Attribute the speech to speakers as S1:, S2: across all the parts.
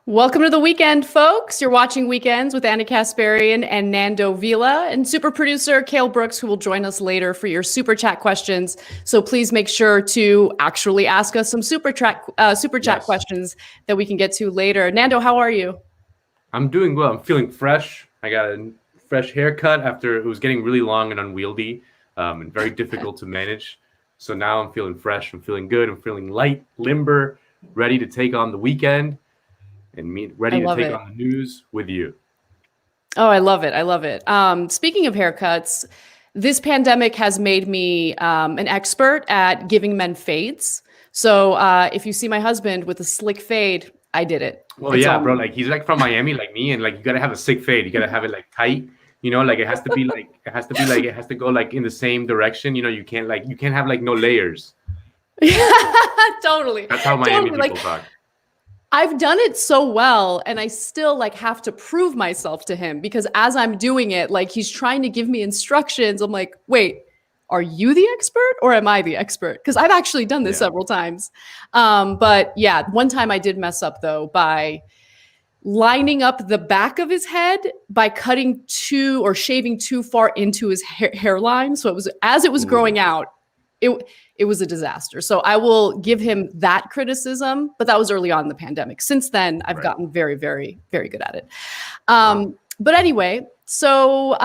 S1: Welcome to the weekend, folks. You're watching Weekends with Ana Kasparian and Nando Vila, and super producer Cale Brooks, who will join us later for your super chat questions. So please make sure to actually ask us some super chat questions that we can get to later. Nando, how are you?
S2: I'm doing well. I'm feeling fresh. I got a fresh haircut after it was getting really long and unwieldy and very difficult to manage. So now I'm feeling fresh. I'm feeling good. I'm feeling light, limber, ready to take on the weekend. And ready to take on the news with you.
S1: Oh, I love it. I love it. Speaking of haircuts, this pandemic has made me an expert at giving men fades. So if you see my husband with a slick fade, I did it.
S2: Well, yeah, bro. Like he's like from Miami, like me, and like you gotta have a sick fade. You gotta have it like tight. You know, like it has to be like it has to go like in the same direction. You know, you can't have like no layers.
S1: Yeah, totally.
S2: That's how Miami people talk.
S1: I've done it so well, and I still like have to prove myself to him because as I'm doing it, like he's trying to give me instructions. I'm like, wait, are you the expert or am I the expert? Because I've actually done this several times. But yeah, one time I did mess up though by lining up the back of his head by cutting or shaving too far into his hairline. So it was as it was growing out, it was a disaster. So I will give him that criticism, but that was early on in the pandemic. Since then, I've gotten very, very, very good at it. But anyway, so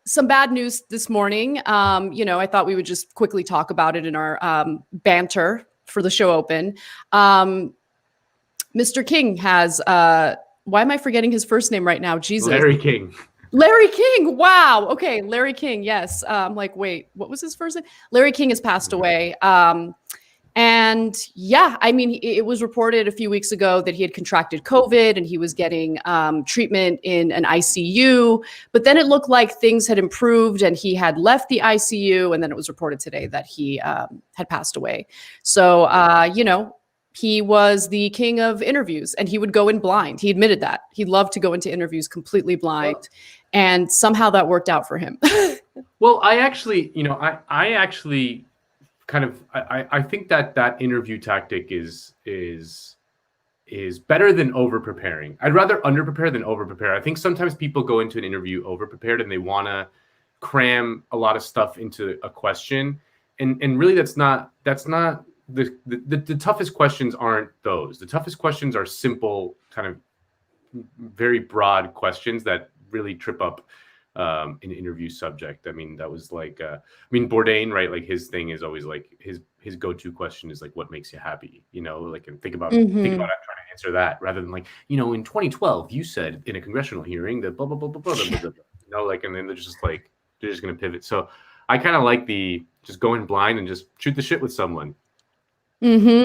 S1: some bad news this morning. I thought we would just quickly talk about it in our banter for the show open. Mr. King has, why am I forgetting his first name right now? Jesus.
S2: Larry King.
S1: Larry King. Wow. Okay. Larry King. Yes. I'm like, wait, what was his first name? Larry King has passed away. And yeah, I mean, it was reported a few weeks ago that he had contracted COVID and he was getting treatment in an ICU. But then it looked like things had improved and he had left the ICU. And then it was reported today that he had passed away. So, he was the king of interviews and he would go in blind. He admitted that. He loved to go into interviews completely blind. And somehow that worked out for him.
S2: Well, I actually I think that interview tactic is better than over preparing. I'd rather under prepare than over prepare. I think sometimes people go into an interview over prepared and they want to cram a lot of stuff into a question. And really that's not the toughest questions aren't those. The toughest questions are simple, kind of very broad questions that really trip up an interview subject. I mean, that was like, Bourdain, right? Like his thing is always like his go-to question is like, what makes you happy? Like, and think about it, trying to answer that rather than like, in 2012, you said in a congressional hearing that blah, blah, blah, blah, blah, blah, blah, blah. Like, and then they're just going to pivot. So I kind of like the just going blind and just shoot the shit with someone.
S1: Yeah.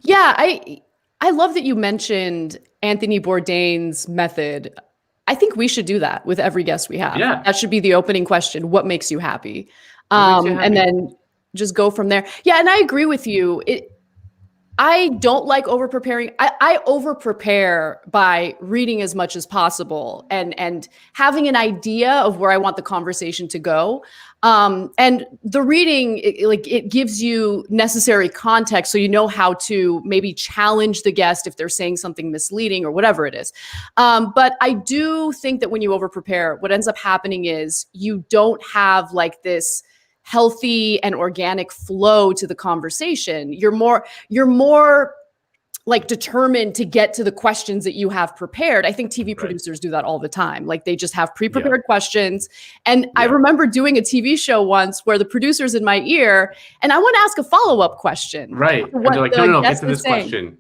S1: I love that you mentioned Anthony Bourdain's method. I think we should do that with every guest we have.
S2: Yeah.
S1: That should be the opening question. What makes you happy? And then just go from there. Yeah. And I agree with you. I don't like over preparing. I over prepare by reading as much as possible and having an idea of where I want the conversation to go. And the reading, it gives you necessary context so you know how to maybe challenge the guest if they're saying something misleading or whatever it is. But I do think that when you over prepare, what ends up happening is you don't have like this healthy and organic flow to the conversation. You're more like determined to get to the questions that you have prepared. I think TV producers do that all the time. Like they just have pre-prepared questions. And I remember doing a TV show once where the producer's in my ear and I want to ask a follow-up question.
S2: Right. And they're like, no, get to this question.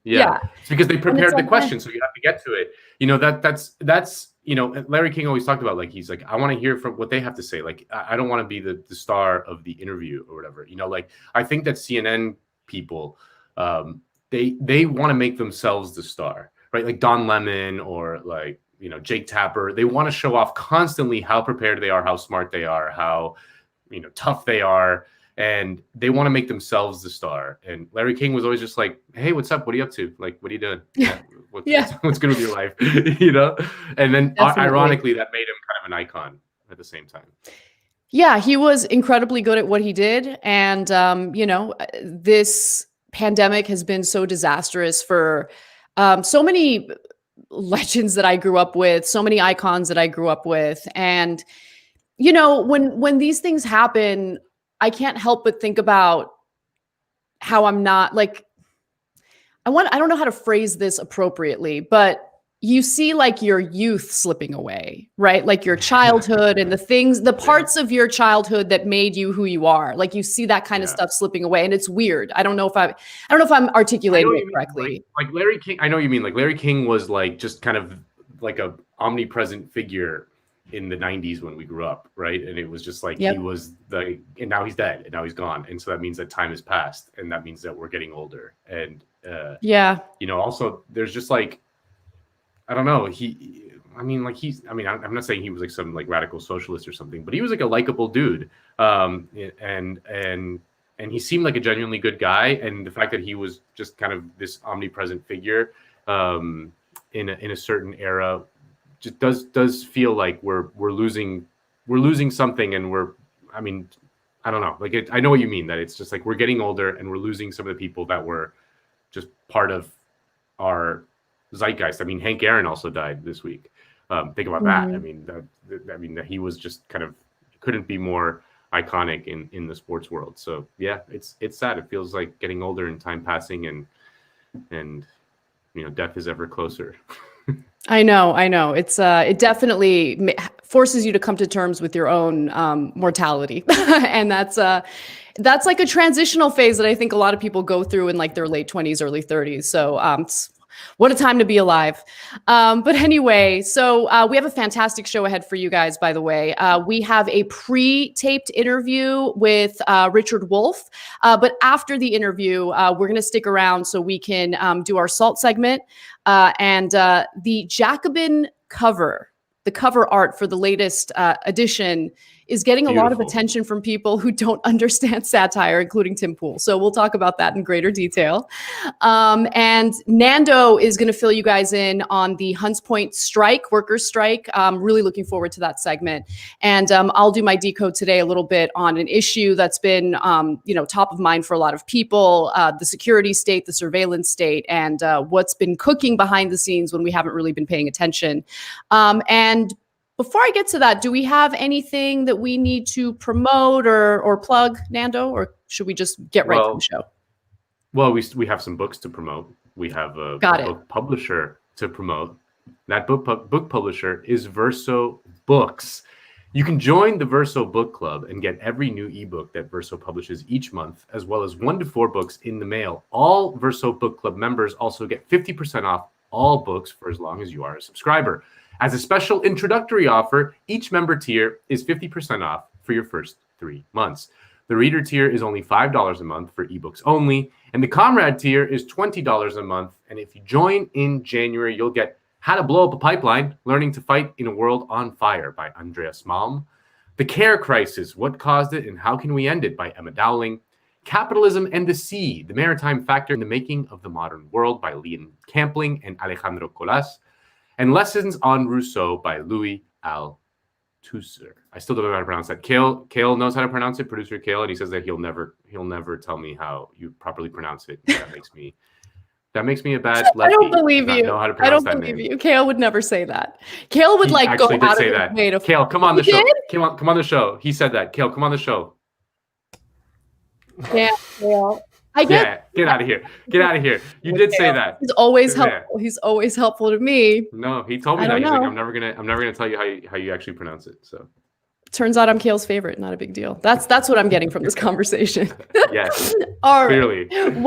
S2: Yeah. It's because they prepared the question. So you have to get to it. That's Larry King always talked about, like, he's like, I want to hear from what they have to say. Like, I don't want to be the star of the interview or whatever, like, I think that CNN people, they want to make themselves the star, right? Like Don Lemon or like, you know, Jake Tapper. They want to show off constantly how prepared they are, how smart they are, how, you know, tough they are. And they want to make themselves the star. And Larry King was always just like, hey, what's up? What are you up to? Like, what are you doing?
S1: Yeah.
S2: What's good with your life? You know? And then
S1: Definitely.
S2: Ironically, that made him kind of an icon at the same time.
S1: Yeah, he was incredibly good at what he did. And, you know, this pandemic has been so disastrous for so many legends that I grew up with, so many icons that I grew up with. And, you know, when these things happen, I can't help but think about how I'm not like, I don't know how to phrase this appropriately, but you see like your youth slipping away, right? Like your childhood and the parts of your childhood that made you who you are. Like you see that kind of stuff slipping away, and it's weird. I don't know if I'm articulating it correctly.
S2: Like Larry King, I know what you mean. Like Larry King was like just kind of like a omnipresent figure in the 90s when we grew up, right? And it was just like he was and now he's dead and now he's gone. And so that means that time has passed, and that means that we're getting older. And you know, also there's just like, I don't know, I'm not saying he was like some like radical socialist or something, but he was like a likable dude. And he seemed like a genuinely good guy. And the fact that he was just kind of this omnipresent figure in a certain era just does feel like we're losing something. And I don't know, like I know what you mean, that it's just like we're getting older and we're losing some of the people that were just part of our zeitgeist. I mean, Hank Aaron also died this week. Think about that. I mean, that he was just kind of couldn't be more iconic in the sports world. So yeah, it's sad. It feels like getting older and time passing, and you know, death is ever closer.
S1: I know. It's it definitely forces you to come to terms with your own mortality, and that's like a transitional phase that I think a lot of people go through in like their late 20s, early 30s. So what a time to be alive. But anyway, so we have a fantastic show ahead for you guys, by the way. We have a pre-taped interview with Richard Wolff. But after the interview, we're going to stick around so we can do our SALT segment. And the Jacobin cover, the cover art for the latest edition, is getting a lot of attention from people who don't understand satire, including Tim Pool. So we'll talk about that in greater detail. And Nando is going to fill you guys in on the Hunts Point strike, workers' strike. I'm really looking forward to that segment. And I'll do my decode today a little bit on an issue that's been, top of mind for a lot of people, the security state, the surveillance state, and what's been cooking behind the scenes when we haven't really been paying attention. And before I get to that, do we have anything that we need to promote or plug, Nando, or should we just get right to the show?
S2: Well, we have some books to promote. We have a book publisher to promote. That book publisher is Verso Books. You can join the Verso Book Club and get every new ebook that Verso publishes each month, as well as 1 to 4 books in the mail. All Verso Book Club members also get 50% off all books for as long as you are a subscriber. As a special introductory offer, each member tier is 50% off for your first 3 months. The reader tier is only $5 a month for ebooks only, and the comrade tier is $20 a month. And if you join in January, you'll get How to Blow Up a Pipeline, Learning to Fight in a World on Fire by Andreas Malm, The Care Crisis, What Caused It and How Can We End It by Emma Dowling, Capitalism and the Sea, The Maritime Factor in the Making of the Modern World by Leon Campling and Alejandro Colas, and Lessons on Rousseau by Louis Althusser. I still don't know how to pronounce that. Kale knows how to pronounce it, producer Kale, and he says that he'll never tell me how you properly pronounce it. That makes me a bad lefty.
S1: I don't believe you.
S2: Know how to pronounce
S1: I don't believe you. Kale would never say that. Kale would go out of his way to.
S2: Kale, come on the show. Come on the show. He said that. Kale, come on the show.
S1: Yeah, Kale.
S2: Get out of here. Get out of here. You did say that.
S1: He's always helpful. He's always helpful to me.
S2: No, he told me that. He's like, I'm never gonna tell you how you actually pronounce it. So
S1: turns out I'm Kale's favorite. Not a big deal. That's what I'm getting from this conversation.
S2: Yes.
S1: All right.
S2: Clearly.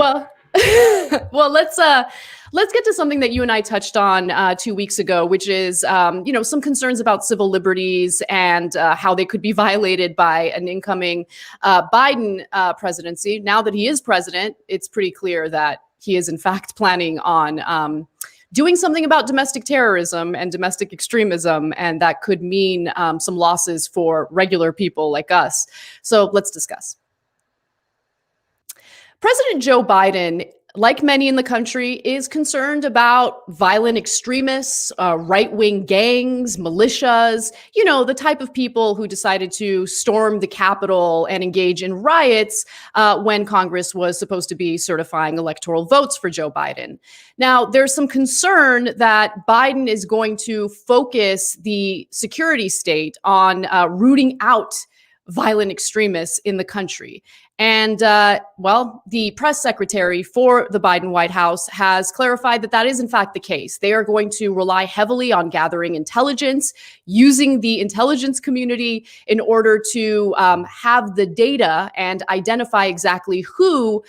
S1: Well, let's get to something that you and I touched on 2 weeks ago, which is some concerns about civil liberties and how they could be violated by an incoming Biden presidency. Now that he is president, it's pretty clear that he is in fact planning on doing something about domestic terrorism and domestic extremism, and that could mean some losses for regular people like us. So let's discuss. President Joe Biden, like many in the country, is concerned about violent extremists, right-wing gangs, militias, the type of people who decided to storm the Capitol and engage in riots when Congress was supposed to be certifying electoral votes for Joe Biden. Now, there's some concern that Biden is going to focus the security state on rooting out violent extremists in the country. And, the press secretary for the Biden White House has clarified that that is, in fact, the case. They are going to rely heavily on gathering intelligence, using the intelligence community in order to have the data and identify exactly who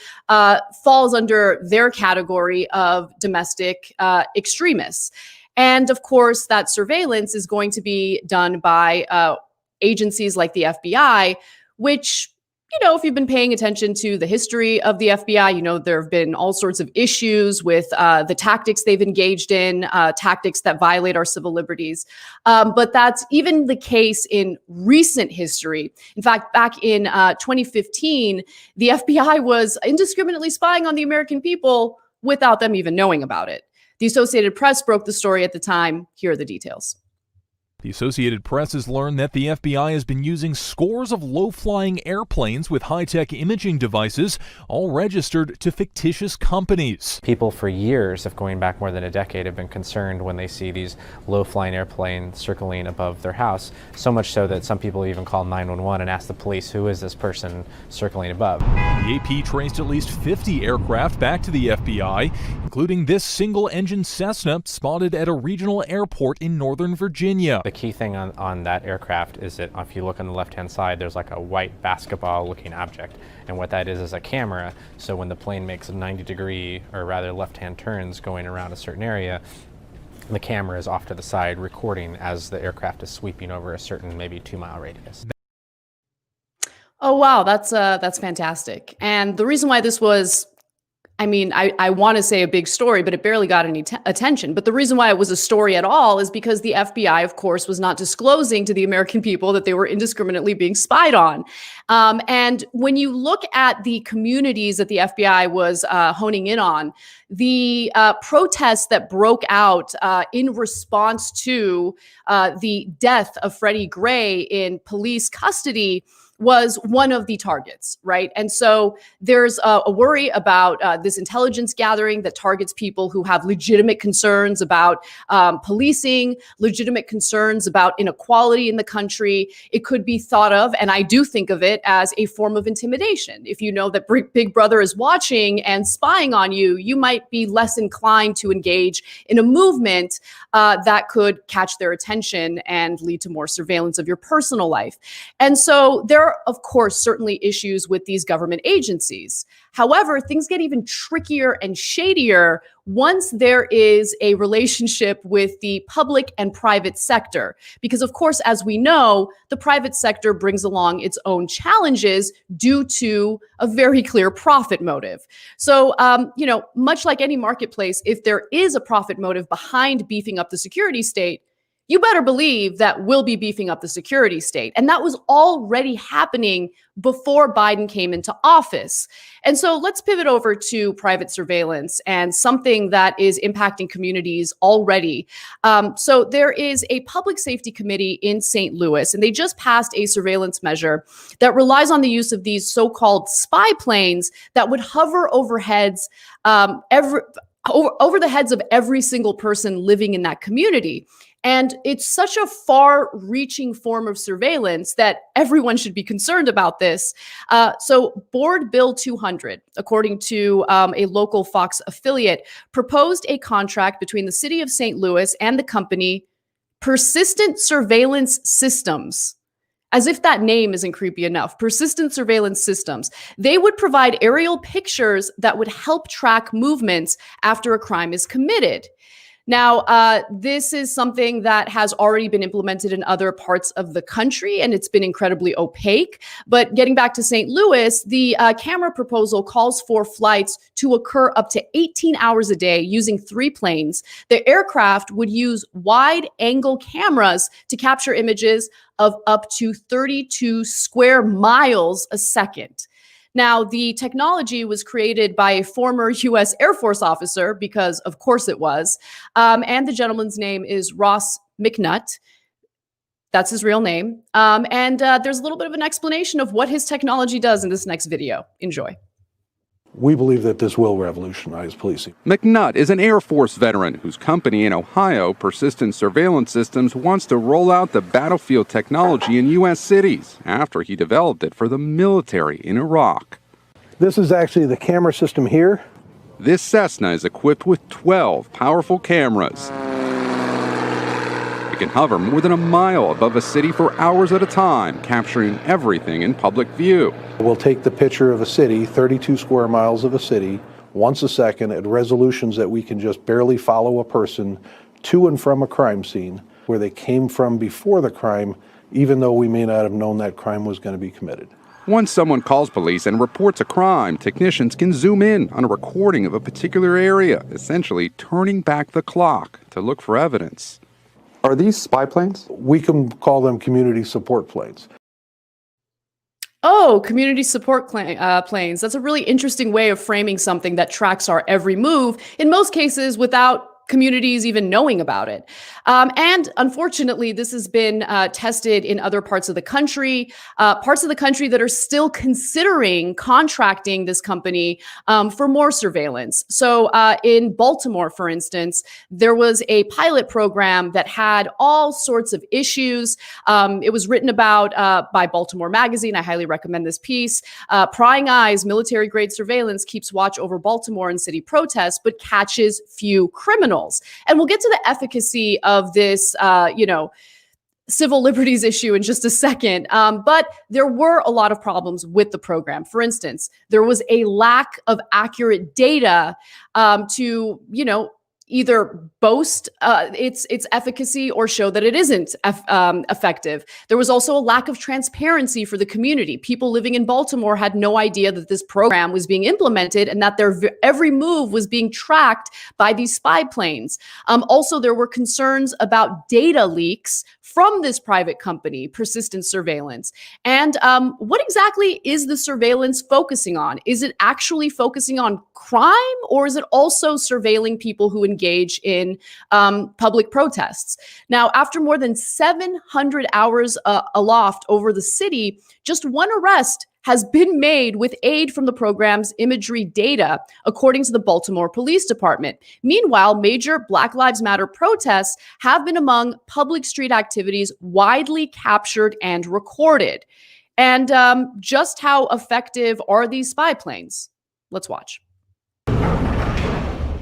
S1: falls under their category of domestic extremists. And, of course, that surveillance is going to be done by agencies like the FBI, which, if you've been paying attention to the history of the FBI, there have been all sorts of issues with the tactics they've engaged in, tactics that violate our civil liberties. But that's even the case in recent history. In fact, back in 2015, the FBI was indiscriminately spying on the American people without them even knowing about it. The Associated Press broke the story at the time. Here are the details.
S3: The Associated Press has learned that the FBI has been using scores of low-flying airplanes with high-tech imaging devices, all registered to fictitious companies.
S4: People for years, if going back more than a decade, have been concerned when they see these low-flying airplanes circling above their house, so much so that some people even call 911 and ask the police, who is this person circling above?
S3: The AP traced at least 50 aircraft back to the FBI, including this single-engine Cessna spotted at a regional airport in Northern Virginia.
S4: The key thing on that aircraft is that if you look on the left-hand side, there's like a white basketball-looking object. And what that is a camera. So when the plane makes 90-degree, or rather left-hand turns going around a certain area, the camera is off to the side recording as the aircraft is sweeping over a certain maybe 2-mile radius.
S1: Oh, wow. That's fantastic. And the reason why this was, I want to say a big story, but it barely got any attention. But the reason why it was a story at all is because the FBI, of course, was not disclosing to the American people that they were indiscriminately being spied on. And when you look at the communities that the FBI was honing in on, the protests that broke out in response to the death of Freddie Gray in police custody was one of the targets, right? And so there's a worry about this intelligence gathering that targets people who have legitimate concerns about policing, legitimate concerns about inequality in the country. It could be thought of, and I do think of it, as a form of intimidation. If you know that Big Brother is watching and spying on you, you might be less inclined to engage in a movement that could catch their attention and lead to more surveillance of your personal life. And so there are, of course, certainly issues with these government agencies. However, things get even trickier and shadier once there is a relationship with the public and private sector. Because, of course, as we know, the private sector brings along its own challenges due to a very clear profit motive. So, much like any marketplace, if there is a profit motive behind beefing up the security state, you better believe that we'll be beefing up the security state. And that was already happening before Biden came into office. And so let's pivot over to private surveillance and something that is impacting communities already. So there is a public safety committee in St. Louis, and they just passed a surveillance measure that relies on the use of these so-called spy planes that would hover over heads over the heads of every single person living in that community. And it's such a far-reaching form of surveillance that everyone should be concerned about this. So Board Bill 200, according to a local Fox affiliate, proposed a contract between the city of St. Louis and the company Persistent Surveillance Systems. As if that name isn't creepy enough. Persistent Surveillance Systems. They would provide aerial pictures that would help track movements after a crime is committed. Now, this is something that has already been implemented in other parts of the country, and it's been incredibly opaque. But getting back to St. Louis, the camera proposal calls for flights to occur up to 18 hours a day using 3 planes. The aircraft would use wide-angle cameras to capture images of up to 32 square miles a second. Now, the technology was created by a former U.S. Air Force officer, because of course it was, and the gentleman's name is Ross McNutt. That's his real name. And there's a little bit of an explanation of what his technology does in this next video. Enjoy.
S5: We believe that this will revolutionize policing.
S6: McNutt is an Air Force veteran whose company in Ohio, Persistent Surveillance Systems, wants to roll out the battlefield technology in U.S. cities after he developed it for the military in Iraq.
S5: This is actually the camera system here.
S6: This Cessna is equipped with 12 powerful cameras. It can hover more than a mile above a city for hours at a time, capturing everything in public view.
S5: We'll take the picture of a city, 32 square miles of a city, once a second at resolutions that we can just barely follow a person to and from a crime scene where they came from before the crime, even though we may not have known that crime was going to be committed.
S6: Once someone calls police and reports a crime, technicians can zoom in on a recording of a particular area, essentially turning back the clock to look for evidence.
S7: Are these spy planes?
S5: We can call them community support planes.
S1: Oh, community support planes. That's a really interesting way of framing something that tracks our every move, in most cases without communities even knowing about it. And unfortunately, this has been tested in other parts of the country that are still considering contracting this company for more surveillance. So in Baltimore, for instance, there was a pilot program that had all sorts of issues. It was written about by Baltimore Magazine. I highly recommend this piece. Prying eyes, military-grade surveillance keeps watch over Baltimore and city protests, but catches few criminals. And we'll get to the efficacy of this, civil liberties issue in just a second. But there were a lot of problems with the program. For instance, there was a lack of accurate data to, either boast its efficacy or show that it isn't effective. There was also a lack of transparency for the community. People living in Baltimore had no idea that this program was being implemented and that their every move was being tracked by these spy planes. Also, there were concerns about data leaks from this private company, Persistent Surveillance. And what exactly is the surveillance focusing on? Is it actually focusing on crime, or is it also surveilling people who engage in public protests? Now, after more than 700 hours aloft over the city, just one arrest has been made with aid from the program's imagery data, according to the Baltimore Police Department. Meanwhile, major Black Lives Matter protests have been among public street activities widely captured and recorded. And just how effective are these spy planes? Let's watch.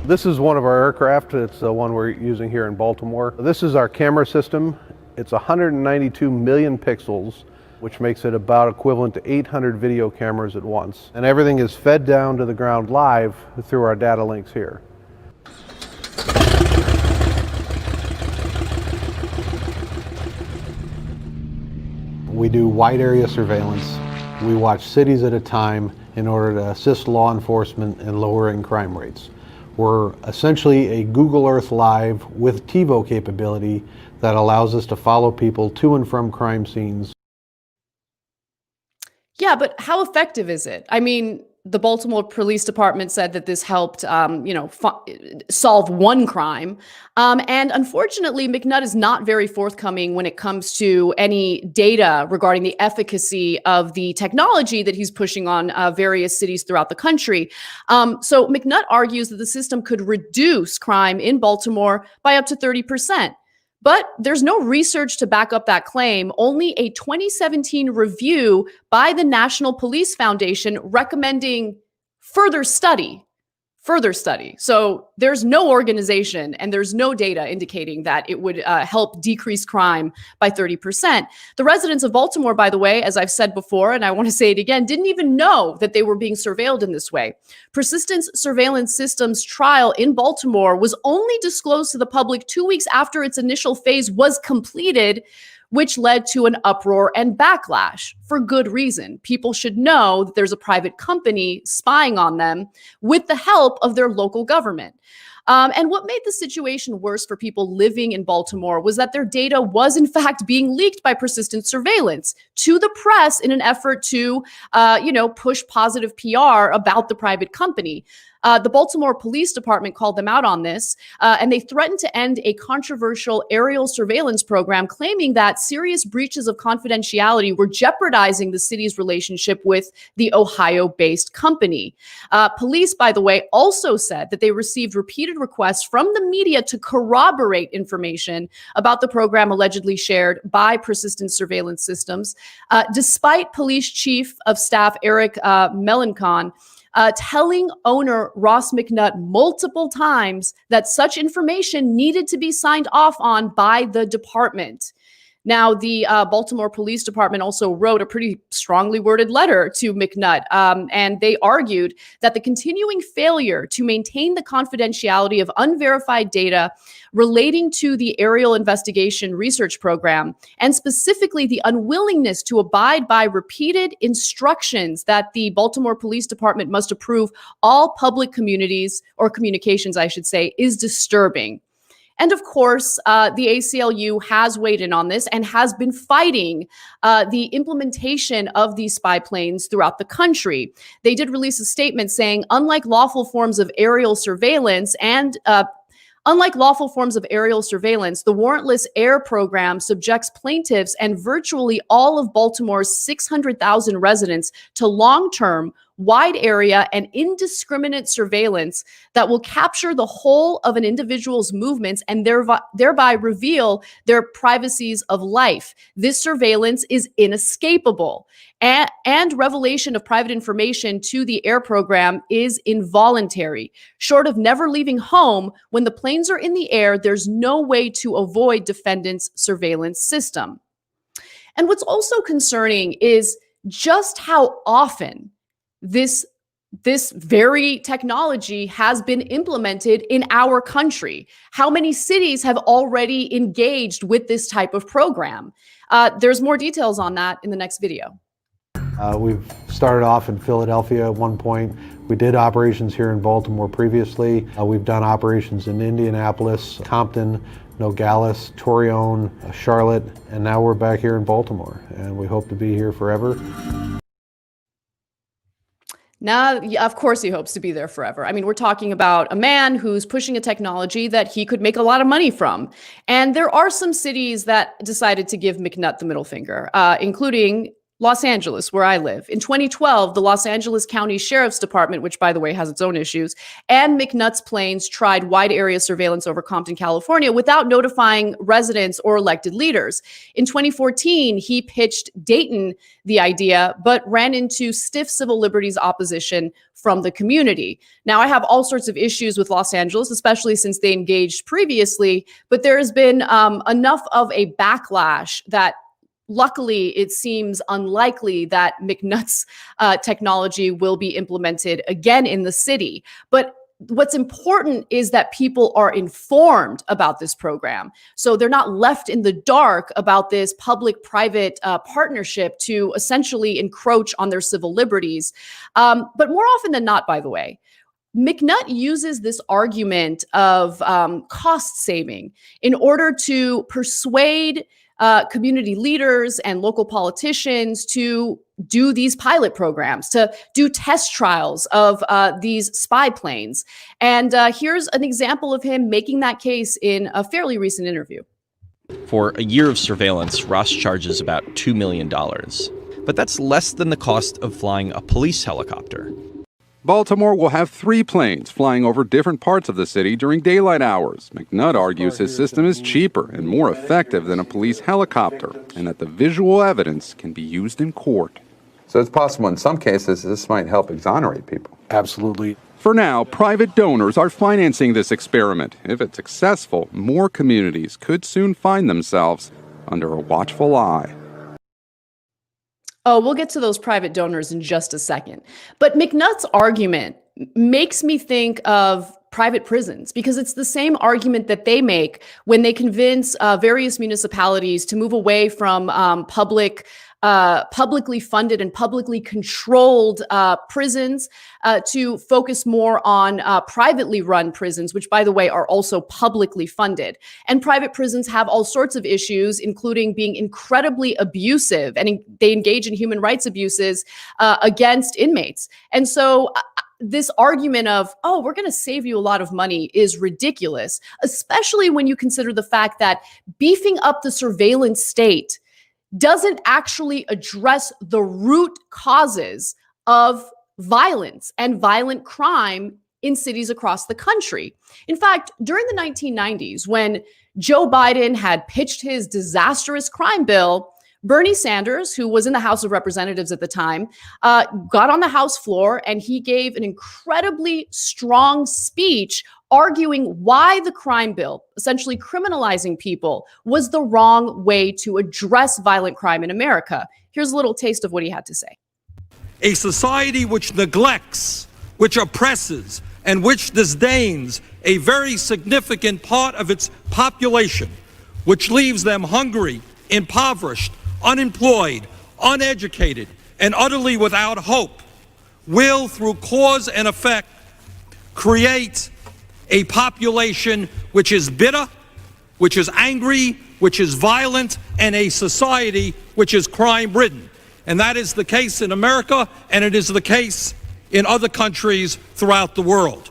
S5: This is one of our aircraft. It's the one we're using here in Baltimore. This is our camera system. It's 192 million pixels, which makes it about equivalent to 800 video cameras at once. And everything is fed down to the ground live through our data links here. We do wide area surveillance. We watch cities at a time in order to assist law enforcement in lowering crime rates. We're essentially a Google Earth Live with TiVo capability that allows us to follow people to and from crime scenes.
S1: Yeah, but how effective is it? I mean, the Baltimore Police Department said that this helped, solve one crime. And unfortunately, McNutt is not very forthcoming when it comes to any data regarding the efficacy of the technology that he's pushing on various cities throughout the country. So McNutt argues that the system could reduce crime in Baltimore by up to 30%. But there's no research to back up that claim. Only a 2017 review by the National Police Foundation recommending further study further study. So there's no organization and there's no data indicating that it would help decrease crime by 30%. The residents of Baltimore, by the way, as I've said before, and I want to say it again, didn't even know that they were being surveilled in this way. Persistence Surveillance Systems trial in Baltimore was only disclosed to the public 2 weeks after its initial phase was completed, which led to an uproar and backlash for good reason. People should know that there's a private company spying on them with the help of their local government. And what made the situation worse for people living in Baltimore was that their data was in fact being leaked by persistent surveillance to the press in an effort to, push positive PR about the private company. The Baltimore Police Department called them out on this, and they threatened to end a controversial aerial surveillance program, claiming that serious breaches of confidentiality were jeopardizing the city's relationship with the Ohio-based company. Police, by the way, also said that they received repeated requests from the media to corroborate information about the program allegedly shared by Persistent Surveillance Systems, despite Police Chief of Staff Eric Melancon telling owner Ross McNutt multiple times that such information needed to be signed off on by the department. Now, the Baltimore Police Department also wrote a pretty strongly worded letter to McNutt, and they argued that the continuing failure to maintain the confidentiality of unverified data relating to the aerial investigation research program, and specifically the unwillingness to abide by repeated instructions that the Baltimore Police Department must approve all public communities or communications, I should say, is disturbing. And of course, the ACLU has weighed in on this and has been fighting the implementation of these spy planes throughout the country. They did release a statement saying, unlike lawful forms of aerial surveillance, the warrantless air program subjects plaintiffs and virtually all of Baltimore's 600,000 residents to long-term, wide area, and indiscriminate surveillance that will capture the whole of an individual's movements and thereby reveal their privacies of life. This surveillance is inescapable. And revelation of private information to the air program is involuntary. Short of never leaving home, when the planes are in the air, there's no way to avoid defendants' surveillance system. And what's also concerning is just how often this very technology has been implemented in our country. How many cities have already engaged with this type of program? There's more details on that in the next video.
S5: We've started off in Philadelphia at one point. We did operations here in Baltimore previously. We've done operations in Indianapolis, Compton, Nogales, Torreon, Charlotte, and now we're back here in Baltimore, and we hope to be here forever.
S1: Now, of course he hopes to be there forever. I mean, we're talking about a man who's pushing a technology that he could make a lot of money from. And there are some cities that decided to give McNutt the middle finger, including Los Angeles, where I live. In 2012, the Los Angeles County Sheriff's Department, which by the way has its own issues, and McNutt's planes tried wide area surveillance over Compton, California without notifying residents or elected leaders. In 2014, he pitched Dayton the idea, but ran into stiff civil liberties opposition from the community. Now, I have all sorts of issues with Los Angeles, especially since they engaged previously, but there has been enough of a backlash that luckily, it seems unlikely that McNutt's technology will be implemented again in the city. But what's important is that people are informed about this program. So they're not left in the dark about this public-private partnership to essentially encroach on their civil liberties. But more often than not, by the way, McNutt uses this argument of cost saving in order to persuade community leaders and local politicians to do these pilot programs, to do test trials of these spy planes. And here's an example of him making that case in a fairly recent interview.
S8: For a year of surveillance, Ross charges about $2 million. But that's less than the cost of flying a police helicopter.
S6: Baltimore will have 3 planes flying over different parts of the city during daylight hours. McNutt argues his system is cheaper and more effective than a police helicopter, and that the visual evidence can be used in court.
S7: So it's possible in some cases this might help exonerate people.
S5: Absolutely.
S6: For now, private donors are financing this experiment. If it's successful, more communities could soon find themselves under a watchful eye.
S1: Oh, we'll get to those private donors in just a second. But McNutt's argument makes me think of private prisons, because it's the same argument that they make when they convince various municipalities to move away from publicly funded and publicly controlled prisons to focus more on privately run prisons, which, by the way, are also publicly funded. And private prisons have all sorts of issues, including being incredibly abusive, and they engage in human rights abuses against inmates. And so this argument of, oh, we're going to save you a lot of money is ridiculous, especially when you consider the fact that beefing up the surveillance state doesn't actually address the root causes of violence and violent crime in cities across the country. In fact, during the 1990s, when Joe Biden had pitched his disastrous crime bill, Bernie Sanders, who was in the House of Representatives at the time, got on the House floor and he gave an incredibly strong speech arguing why the crime bill, essentially criminalizing people, was the wrong way to address violent crime in America. Here's a little taste of what he had to say.
S9: A society which neglects, which oppresses, and which disdains a very significant part of its population, which leaves them hungry, impoverished, unemployed, uneducated, and utterly without hope, will, through cause and effect, create a population which is bitter, which is angry, which is violent, and a society which is crime-ridden. And that is the case in America, and it is the case in other countries throughout the world.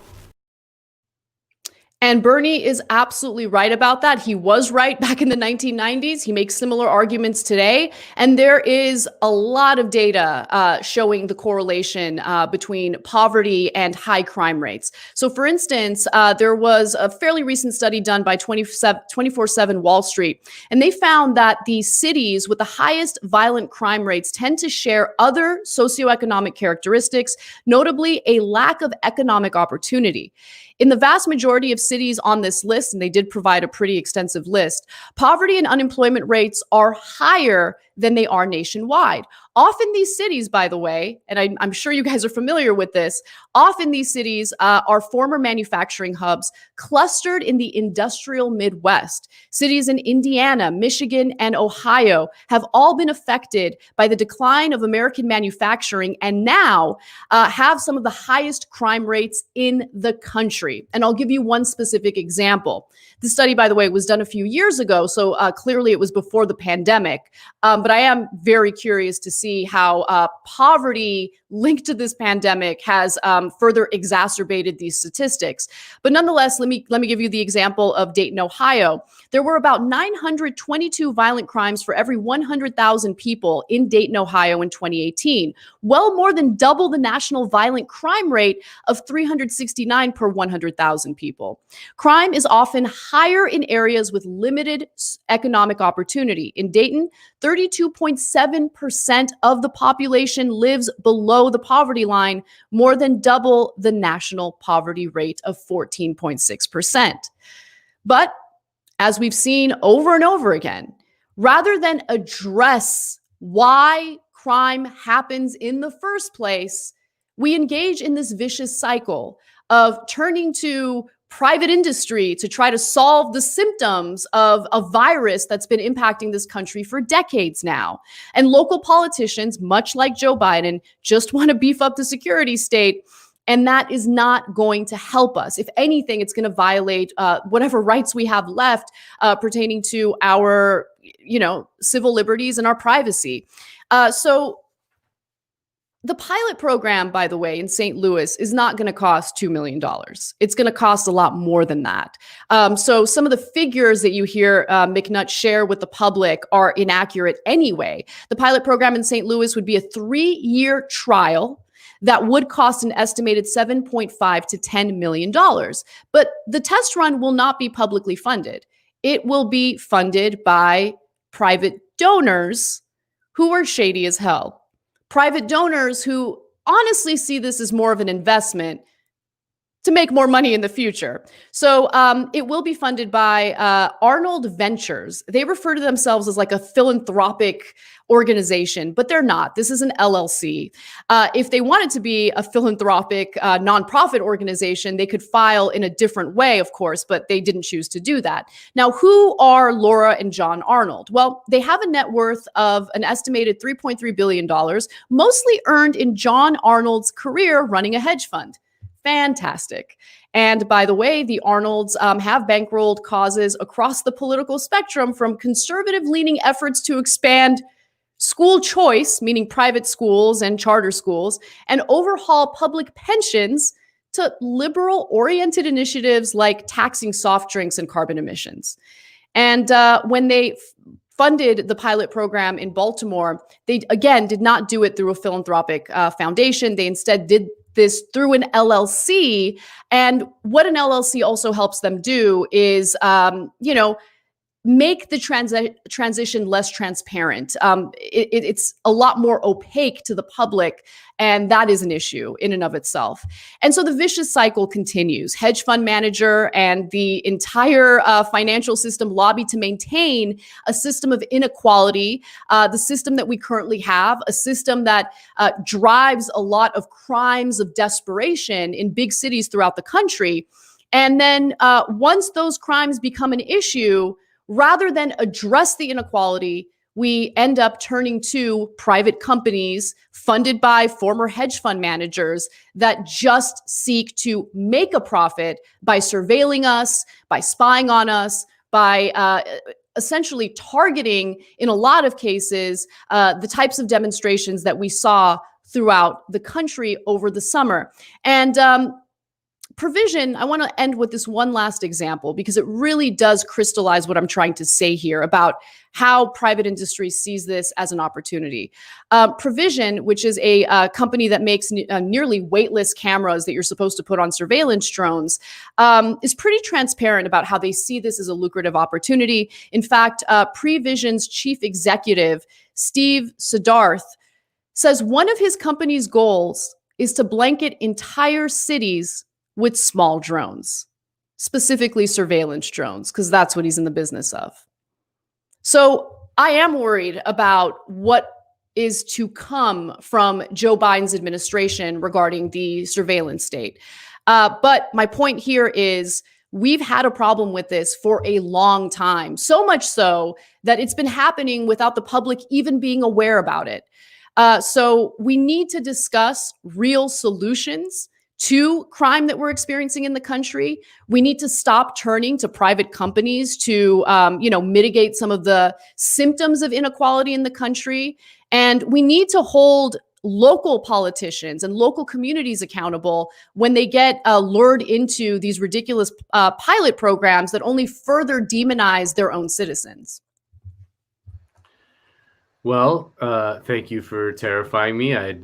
S1: And Bernie is absolutely right about that. He was right back in the 1990s. He makes similar arguments today. And there is a lot of data showing the correlation between poverty and high crime rates. So for instance, there was a fairly recent study done by 24/7 Wall Street, and they found that the cities with the highest violent crime rates tend to share other socioeconomic characteristics, notably a lack of economic opportunity. In the vast majority of cities on this list, and they did provide a pretty extensive list, poverty and unemployment rates are higher than they are nationwide. Often these cities, by the way, and I'm sure you guys are familiar with this, often these cities are former manufacturing hubs clustered in the industrial Midwest. Cities in Indiana, Michigan, and Ohio have all been affected by the decline of American manufacturing and now have some of the highest crime rates in the country. And I'll give you one specific example. This study, by the way, was done a few years ago, so clearly it was before the pandemic. But I am very curious to see how poverty linked to this pandemic has further exacerbated these statistics. But nonetheless, let me give you the example of Dayton, Ohio. There were about 922 violent crimes for every 100,000 people in Dayton, Ohio in 2018, well more than double the national violent crime rate of 369 per 100,000 people. Crime is often higher in areas with limited economic opportunity. In Dayton, 32.7% of the population lives below the poverty line, more than double the national poverty rate of 14.6%. But as we've seen over and over again, rather than address why crime happens in the first place, we engage in this vicious cycle of turning to private industry to try to solve the symptoms of a virus that's been impacting this country for decades now. And local politicians, much like Joe Biden, just want to beef up the security state. And that is not going to help us. If anything, it's going to violate whatever rights we have left pertaining to our, civil liberties and our privacy. So the pilot program, by the way, in St. Louis is not going to cost $2 million. It's going to cost a lot more than that. So some of the figures that you hear McNutt share with the public are inaccurate anyway. The pilot program in St. Louis would be a 3-year trial that would cost an estimated $7.5 to $10 million. But the test run will not be publicly funded. It will be funded by private donors who are shady as hell. Private donors who honestly see this as more of an investment to make more money in the future. So it will be funded by Arnold Ventures. They refer to themselves as like a philanthropic organization, but they're not. This is an LLC. If they wanted to be a philanthropic nonprofit organization, they could file in a different way, of course, but they didn't choose to do that. Now, who are Laura and John Arnold? Well, they have a net worth of an estimated $3.3 billion, mostly earned in John Arnold's career running a hedge fund. Fantastic. And by the way, the Arnolds have bankrolled causes across the political spectrum, from conservative-leaning efforts to expand school choice, meaning private schools and charter schools, and overhaul public pensions, to liberal-oriented initiatives like taxing soft drinks and carbon emissions. And when they funded the pilot program in Baltimore, they, again, did not do it through a philanthropic foundation. They instead did this through an LLC. And what an LLC also helps them do is, make the transition less transparent. It's a lot more opaque to the public, and that is an issue in and of itself. And so the vicious cycle continues. Hedge fund manager and the entire financial system lobby to maintain a system of inequality, the system that we currently have, a system that drives a lot of crimes of desperation in big cities throughout the country. And then once those crimes become an issue, rather than address the inequality, we end up turning to private companies funded by former hedge fund managers that just seek to make a profit by surveilling us, by spying on us, by essentially targeting, in a lot of cases, the types of demonstrations that we saw throughout the country over the summer. And provision, I want to end with this one last example because it really does crystallize what I'm trying to say here about how private industry sees this as an opportunity. Provision, which is a company that makes nearly weightless cameras that you're supposed to put on surveillance drones, is pretty transparent about how they see this as a lucrative opportunity. In fact, Prevision's chief executive, Steve Siddharth, says one of his company's goals is to blanket entire cities with small drones, specifically surveillance drones, because that's what he's in the business of. So I am worried about what is to come from Joe Biden's administration regarding the surveillance state. But my point here is we've had a problem with this for a long time, so much so that it's been happening without the public even being aware about it. So we need to discuss real solutions to crime that we're experiencing in the country. We need to stop turning to private companies to, mitigate some of the symptoms of inequality in the country. And we need to hold local politicians and local communities accountable when they get lured into these ridiculous pilot programs that only further demonize their own citizens.
S2: Well, thank you for terrifying me. I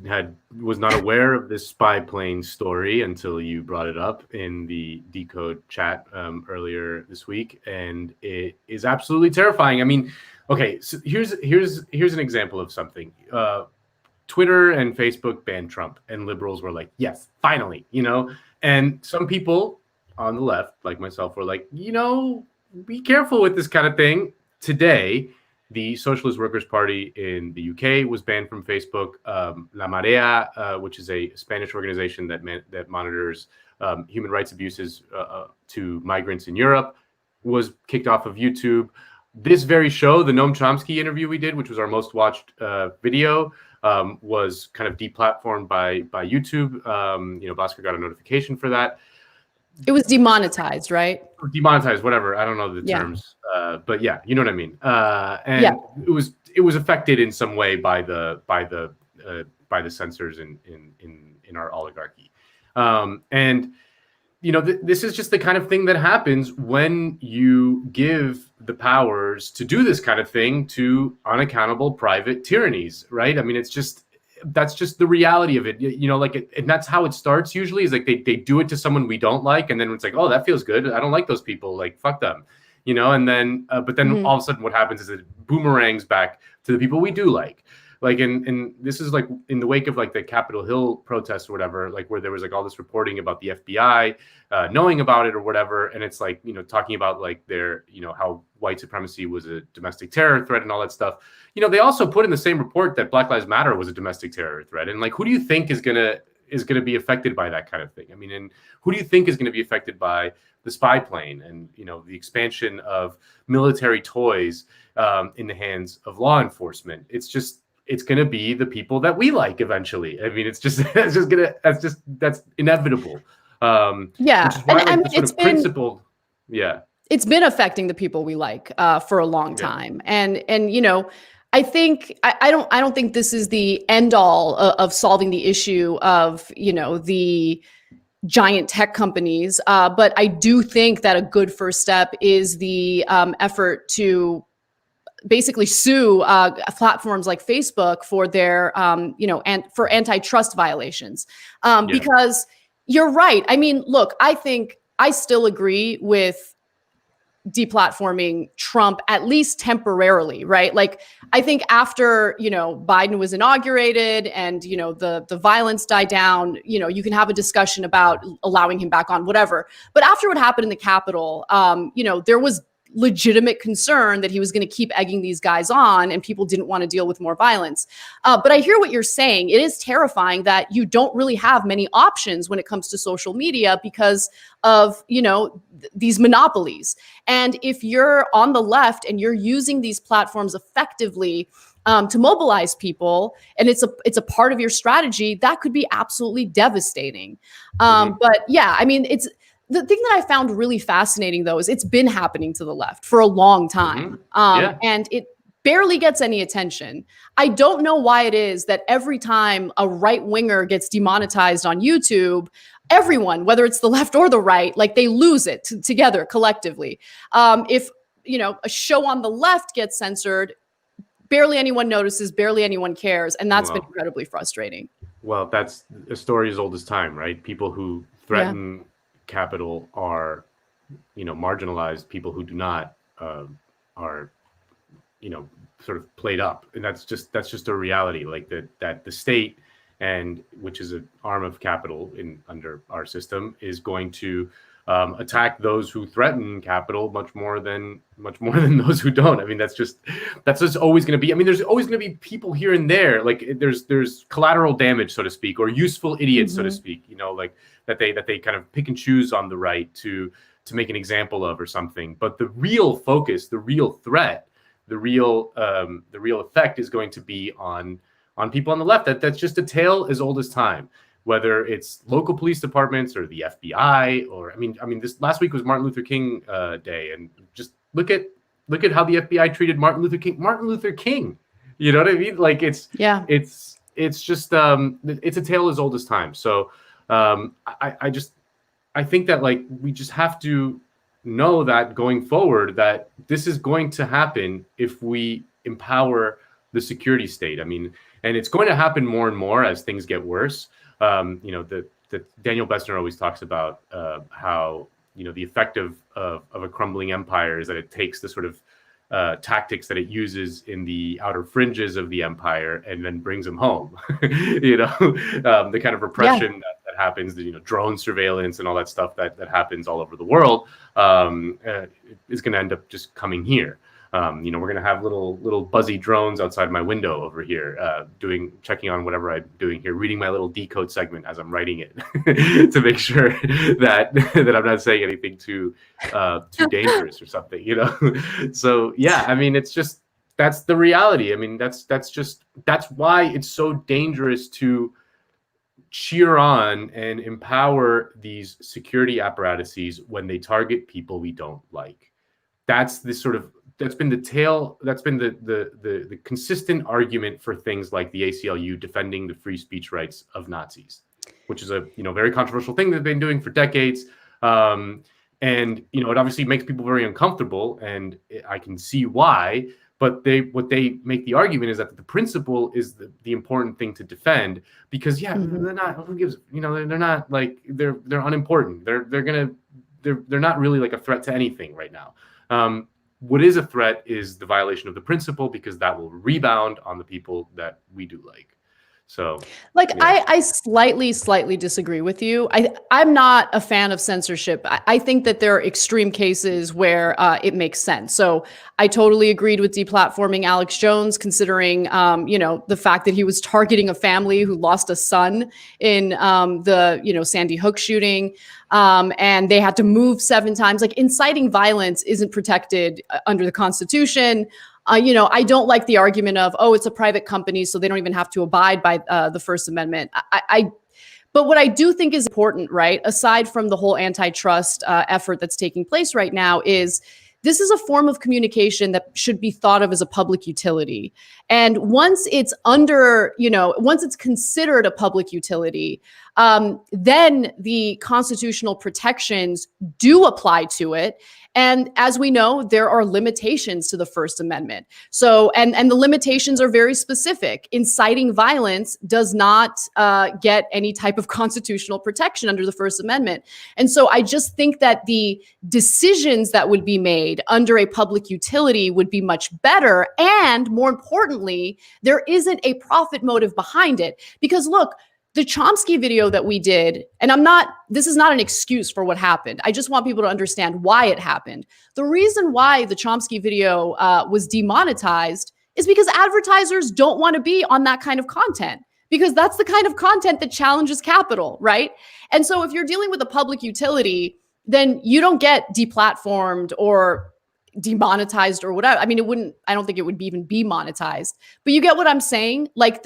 S2: was not aware of this spy plane story until you brought it up in the Decode chat earlier this week, and it is absolutely terrifying. I mean, okay, so here's an example of something. Twitter and Facebook banned Trump, and liberals were like, "Yes, finally," And some people on the left, like myself, were like, "Be careful with this kind of thing." Today, the Socialist Workers' Party in the UK was banned from Facebook. La Marea, which is a Spanish organization that monitors human rights abuses to migrants in Europe, was kicked off of YouTube. This very show, the Noam Chomsky interview we did, which was our most watched video, was kind of deplatformed by YouTube. Bhaskar got a notification for that.
S1: It was demonetized, right?
S2: Demonetized, whatever. I don't know the terms, but yeah, you know what I mean. And it was affected in some way by the censors in our oligarchy. This is just the kind of thing that happens when you give the powers to do this kind of thing to unaccountable private tyrannies, right? I mean, that's just the reality of it, and that's how it starts usually, is like they do it to someone we don't like, and then it's like, oh, that feels good, I don't like those people, like, fuck them, and then but then all of a sudden what happens is it boomerangs back to the people we do like. like in this is like in the wake of like the Capitol Hill protests or whatever, like where there was like all this reporting about the FBI knowing about it or whatever, and it's like, you know, talking about like their, you know, how white supremacy was a domestic terror threat and all that stuff. You know, they also put in the same report that Black Lives Matter was a domestic terror threat, and like, who do you think is gonna be affected by that kind of thing? I mean, and who do you think is going to be affected by the spy plane and, you know, the expansion of military toys in the hands of law enforcement? It's going to be the people that we like eventually. I mean, that's inevitable.
S1: Yeah.
S2: Which is why,
S1: and
S2: it's been,
S1: it's been affecting the people we like for a long time. And, you know, I think I don't think this is the end all of solving the issue of, you know, the giant tech companies. But I do think that a good first step is the effort to basically sue platforms like Facebook for their, you know, and for antitrust violations. Because you're right. I mean, look, I think I still agree with deplatforming Trump, at least temporarily, right? Like, I think after, you know, Biden was inaugurated and, you know, the violence died down, you know, you can have a discussion about allowing him back on, whatever. But after what happened in the Capitol, you know, there was legitimate concern that he was going to keep egging these guys on and people didn't want to deal with more violence. But I hear what you're saying. It is terrifying that you don't really have many options when it comes to social media because of, you know, these monopolies. And if you're on the left and you're using these platforms effectively to mobilize people, and it's a part of your strategy, that could be absolutely devastating. But yeah, I mean, it's the thing that I found really fascinating, though, is it's been happening to the left for a long time. And it barely gets any attention. I don't know why it is that every time a right winger gets demonetized on YouTube, everyone, whether it's the left or the right, like they lose it together collectively. If, you know, a show on the left gets censored, barely anyone notices, barely anyone cares. And that's been incredibly frustrating.
S2: Well, that's a story as old as time, right? People who threaten capital are, you know, marginalized. People who do not are, you know, sort of played up, and that's just a reality. Like that the state, and which is an arm of capital under our system, is going to attack those who threaten capital much more than those who don't. I mean, that's just always going to be. I mean, there's always going to be people here and there. Like there's collateral damage, so to speak, or useful idiots, so to speak. You know, like that they kind of pick and choose on the right to make an example of or something. But the real focus, the real threat, the real effect is going to be on people on the left. That's just a tale as old as time. Whether it's local police departments or the FBI, or I mean, this last week was Martin Luther King Day, and just look at how the FBI treated Martin Luther King. Martin Luther King, you know what I mean? Like it's just it's a tale as old as time. So I think that like we just have to know that going forward that this is going to happen if we empower the security state. I mean, and it's going to happen more and more as things get worse. You know, the Daniel Bessner always talks about how, you know, the effect of a crumbling empire is that it takes the sort of tactics that it uses in the outer fringes of the empire and then brings them home. You know, the kind of repression that happens, you know, drone surveillance and all that stuff that happens all over the world is going to end up just coming here. You know, we're going to have little buzzy drones outside my window over here, checking on whatever I'm doing here, reading my little decode segment as I'm writing it to make sure that I'm not saying anything too dangerous or something, you know? So, yeah, I mean, it's just, that's the reality. I mean, that's why it's so dangerous to cheer on and empower these security apparatuses when they target people we don't like. That's been the consistent argument for things like the ACLU defending the free speech rights of Nazis, which is a, you know, very controversial thing they've been doing for decades. And, you know, it obviously makes people very uncomfortable, and I can see why. But what they make the argument is that the principle is the important thing to defend, because they're not, who gives, you know, they're not like, they're unimportant. They're not really like a threat to anything right now. what is a threat is the violation of the principle, because that will rebound on the people that we do like. So
S1: like,
S2: yeah.
S1: I slightly disagree with you. I'm not a fan of censorship. I think that there are extreme cases where it makes sense. So I totally agreed with deplatforming Alex Jones, considering the fact that he was targeting a family who lost a son in the Sandy Hook shooting, and they had to move 7 times. Like, inciting violence isn't protected under the Constitution. I don't like the argument of, oh, it's a private company, so they don't even have to abide by the First Amendment. But what I do think is important, right, aside from the whole antitrust effort that's taking place right now, is this is a form of communication that should be thought of as a public utility. And once it's once it's considered a public utility, then the constitutional protections do apply to it. And as we know, there are limitations to the First Amendment. So, and the limitations are very specific. Inciting violence does not get any type of constitutional protection under the First Amendment. And so I just think that the decisions that would be made under a public utility would be much better. And more importantly, there isn't a profit motive behind it. Because look, the Chomsky video that we did, and this is not an excuse for what happened. I just want people to understand why it happened. The reason why the Chomsky video was demonetized is because advertisers don't want to be on that kind of content, because that's the kind of content that challenges capital, right? And so if you're dealing with a public utility, then you don't get deplatformed or demonetized or whatever. I mean, I don't think it would even be monetized, but you get what I'm saying? Like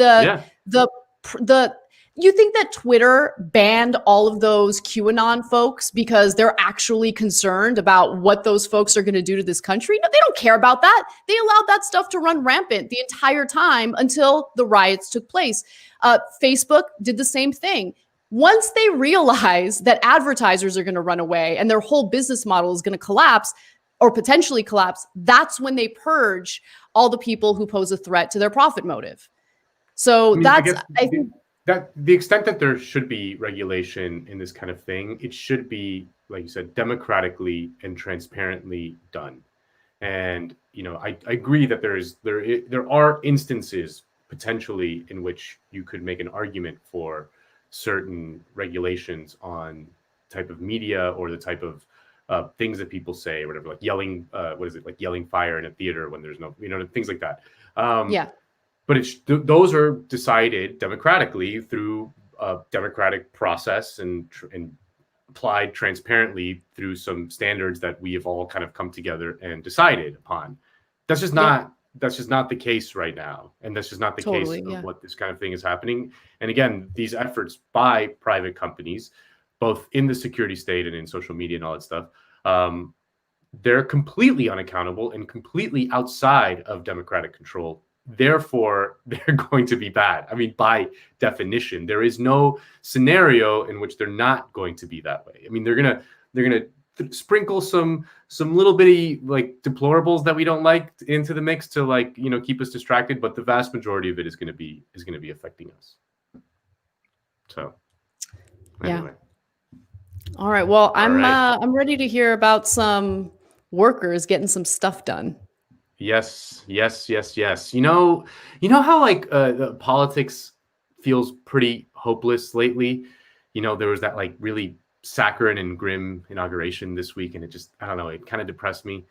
S1: you think that Twitter banned all of those QAnon folks because they're actually concerned about what those folks are going to do to this country? No, they don't care about that. They allowed that stuff to run rampant the entire time until the riots took place. Facebook did the same thing. Once they realize that advertisers are going to run away and their whole business model is going to collapse or potentially collapse, that's when they purge all the people who pose a threat to their profit motive. So I think
S2: that the extent that there should be regulation in this kind of thing, it should be, like you said, democratically and transparently done. And I agree that there are instances potentially in which you could make an argument for certain regulations on type of media or the type of things that people say or whatever, like yelling, like yelling fire in a theater when there's no, things like that.
S1: Yeah.
S2: But those are decided democratically through a democratic process and applied transparently through some standards that we have all kind of come together and decided upon. That's just not the case right now, and that's just not the case of what this kind of thing is happening. And again, these efforts by private companies, both in the security state and in social media and all that stuff, they're completely unaccountable and completely outside of democratic control. Therefore, they're going to be bad. I mean, by definition, there is no scenario in which they're not going to be that way. I mean, they're gonna sprinkle some little bitty like deplorables that we don't like into the mix to keep us distracted, but the vast majority of it is going to be affecting us. So, anyway.
S1: All right. Well, I'm ready to hear about some workers getting some stuff done.
S2: Yes. You know how politics feels pretty hopeless lately. There was that really saccharine and grim inauguration this week, and it just, I don't know, it kind of depressed me.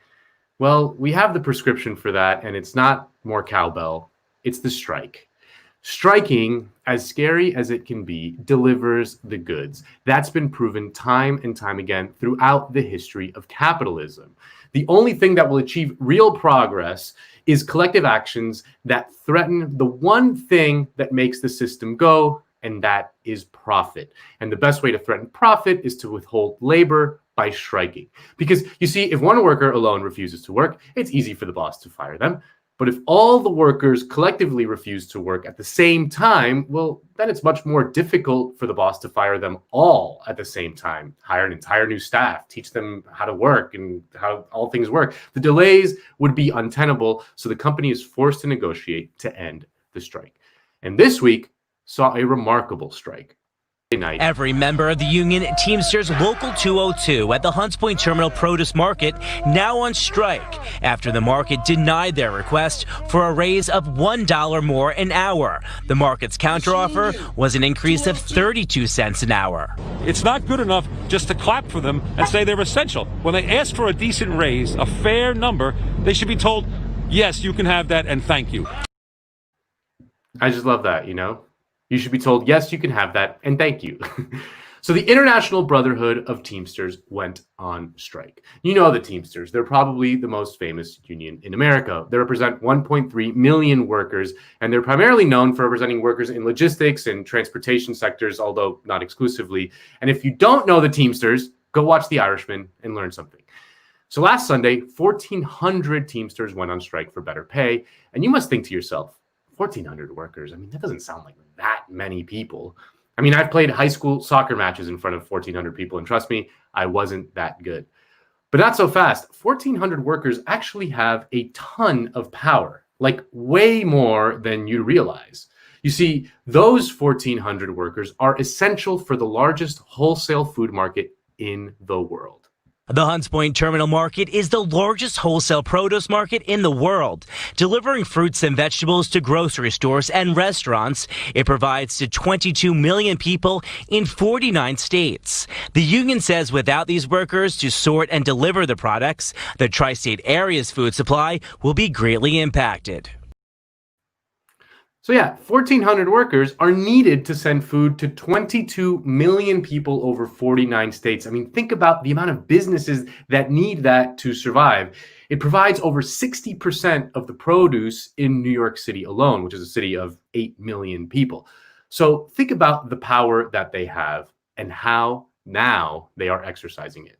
S2: Well, we have the prescription for that, and it's not more cowbell. It's the strike. Striking, as scary as it can be, delivers the goods. That's been proven time and time again throughout the history of capitalism. The only thing that will achieve real progress is collective actions that threaten the one thing that makes the system go, and that is profit. And the best way to threaten profit is to withhold labor by striking. Because you see, if one worker alone refuses to work, it's easy for the boss to fire them. But if all the workers collectively refuse to work at the same time, well, then it's much more difficult for the boss to fire them all at the same time, hire an entire new staff, teach them how to work and how all things work. The delays would be untenable, so the company is forced to negotiate to end the strike. And this week saw a remarkable strike. night.
S10: Every member of the union Teamsters Local 202 at the Hunts Point Terminal Produce Market now on strike after the market denied their request for a raise of $1 more an hour. The market's counteroffer was an increase of 32 cents an hour.
S11: It's not good enough just to clap for them and say they're essential. When they ask for a decent raise, a fair number, they should be told, yes, you can have that and thank you.
S2: I just love that, you know? You should be told, yes, you can have that, and thank you. So the International Brotherhood of Teamsters went on strike. You know the Teamsters. They're probably the most famous union in America. They represent 1.3 million workers, and they're primarily known for representing workers in logistics and transportation sectors, although not exclusively. And if you don't know the Teamsters, go watch The Irishman and learn something. So last Sunday, 1,400 Teamsters went on strike for better pay, and you must think to yourself, 1,400 workers. I mean, that doesn't sound like that many people. I mean, I've played high school soccer matches in front of 1,400 people, and trust me, I wasn't that good. But not so fast. 1,400 workers actually have a ton of power, like way more than you realize. You see, those 1,400 workers are essential for the largest wholesale food market in the world.
S10: The Hunts Point Terminal Market is the largest wholesale produce market in the world, delivering fruits and vegetables to grocery stores and restaurants. It provides to 22 million people in 49 states. The union says without these workers to sort and deliver the products, the tri-state area's food supply will be greatly impacted.
S2: So yeah, 1,400 workers are needed to send food to 22 million people over 49 states. I mean, think about the amount of businesses that need that to survive. It provides over 60% of the produce in New York City alone, which is a city of 8 million people. So think about the power that they have and how now they are exercising it.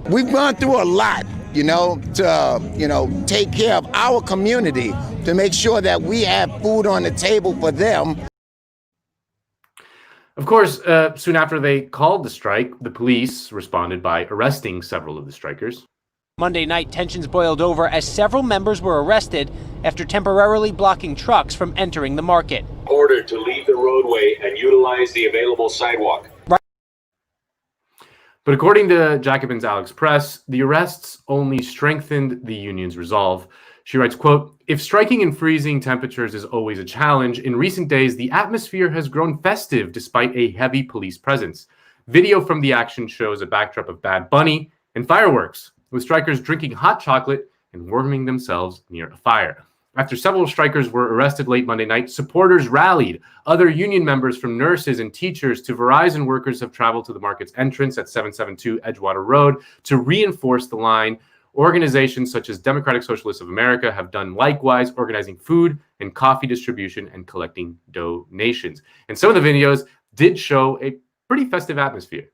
S12: We've gone through a lot, to, take care of our community, to make sure that we have food on the table for them.
S2: Of course, soon after they called the strike, the police responded by arresting several of the strikers.
S13: Monday night, tensions boiled over as several members were arrested after temporarily blocking trucks from entering the market.
S14: Ordered to leave the roadway and utilize the available sidewalk.
S2: But according to Jacobin's Alex Press, the arrests only strengthened the union's resolve. She writes, quote, "If striking in freezing temperatures is always a challenge, in recent days the atmosphere has grown festive despite a heavy police presence. Video from the action shows a backdrop of Bad Bunny and fireworks, with strikers drinking hot chocolate and warming themselves near a fire. After several strikers were arrested late Monday night, supporters rallied. Other union members from nurses and teachers to Verizon workers have traveled to the market's entrance at 772 Edgewater Road to reinforce the line. Organizations such as Democratic Socialists of America have done likewise, organizing food and coffee distribution and collecting donations." And some of the videos did show a pretty festive atmosphere.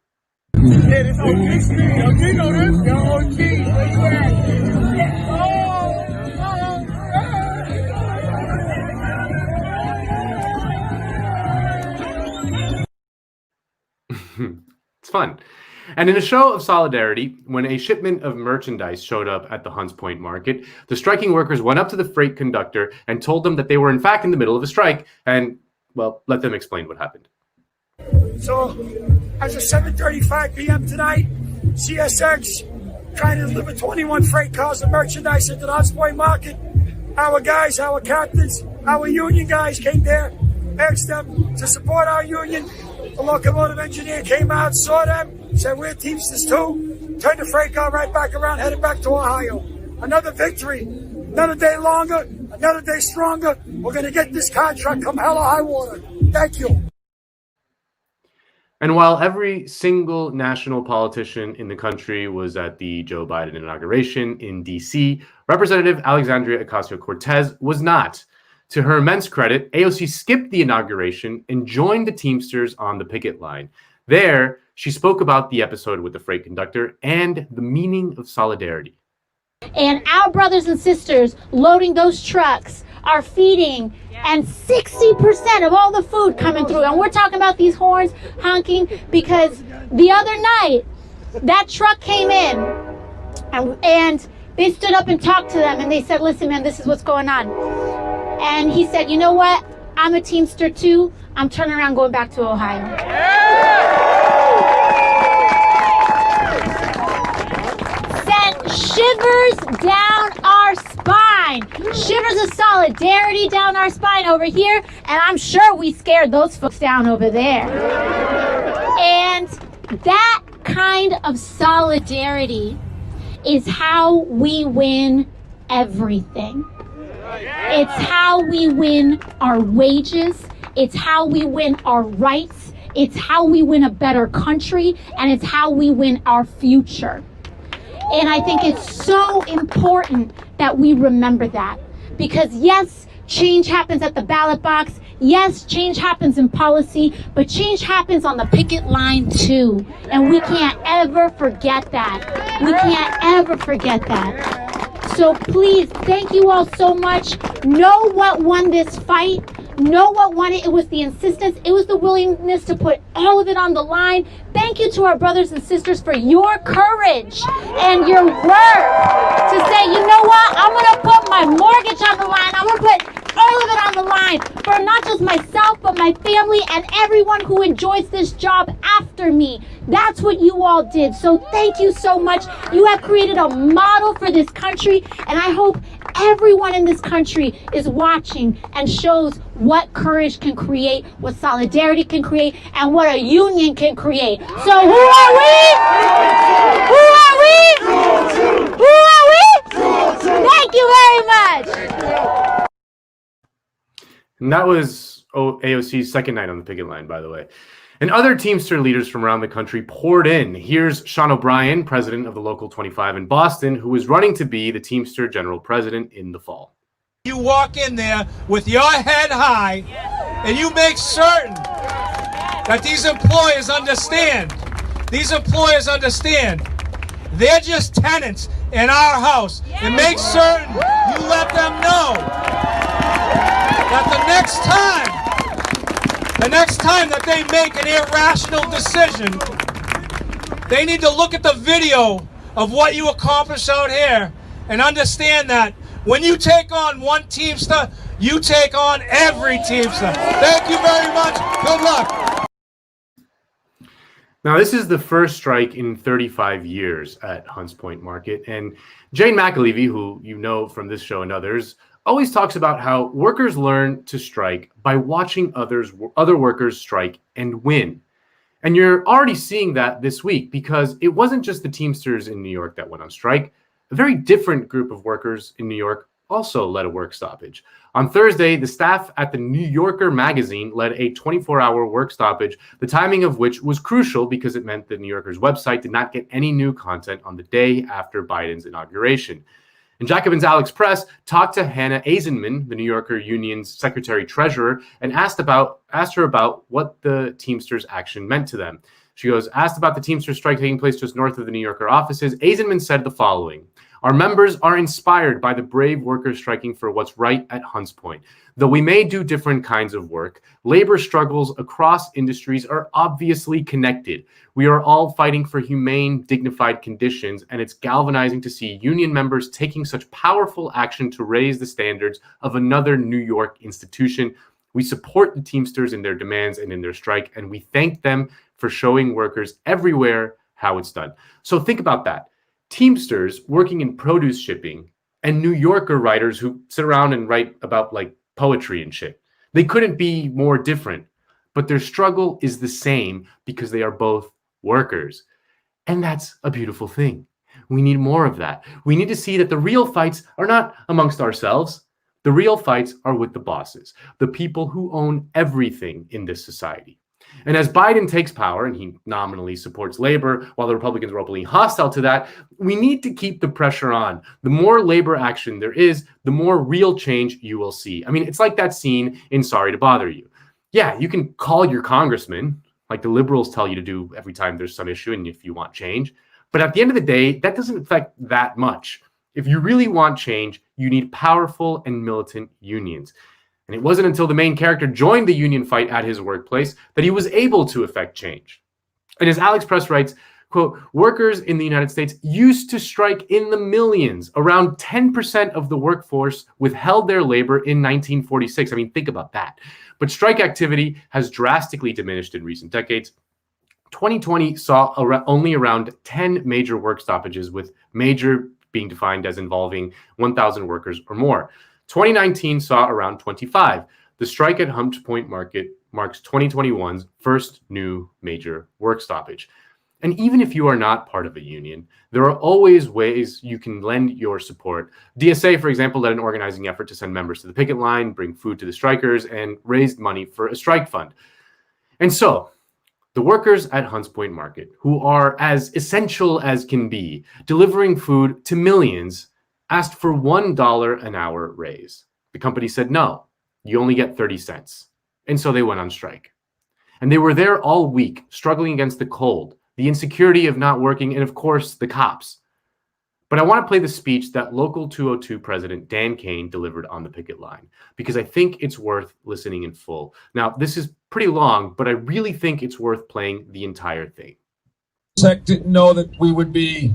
S2: It's fun. And in a show of solidarity, when a shipment of merchandise showed up at the Hunts Point market, the striking workers went up to the freight conductor and told them that they were in fact in the middle of a strike and, well, let them explain what happened.
S15: So, as of 7:35 p.m. tonight, CSX trying to deliver 21 freight cars of merchandise into the Hunts Point market. Our guys, our captains, our union guys came there, asked them to support our union. The locomotive engineer came out, saw them, said, "We're Teamsters too." Turned the freight car right back around, headed back to Ohio. Another victory, another day longer, another day stronger. We're going to get this contract come hell or high water. Thank you.
S2: And while every single national politician in the country was at the Joe Biden inauguration in D.C., Representative Alexandria Ocasio-Cortez was not. To her immense credit, AOC skipped the inauguration and joined the Teamsters on the picket line. There, she spoke about the episode with the freight conductor and the meaning of solidarity.
S16: And our brothers and sisters loading those trucks are feeding, and 60% of all the food coming through. And we're talking about these horns honking because the other night, that truck came in and they stood up and talked to them and they said, "Listen, man, this is what's going on." And he said, "You know what? I'm a Teamster too. I'm turning around going back to Ohio." shivers down our spine. Shivers of solidarity down our spine over here, and I'm sure we scared those folks down over there. And that kind of solidarity is how we win everything. It's how we win our wages. It's how we win our rights. It's how we win a better country, and it's how we win our future. And I think it's so important that we remember that. Because yes, change happens at the ballot box. Yes, change happens in policy, but change happens on the picket line too. And we can't ever forget that. We can't ever forget that. So please, thank you all so much. Know what won this fight. Know what won it. It was the insistence. It was the willingness to put all of it on the line. Thank you to our brothers and sisters for your courage and your work to say, you know what? I'm going to put my mortgage on the line. I'm going to put all of it on the line for not just myself, but my family and everyone who enjoys this job after me. That's what you all did. So thank you so much. You have created a model for this country, and I hope everyone in this country is watching and shows what courage can create, what solidarity can create, and what a union can create. So who are we? Who are we? Who are we? Thank you very much.
S2: And that was AOC's second night on the picket line, by the way. And other Teamster leaders from around the country poured in. Here's Sean O'Brien, president of the Local 25 in Boston, who is running to be the Teamster general president in the fall.
S17: You walk in there with your head high, and you make certain that these employers understand. These employers understand. They're just tenants in our house. And make certain you let them know that the next time that they make an irrational decision, they need to look at the video of what you accomplished out here and understand that when you take on one Teamster, you take on every Teamster. Thank you very much. Good luck.
S2: Now, this is the first strike in 35 years at Hunts Point Market. And Jane McAlevey, who you know from this show and others, always talks about how workers learn to strike by watching other workers strike and win. And you're already seeing that this week, because it wasn't just the Teamsters in New York that went on strike. A very different group of workers in New York also led a work stoppage. On Thursday, the staff at the New Yorker magazine led a 24-hour work stoppage, the timing of which was crucial because it meant the New Yorker's website did not get any new content on the day after Biden's inauguration. And Jacobin's Alex Press talked to Hannah Eisenman, the New Yorker Union's secretary-treasurer, and asked her about what the Teamsters' action meant to them. She goes, asked about the Teamsters strike taking place just north of the New Yorker offices, Eisenman said the following: "Our members are inspired by the brave workers striking for what's right at Hunts Point. Though we may do different kinds of work, labor struggles across industries are obviously connected. We are all fighting for humane, dignified conditions, and it's galvanizing to see union members taking such powerful action to raise the standards of another New York institution. We support the Teamsters in their demands and in their strike, and we thank them for showing workers everywhere how it's done." So think about that. Teamsters working in produce shipping and New Yorker writers who sit around and write about like poetry and shit. They couldn't be more different, but their struggle is the same because they are both workers. And that's a beautiful thing. We need more of that. We need to see that the real fights are not amongst ourselves. The real fights are with the bosses, the people who own everything in this society. And as Biden takes power, and he nominally supports labor, while the Republicans are openly hostile to that, we need to keep the pressure on. The more labor action there is, the more real change you will see. I mean, it's like that scene in Sorry to Bother You. Yeah, you can call your congressman, like the liberals tell you to do every time there's some issue and if you want change. But at the end of the day, that doesn't affect that much. If you really want change, you need powerful and militant unions. And it wasn't until the main character joined the union fight at his workplace that he was able to effect change. And as Alex Press writes, quote, "Workers in the United States used to strike in the millions. Around 10% of the workforce withheld their labor in 1946. I mean, think about that. But strike activity has drastically diminished in recent decades. 2020 saw only around 10 major work stoppages with major being defined as involving 1,000 workers or more. 2019 saw around 25. The strike at Hunts Point Market marks 2021's first new major work stoppage. And even if you are not part of a union, there are always ways you can lend your support. DSA, for example, led an organizing effort to send members to the picket line, bring food to the strikers, and raised money for a strike fund. And so, the workers at Hunts Point Market, who are as essential as can be, delivering food to millions, asked for $1 an hour raise. The company said, no, you only get 30 cents. And so they went on strike. And they were there all week, struggling against the cold, the insecurity of not working, and of course, the cops. But I want to play the speech that Local 202 President Dan Kane delivered on the picket line, because I think it's worth listening in full. Now, this is pretty long, but I really think it's worth playing the entire thing.
S17: Tech didn't know that we would be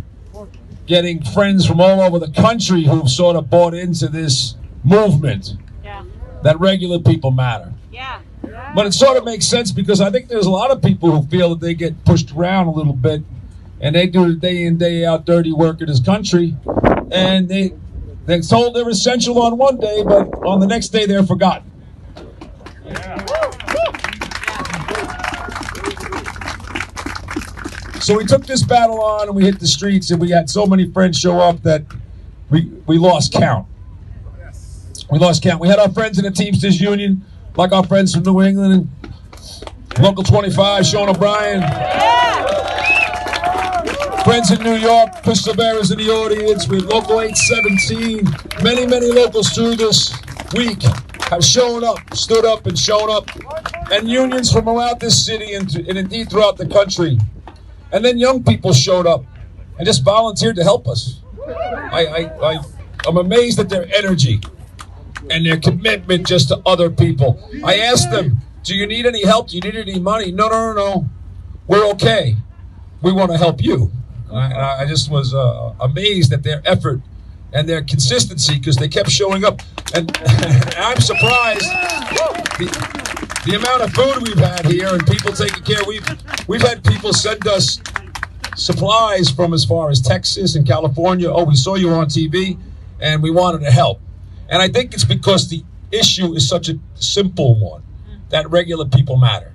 S17: getting friends from all over the country who've sort of bought into this movement that regular people matter. But it sort of makes sense because I think there's a lot of people who feel that they get pushed around a little bit and they do the day in, day out dirty work in this country, and they're told they're essential on one day, but on the next day they're forgotten. So we took this battle on and we hit the streets, and we had so many friends show up that we lost count. We lost count. We had our friends in the Teamsters Union, like our friends from New England and Local 25, Sean O'Brien. Friends in New York, Crystal Bearers in the audience. We have Local 817. Many, many locals through this week have shown up, stood up and shown up. And unions from around this city and indeed throughout the country. And then young people showed up and just volunteered to help us. I'm amazed at their energy and their commitment just to other people. I asked them, do you need any help? Do you need any money? No. We're okay. We want to help you. And I just was amazed at their effort and their consistency because they kept showing up. And I'm surprised the amount of food we've had here and people taking care. We've had people send us supplies from as far as Texas and California. Oh, we saw you on TV and we wanted to help. And I think it's because the issue is such a simple one, that regular people matter,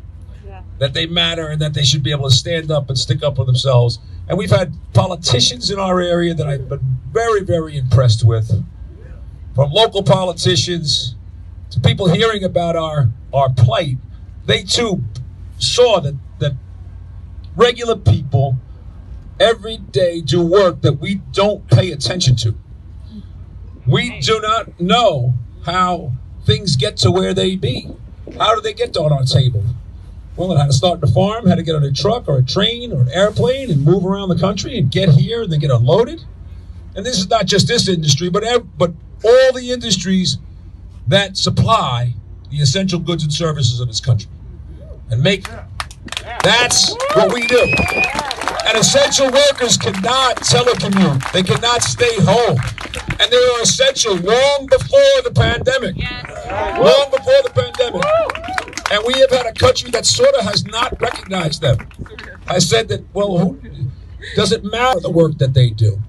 S17: that they matter and that they should be able to stand up and stick up for themselves. And we've had politicians in our area that I've been very, very impressed with, from local politicians to people hearing about our plight. They too saw that regular people every day do work that we don't pay attention to. We do not know how things get to where they be. How do they get on our table? Well, it had to start the farm, had to get on a truck or a train or an airplane and move around the country and get here and then get unloaded. And this is not just this industry, but all the industries that supply the essential goods and services of this country and make them. That's what we do. And essential workers cannot telecommute. They cannot stay home. And they were essential long before the pandemic. Long before the pandemic. And we have had a country that sort of has not recognized them. I said that, well, does it matter the work that they do?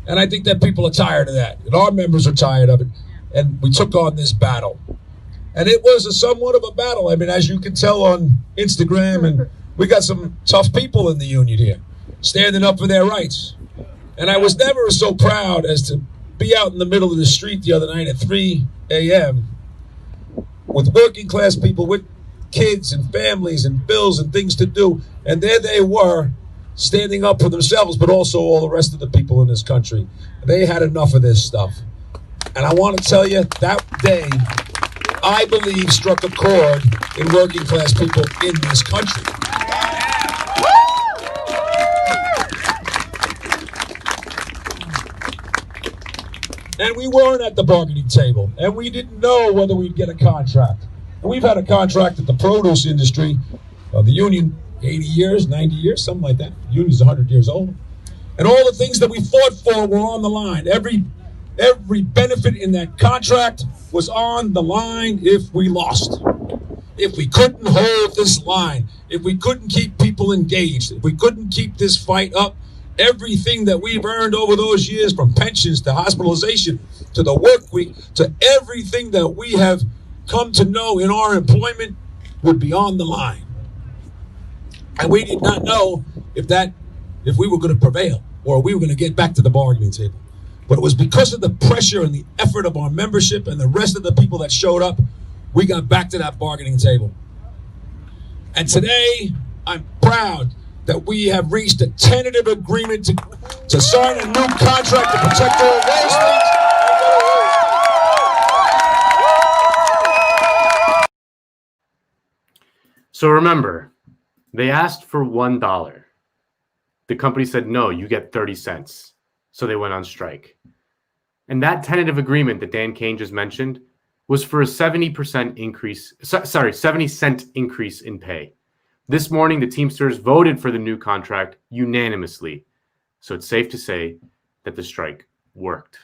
S17: And I think that people are tired of that. And our members are tired of it. And we took on this battle. And it was somewhat of a battle. I mean, as you can tell on Instagram, and we got some tough people in the union here, standing up for their rights. And I was never so proud as to be out in the middle of the street the other night at 3 a.m. with working class people, with kids and families and bills and things to do. And there they were, standing up for themselves, but also all the rest of the people in this country. They had enough of this stuff. And I want to tell you, that day, I believe, struck a chord in working class people in this country. And we weren't at the bargaining table, and we didn't know whether we'd get a contract. And we've had a contract at the produce industry, the union, 80 years, 90 years, something like that. The union's 100 years old. And all the things that we fought for were on the line. Every benefit in that contract was on the line if we lost. If we couldn't hold this line, if we couldn't keep people engaged, if we couldn't keep this fight up,
S9: everything that we've earned over those years, from pensions to hospitalization to the work week to everything that we have come to know in our employment, would be on the line. And we did not know if we were going to prevail or we were going to get back to the bargaining table. But it was because of the pressure and the effort of our membership and the rest of the people that showed up, we got back to that bargaining table. And today, I'm proud that we have reached a tentative agreement to sign a new contract to protect all those things.
S2: So remember, they asked for $1. The company said, no, you get 30 cents. So they went on strike. And that tentative agreement that Dan Kane just mentioned was for a 70% increase, 70-cent increase in pay. This morning, the Teamsters voted for the new contract unanimously. So it's safe to say that the strike worked.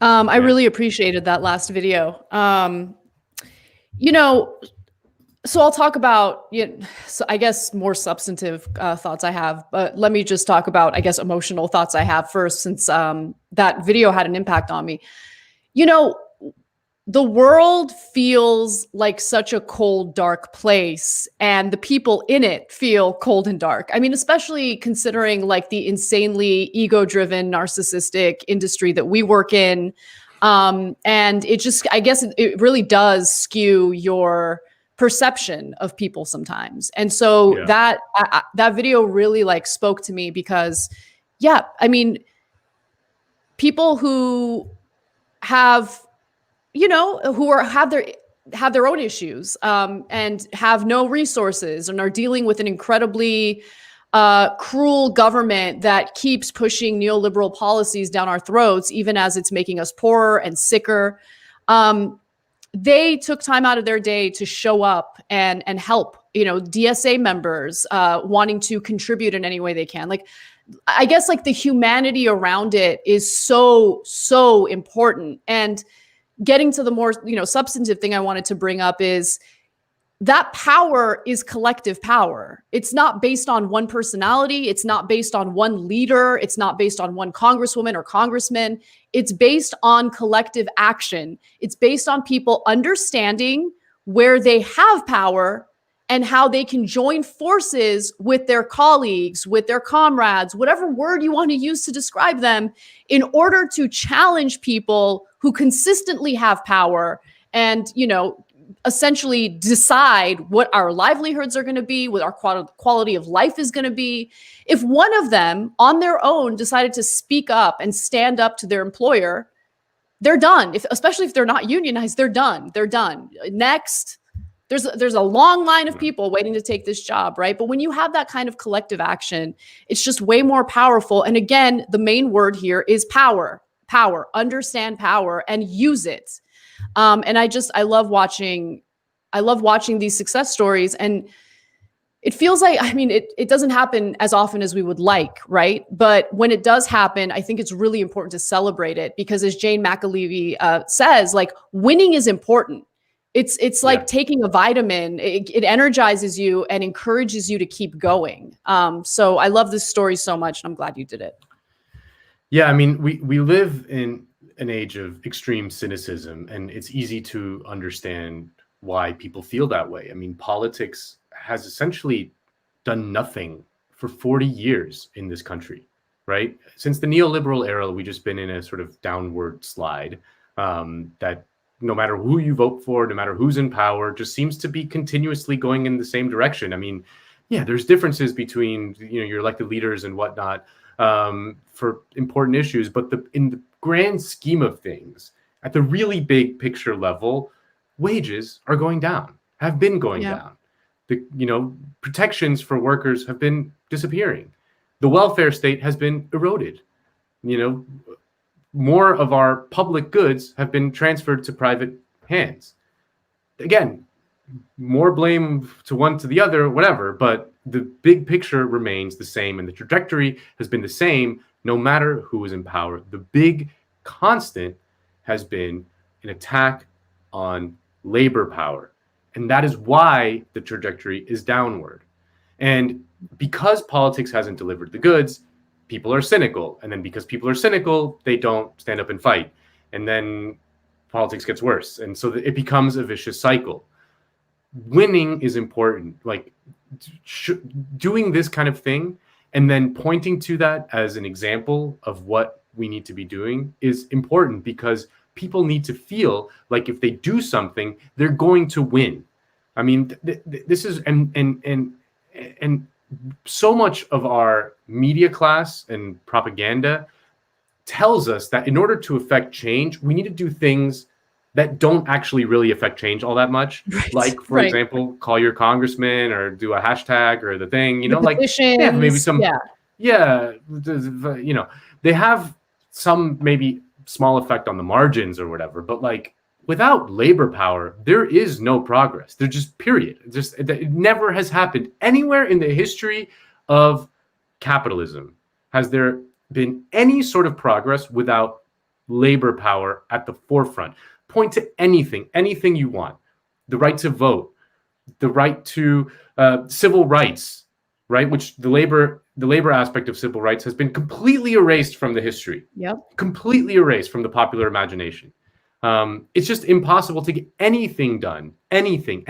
S1: I really appreciated that last video. So I'll talk about, so I guess more substantive thoughts I have, but let me just talk about, I guess, emotional thoughts I have first, since that video had an impact on me. The world feels like such a cold, dark place, and the people in it feel cold and dark. I mean, especially considering like the insanely ego-driven, narcissistic industry that we work in. And it just, I guess it really does skew your perception of people sometimes. And so that video really like spoke to me because, I mean, people who have, have their own issues and have no resources and are dealing with an incredibly cruel government that keeps pushing neoliberal policies down our throats, even as it's making us poorer and sicker. They took time out of their day to show up and help, DSA members wanting to contribute in any way they can. Like, I guess like the humanity around it is so, so important. And getting to the more, substantive thing I wanted to bring up is that power is collective power. It's not based on one personality. It's not based on one leader. It's not based on one congresswoman or congressman. It's based on collective action. It's based on people understanding where they have power and how they can join forces with their colleagues, with their comrades, whatever word you want to use to describe them, in order to challenge people who consistently have power and, essentially decide what our livelihoods are going to be, what our quality of life is going to be. If one of them on their own decided to speak up and stand up to their employer, they're done. Especially if they're not unionized, they're done. They're done. Next, there's a long line of people waiting to take this job, right? But when you have that kind of collective action, it's just way more powerful. And again, the main word here is power. Power. Understand power and use it. And I love watching these success stories, and it feels like, it doesn't happen as often as we would like, right? But when it does happen, I think it's really important to celebrate it, because as Jane McAlevey says, like, winning is important. It's like taking a vitamin. It energizes you and encourages you to keep going. So I love this story so much, and I'm glad you did it.
S2: Yeah, we live in an age of extreme cynicism, and it's easy to understand why people feel that way. Politics has essentially done nothing for 40 years in this country, right? Since the neoliberal era, we've just been in a sort of downward slide that no matter who you vote for, no matter who's in power, just seems to be continuously going in the same direction. There's differences between your elected leaders and whatnot for important issues, but in the grand scheme of things, at the really big picture level, wages are going down, have been going down. The protections for workers have been disappearing. The welfare state has been eroded. More of our public goods have been transferred to private hands. Again, more blame to one to the other, whatever, but the big picture remains the same, and the trajectory has been the same no matter who is in power. The big constant has been an attack on labor power, and that is why the trajectory is downward. And because politics hasn't delivered the goods, people are cynical. And then because people are cynical, they don't stand up and fight. And then politics gets worse. And so it becomes a vicious cycle. Winning is important. Like doing this kind of thing and then pointing to that as an example of what we need to be doing is important, because people need to feel like if they do something, they're going to win. I mean, this is and so much of our media class and propaganda tells us that in order to affect change, we need to do things that don't actually really affect change all that much. Right, like, for example, call your congressman or do a hashtag or the thing, you know, like maybe some, you know, they have some maybe small effect on the margins or whatever, but like without labor power, there is no progress. There's just period. It never has happened anywhere in the history of capitalism. Has there been any sort of progress without labor power at the forefront? Point to anything you want. The right to vote, the right to civil rights, right? Which the labor aspect of civil rights has been completely erased from the history.
S1: Yep.
S2: Completely erased from the popular imagination. It's just impossible to get anything done, anything,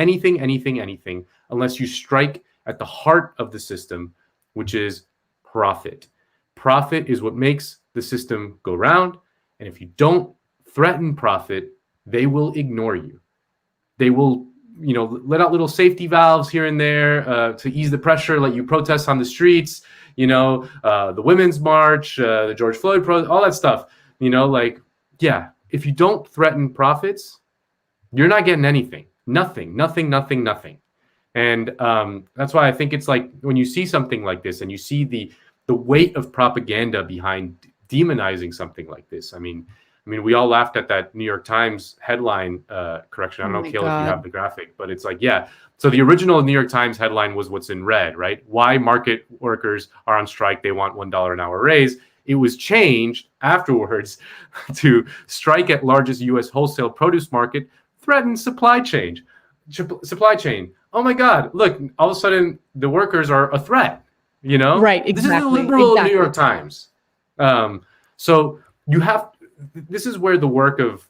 S2: unless you strike at the heart of the system, which is profit. Profit is what makes the system go round. And if you don't threaten profit, they will ignore you. They will, you know, let out little safety valves here and there to ease the pressure, let you protest on the streets, you know, the Women's March, the George Floyd protest, all that stuff, you know, like, yeah, if you don't threaten profits, you're not getting anything. Nothing. And that's why I think it's like when you see something like this and you see the weight of propaganda behind demonizing something like this. I mean, we all laughed at that New York Times headline correction. I don't know, Kayla, if you have the graphic, but it's like, yeah. So the original New York Times headline was what's in red, right? Why market workers are on strike. They want $1 an hour raise. It was changed afterwards to strike at largest U.S. wholesale produce market, threaten supply chain. Oh my God, look, all of a sudden the workers are a threat, you know?
S1: Right, exactly.
S2: This is the liberal New York Times. So you have, this is where the work of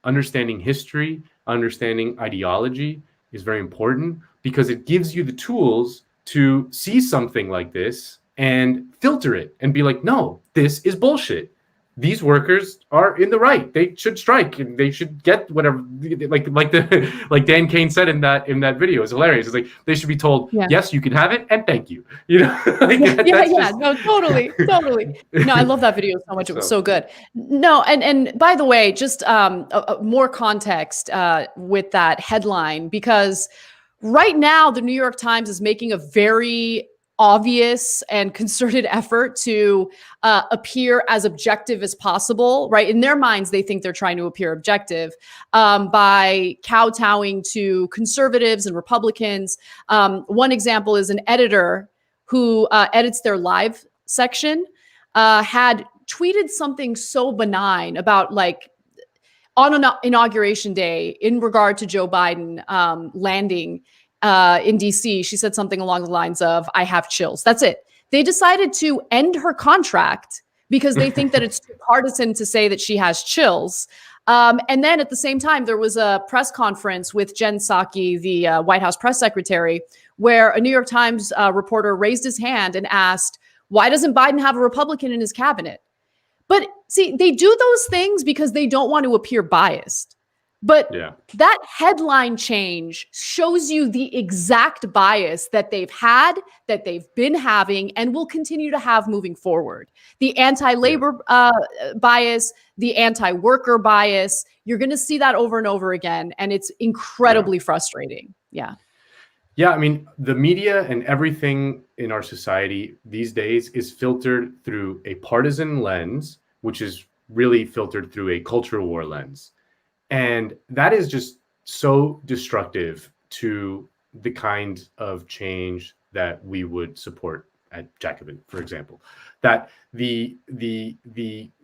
S2: understanding history, understanding ideology is very important, because it gives you the tools to see something like this and filter it and be like, no, this is bullshit. These workers are in the right. They should strike and they should get whatever, like Dan Kane said in that video. It's hilarious. It's like they should be told, yes, you can have it and thank you. You know, like,
S1: no, totally. No, I love that video so much. It was so good. No, and by the way, just more context with that headline, because right now the New York Times is making a very obvious and concerted effort to appear as objective as possible, right? In their minds, they think they're trying to appear objective by kowtowing to conservatives and Republicans. One example is an editor who edits their live section had tweeted something so benign about, like, on Inauguration Day in regard to Joe Biden landing in DC, she said something along the lines of, I have chills. That's it. They decided to end her contract because they think that it's too partisan to say that she has chills. And then at the same time, there was a press conference with Jen Psaki, the White House press secretary, where a New York Times reporter raised his hand and asked, why doesn't Biden have a Republican in his cabinet? But see, they do those things because they don't want to appear biased. But that headline change shows you the exact bias that they've had, that they've been having, and will continue to have moving forward. The anti-labor bias, the anti-worker bias, you're going to see that over and over again. And it's incredibly frustrating. Yeah.
S2: Yeah, I mean, the media and everything in our society these days is filtered through a partisan lens, which is really filtered through a culture war lens. And that is just so destructive to the kind of change that we would support at Jacobin, for example. That the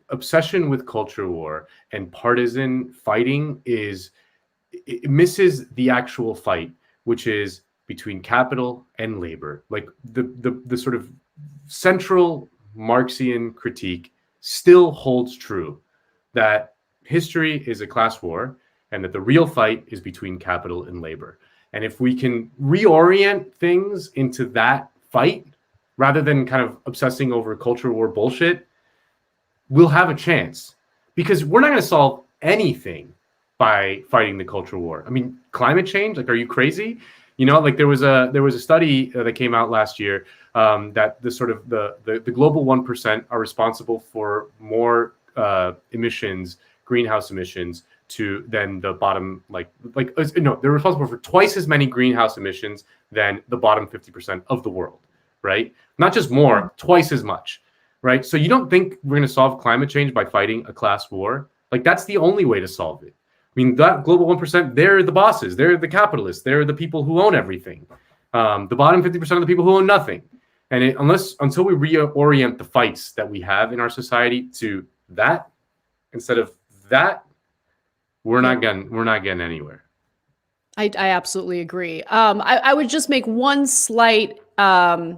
S2: obsession with culture war and partisan fighting it misses the actual fight, which is between capital and labor. Like the sort of central Marxian critique still holds true, that history is a class war and that the real fight is between capital and labor. And if we can reorient things into that fight rather than kind of obsessing over culture war bullshit, we'll have a chance, because we're not going to solve anything by fighting the culture war. I mean, climate change, like, are you crazy? You know, like there was a study that came out last year that the sort of the global 1% are responsible for more emissions, greenhouse emissions, than the bottom they're responsible for twice as many greenhouse emissions than the bottom 50% of the world, right? Not just more, twice as much, right? So you don't think we're going to solve climate change by fighting a class war? Like, that's the only way to solve it. I mean, that global 1%, they're the bosses, they're the capitalists, they're the people who own everything. The bottom 50% of the people who own nothing. And until we reorient the fights that we have in our society to that instead of that, we're not getting anywhere.
S1: I absolutely agree. I would just make one slight, I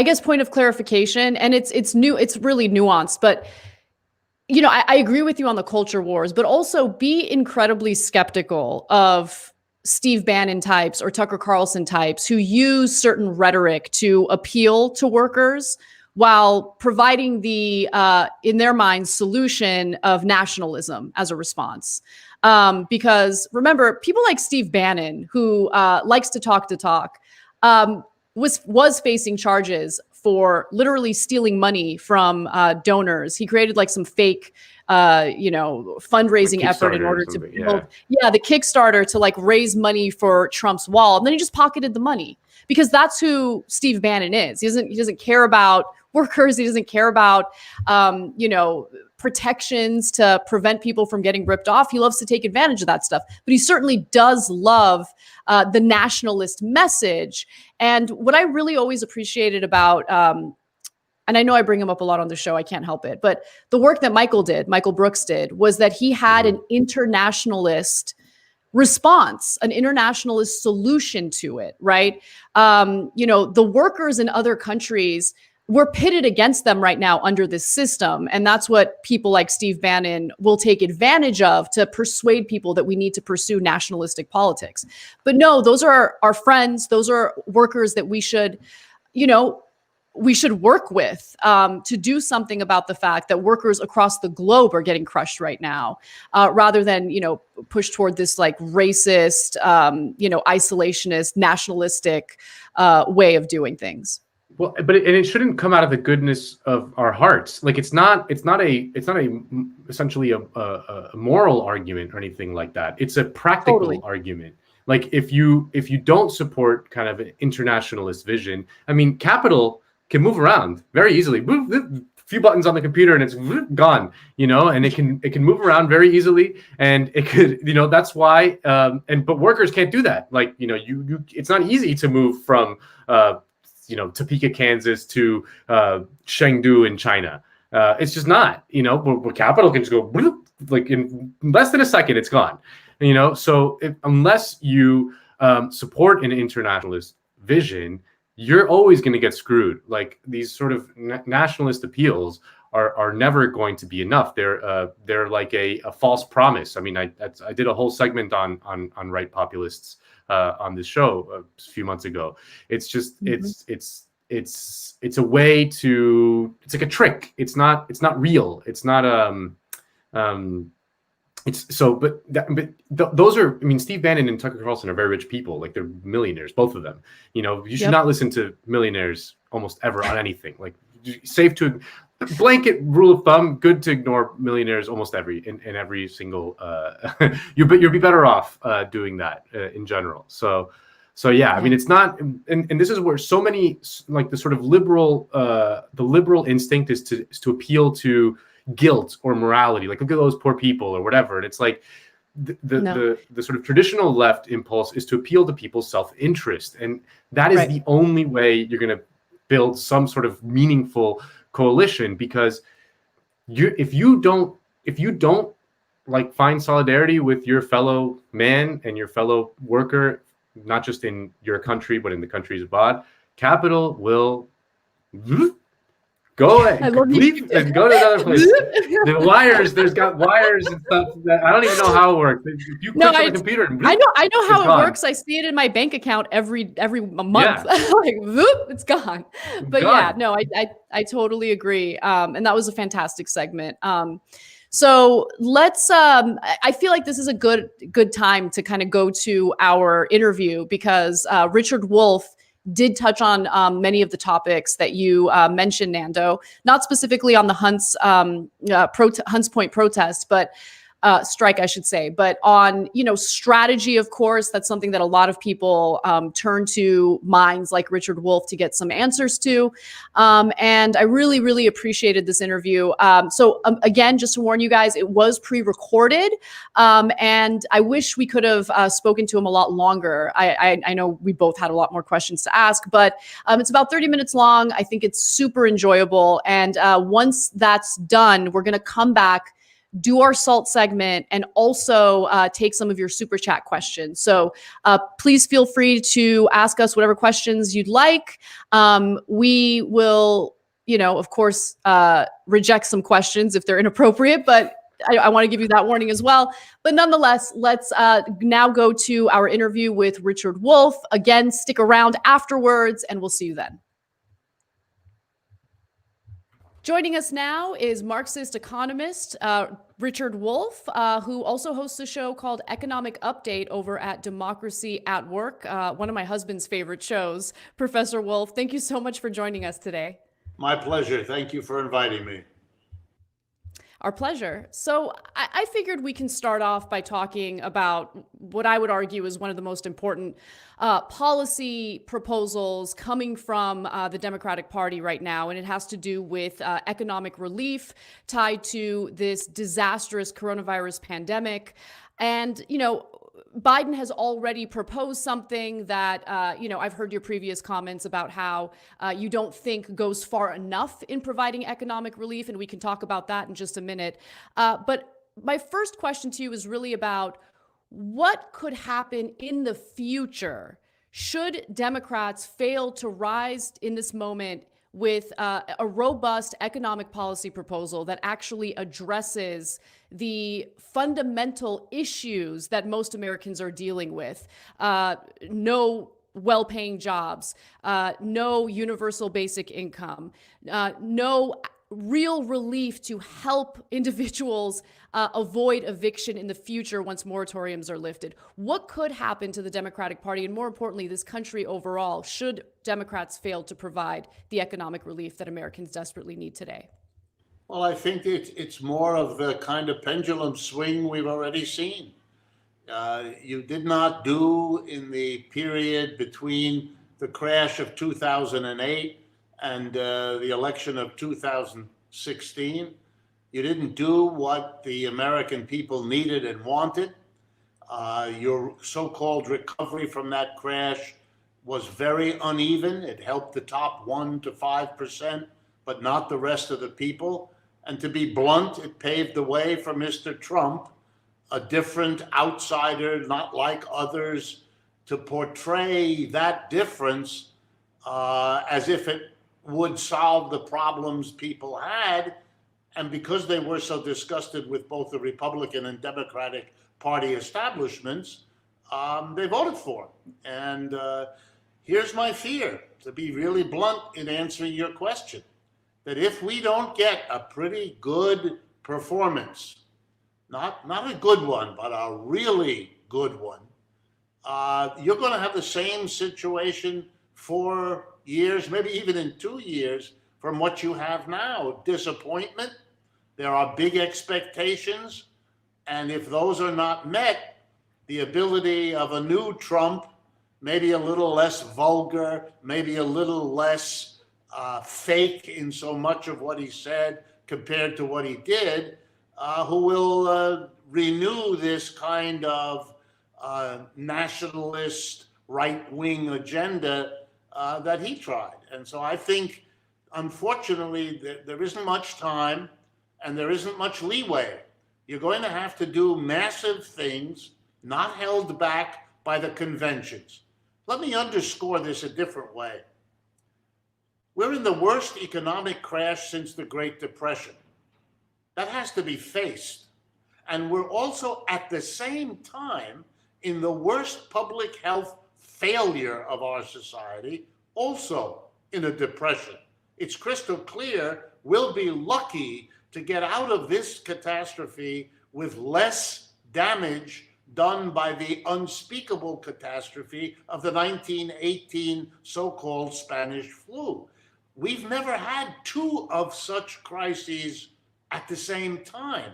S1: guess, point of clarification, and it's new. It's really nuanced, but you know, I agree with you on the culture wars, but also be incredibly skeptical of Steve Bannon types or Tucker Carlson types who use certain rhetoric to appeal to workers while providing the, in their minds, solution of nationalism as a response. Because remember, people like Steve Bannon, who likes to talk, was facing charges for literally stealing money from donors. He created like some fake, fundraising effort in order to build, the Kickstarter to like raise money for Trump's wall. And then he just pocketed the money, because that's who Steve Bannon is. He doesn't care about workers. He doesn't care about, protections to prevent people from getting ripped off. He loves to take advantage of that stuff, but he certainly does love the nationalist message. And what I really always appreciated about, and I know I bring him up a lot on the show, I can't help it, but the work that Michael Brooks did, was that he had an internationalist response, an internationalist solution to it, right? The workers in other countries, we're pitted against them right now under this system. And that's what people like Steve Bannon will take advantage of to persuade people that we need to pursue nationalistic politics. But no, those are our friends. Those are workers that we should work with to do something about the fact that workers across the globe are getting crushed right now, rather than, push toward this like racist, isolationist, nationalistic way of doing things.
S2: Well, but it shouldn't come out of the goodness of our hearts. Like, it's not essentially a moral argument or anything like that. It's a practical argument. Like, if you don't support kind of an internationalist vision, I mean, capital can move around very easily. A few buttons on the computer and it's gone, and it can move around very easily. And it could, that's why, but workers can't do that. Like, it's not easy to move from, Topeka, Kansas to Chengdu in China. It's just not, where capital can just go like in less than a second, it's gone. So unless you support an internationalist vision, you're always going to get screwed. Like, these sort of nationalist appeals are never going to be enough. They're like a false promise. I mean, I did a whole segment on right populists on this show a few months ago. It's just it's a way to, it's like a trick. It's not real. It's not those are, I mean, Steve Bannon and Tucker Carlson are very rich people. Like, they're millionaires, both of them. You should not listen to millionaires almost ever on anything. Like, safe to blanket rule of thumb, good to ignore millionaires almost in every single you'll be better off doing that in general. So yeah, I mean, it's not, and this is where so many, like, the sort of liberal instinct is to appeal to guilt or morality. Like, look at those poor people or whatever. And it's like the sort of traditional left impulse is to appeal to people's self-interest, and that is the only way you're going to build some sort of meaningful coalition. Because if you don't like find solidarity with your fellow man and your fellow worker, not just in your country, but in the countries abroad, capital will go away, leave and go to another place. The wires, there's got wires and stuff that I don't even know how it works. If you click on the computer,
S1: I know how it works. I see it in my bank account every month. Yeah. Like, whoop, it's gone. But yeah, no, I totally agree. And that was a fantastic segment. So let's, I feel like this is a good time to kind of go to our interview because Richard Wolff did touch on many of the topics that you mentioned, Nando, not specifically on the Hunts Point protest, but strike, I should say, but on, strategy, of course, that's something that a lot of people turn to minds like Richard Wolff to get some answers to. And I really, really appreciated this interview. So again, just to warn you guys, it was pre-recorded. And I wish we could have spoken to him a lot longer. I know we both had a lot more questions to ask, but it's about 30 minutes long. I think it's super enjoyable. And once that's done, we're going to come back, do our SALT segment, and also take some of your super chat questions. So please feel free to ask us whatever questions you'd like. We will, of course, reject some questions if they're inappropriate, but I want to give you that warning as well. But nonetheless, let's now go to our interview with Richard Wolff. Again, stick around afterwards, and we'll see you then. Joining us now is Marxist economist Richard Wolff, who also hosts a show called Economic Update over at Democracy at Work, one of my husband's favorite shows. Professor Wolff, thank you so much for joining us today.
S18: My pleasure. Thank you for inviting me.
S1: Our pleasure. So I figured we can start off by talking about what I would argue is one of the most important policy proposals coming from the Democratic Party right now. And it has to do with economic relief tied to this disastrous coronavirus pandemic. And, Biden has already proposed something that, I've heard your previous comments about how you don't think goes far enough in providing economic relief, and we can talk about that in just a minute. But my first question to you is really about what could happen in the future should Democrats fail to rise in this moment with a robust economic policy proposal that actually addresses the fundamental issues that most Americans are dealing with. No well-paying jobs, no universal basic income, no real relief to help individuals avoid eviction in the future once moratoriums are lifted. What could happen to the Democratic Party and, more importantly, this country overall should Democrats fail to provide the economic relief that Americans desperately need today?
S18: Well, I think it's more of the kind of pendulum swing we've already seen. You did not do in the period between the crash of 2008 and the election of 2016. You didn't do what the American people needed and wanted. Your so-called recovery from that crash was very uneven. It helped the top 1% to 5%, but not the rest of the people. And to be blunt, it paved the way for Mr. Trump, a different outsider, not like others, to portray that difference as if it would solve the problems people had. And because they were so disgusted with both the Republican and Democratic Party establishments, they voted for him. And here's my fear, to be really blunt in answering your question, that if we don't get a pretty good performance, not a good one, but a really good one, you're going to have the same situation for years, maybe even in 2 years from what you have now. Disappointment. There are big expectations. And if those are not met, the ability of a new Trump, maybe a little less vulgar, maybe a little less fake in so much of what he said compared to what he did, who will renew this kind of nationalist right-wing agenda that he tried. And so I think, unfortunately, there isn't much time and there isn't much leeway. You're going to have to do massive things, not held back by the conventions. Let me underscore this a different way. We're in the worst economic crash since the Great Depression. That has to be faced. And we're also at the same time in the worst public health failure of our society, also in a depression. It's crystal clear we'll be lucky to get out of this catastrophe with less damage done by the unspeakable catastrophe of the 1918 so-called Spanish flu. We've never had two of such crises at the same time.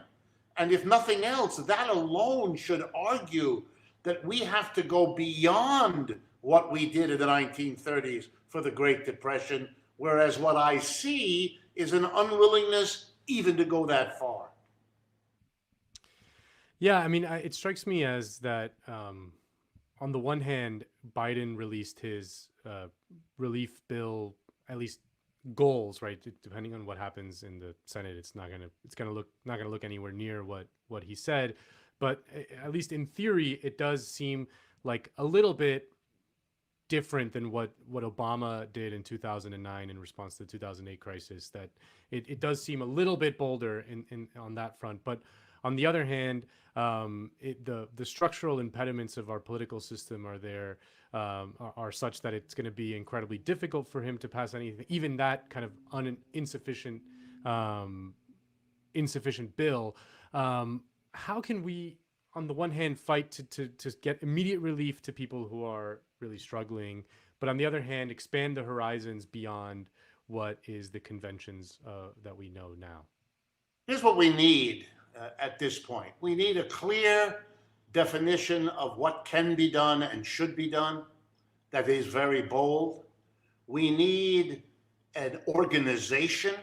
S18: And if nothing else, that alone should argue that we have to go beyond what we did in the 1930s for the Great Depression, whereas what I see is an unwillingness even to go that far.
S2: Yeah, I mean, it strikes me as that on the one hand, Biden released his relief bill, at least goals, right? Depending on what happens in the Senate, it's not gonna look anywhere near what he said. But at least in theory, it does seem like a little bit different than what Obama did in 2009 in response to the 2008 crisis. That it does seem a little bit bolder in on that front. But on the other hand, the structural impediments of our political system are there, are such that it's going to be incredibly difficult for him to pass anything, even that kind of insufficient bill. How can we, on the one hand, fight to get immediate relief to people who are really struggling, but on the other hand, expand the horizons beyond what is the conventions that we know now?
S18: Here's what we need at this point. We need a clear definition of what can be done and should be done that is very bold. We need an organization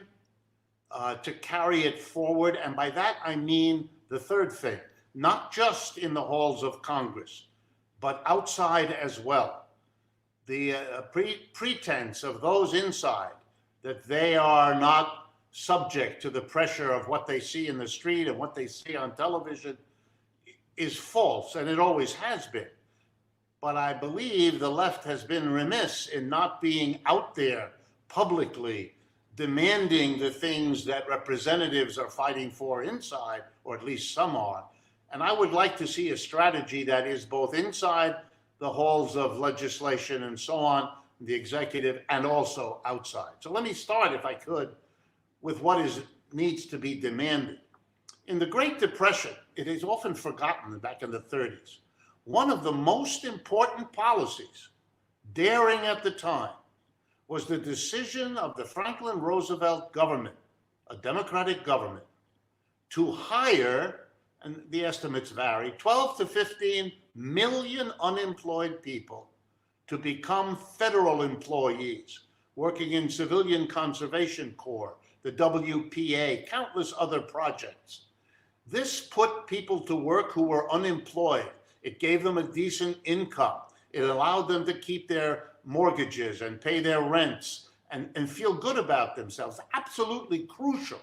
S18: to carry it forward. And by that, I mean the third thing, not just in the halls of Congress, but outside as well. The pretense of those inside that they are not subject to the pressure of what they see in the street and what they see on television is false, and it always has been. But I believe the left has been remiss in not being out there publicly demanding the things that representatives are fighting for inside, or at least some are. And I would like to see a strategy that is both inside the halls of legislation and so on, the executive, and also outside. So let me start, if I could, with what needs to be demanded. In the Great Depression, it is often forgotten back in the 30s, one of the most important policies, daring at the time, was the decision of the Franklin Roosevelt government, a Democratic government, to hire, and the estimates vary, 12 to 15 million unemployed people to become federal employees, working in Civilian Conservation Corps, the WPA, countless other projects. This put people to work who were unemployed. It gave them a decent income. It allowed them to keep their mortgages and pay their rents and feel good about themselves. Absolutely crucial.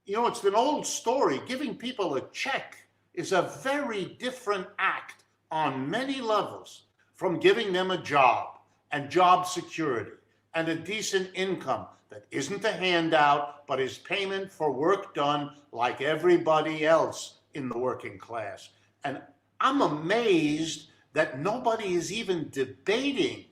S18: You know, it's an old story. Giving people a check is a very different act on many levels from giving them a job and job security and a decent income that isn't a handout, but is payment for work done like everybody else in the working class. And I'm amazed that nobody is even debating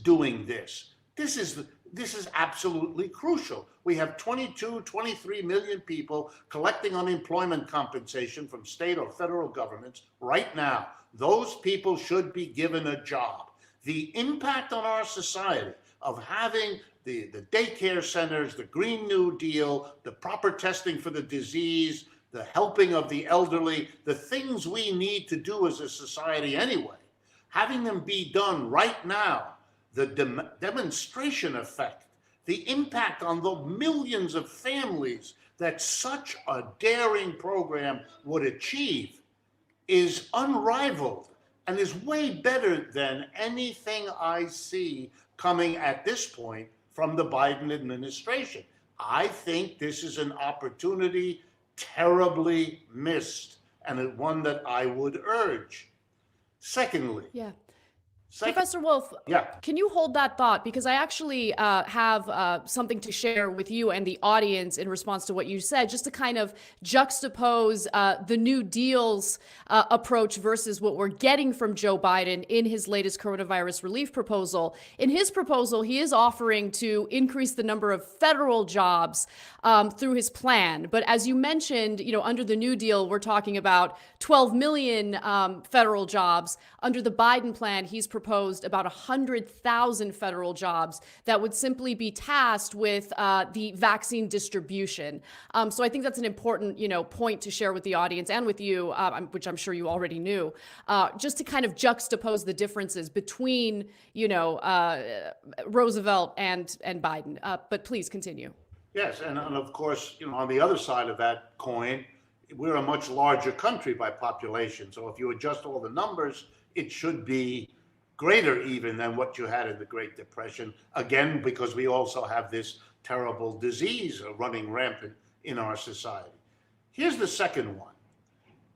S18: doing this. This is absolutely crucial. We have 22, 23 million people collecting unemployment compensation from state or federal governments right now. Those people should be given a job. The impact on our society of having the daycare centers, the Green New Deal, the proper testing for the disease, the helping of the elderly, the things we need to do as a society anyway, having them be done right now, the demonstration effect, the impact on the millions of families that such a daring program would achieve is unrivaled and is way better than anything I see coming at this point from the Biden administration. I think this is an opportunity terribly missed, and one that I would urge. Secondly,
S1: Professor Wolff, can you hold that thought? Because I actually have something to share with you and the audience in response to what you said, just to kind of juxtapose the New Deal's approach versus what we're getting from Joe Biden in his latest coronavirus relief proposal. In his proposal, he is offering to increase the number of federal jobs through his plan. But as you mentioned, under the New Deal, we're talking about 12 million federal jobs. Under the Biden plan, he's proposed about 100,000 federal jobs that would simply be tasked with the vaccine distribution. So I think that's an important, point to share with the audience and with you, which I'm sure you already knew, just to kind of juxtapose the differences between, Roosevelt and Biden. But please continue.
S18: Yes, and of course, on the other side of that coin, we're a much larger country by population. So if you adjust all the numbers, it should be greater even than what you had in the Great Depression. Again, because we also have this terrible disease running rampant in our society. Here's the second one.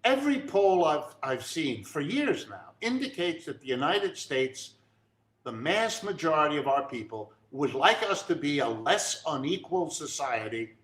S18: Every poll I've seen for years now indicates that the United States, the mass majority of our people, would like us to be a less unequal society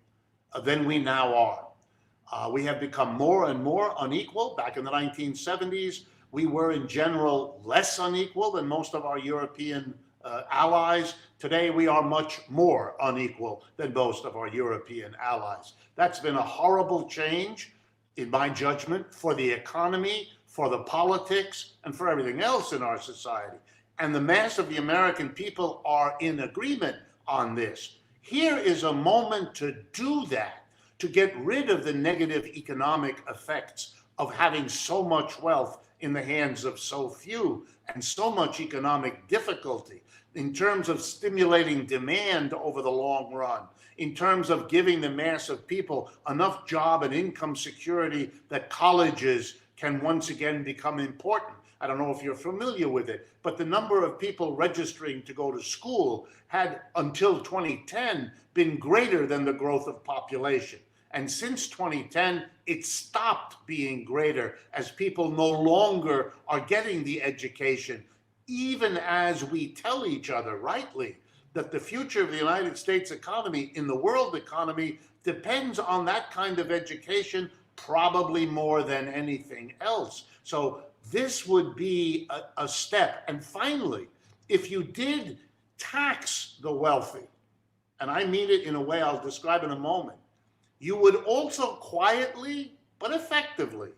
S18: than we now are. We have become more and more unequal. Back in the 1970s, we were in general less unequal than most of our European allies. Today, we are much more unequal than most of our European allies. That's been a horrible change, in my judgment, for the economy, for the politics, and for everything else in our society. And the mass of the American people are in agreement on this. Here is a moment to do that, to get rid of the negative economic effects of having so much wealth in the hands of so few and so much economic difficulty in terms of stimulating demand over the long run, in terms of giving the mass of people enough job and income security that colleges can once again become important. I don't know if you're familiar with it, but the number of people registering to go to school had, until 2010, been greater than the growth of population. And since 2010, it stopped being greater as people no longer are getting the education, even as we tell each other rightly that the future of the United States economy in the world economy depends on that kind of education, probably more than anything else. So this would be a step. And finally, if you did tax the wealthy, and I mean it in a way I'll describe in a moment, you would also quietly but effectively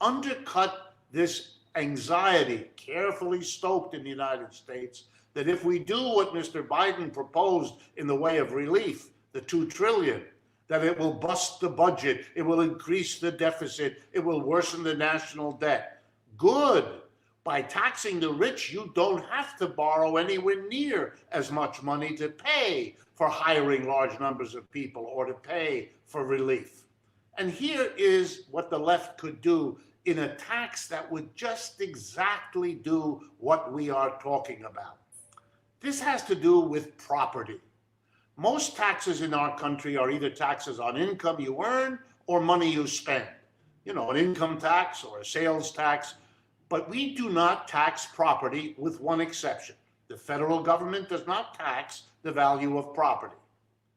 S18: undercut this anxiety carefully stoked in the United States that if we do what Mr. Biden proposed in the way of relief, the $2 trillion, that it will bust the budget, it will increase the deficit, it will worsen the national debt. Good. By taxing the rich, you don't have to borrow anywhere near as much money to pay for hiring large numbers of people or to pay for relief. And here is what the left could do in a tax that would just exactly do what we are talking about. This has to do with property. Most taxes in our country are either taxes on income you earn or money you spend. You know, an income tax or a sales tax. But we do not tax property with one exception. The federal government does not tax the value of property.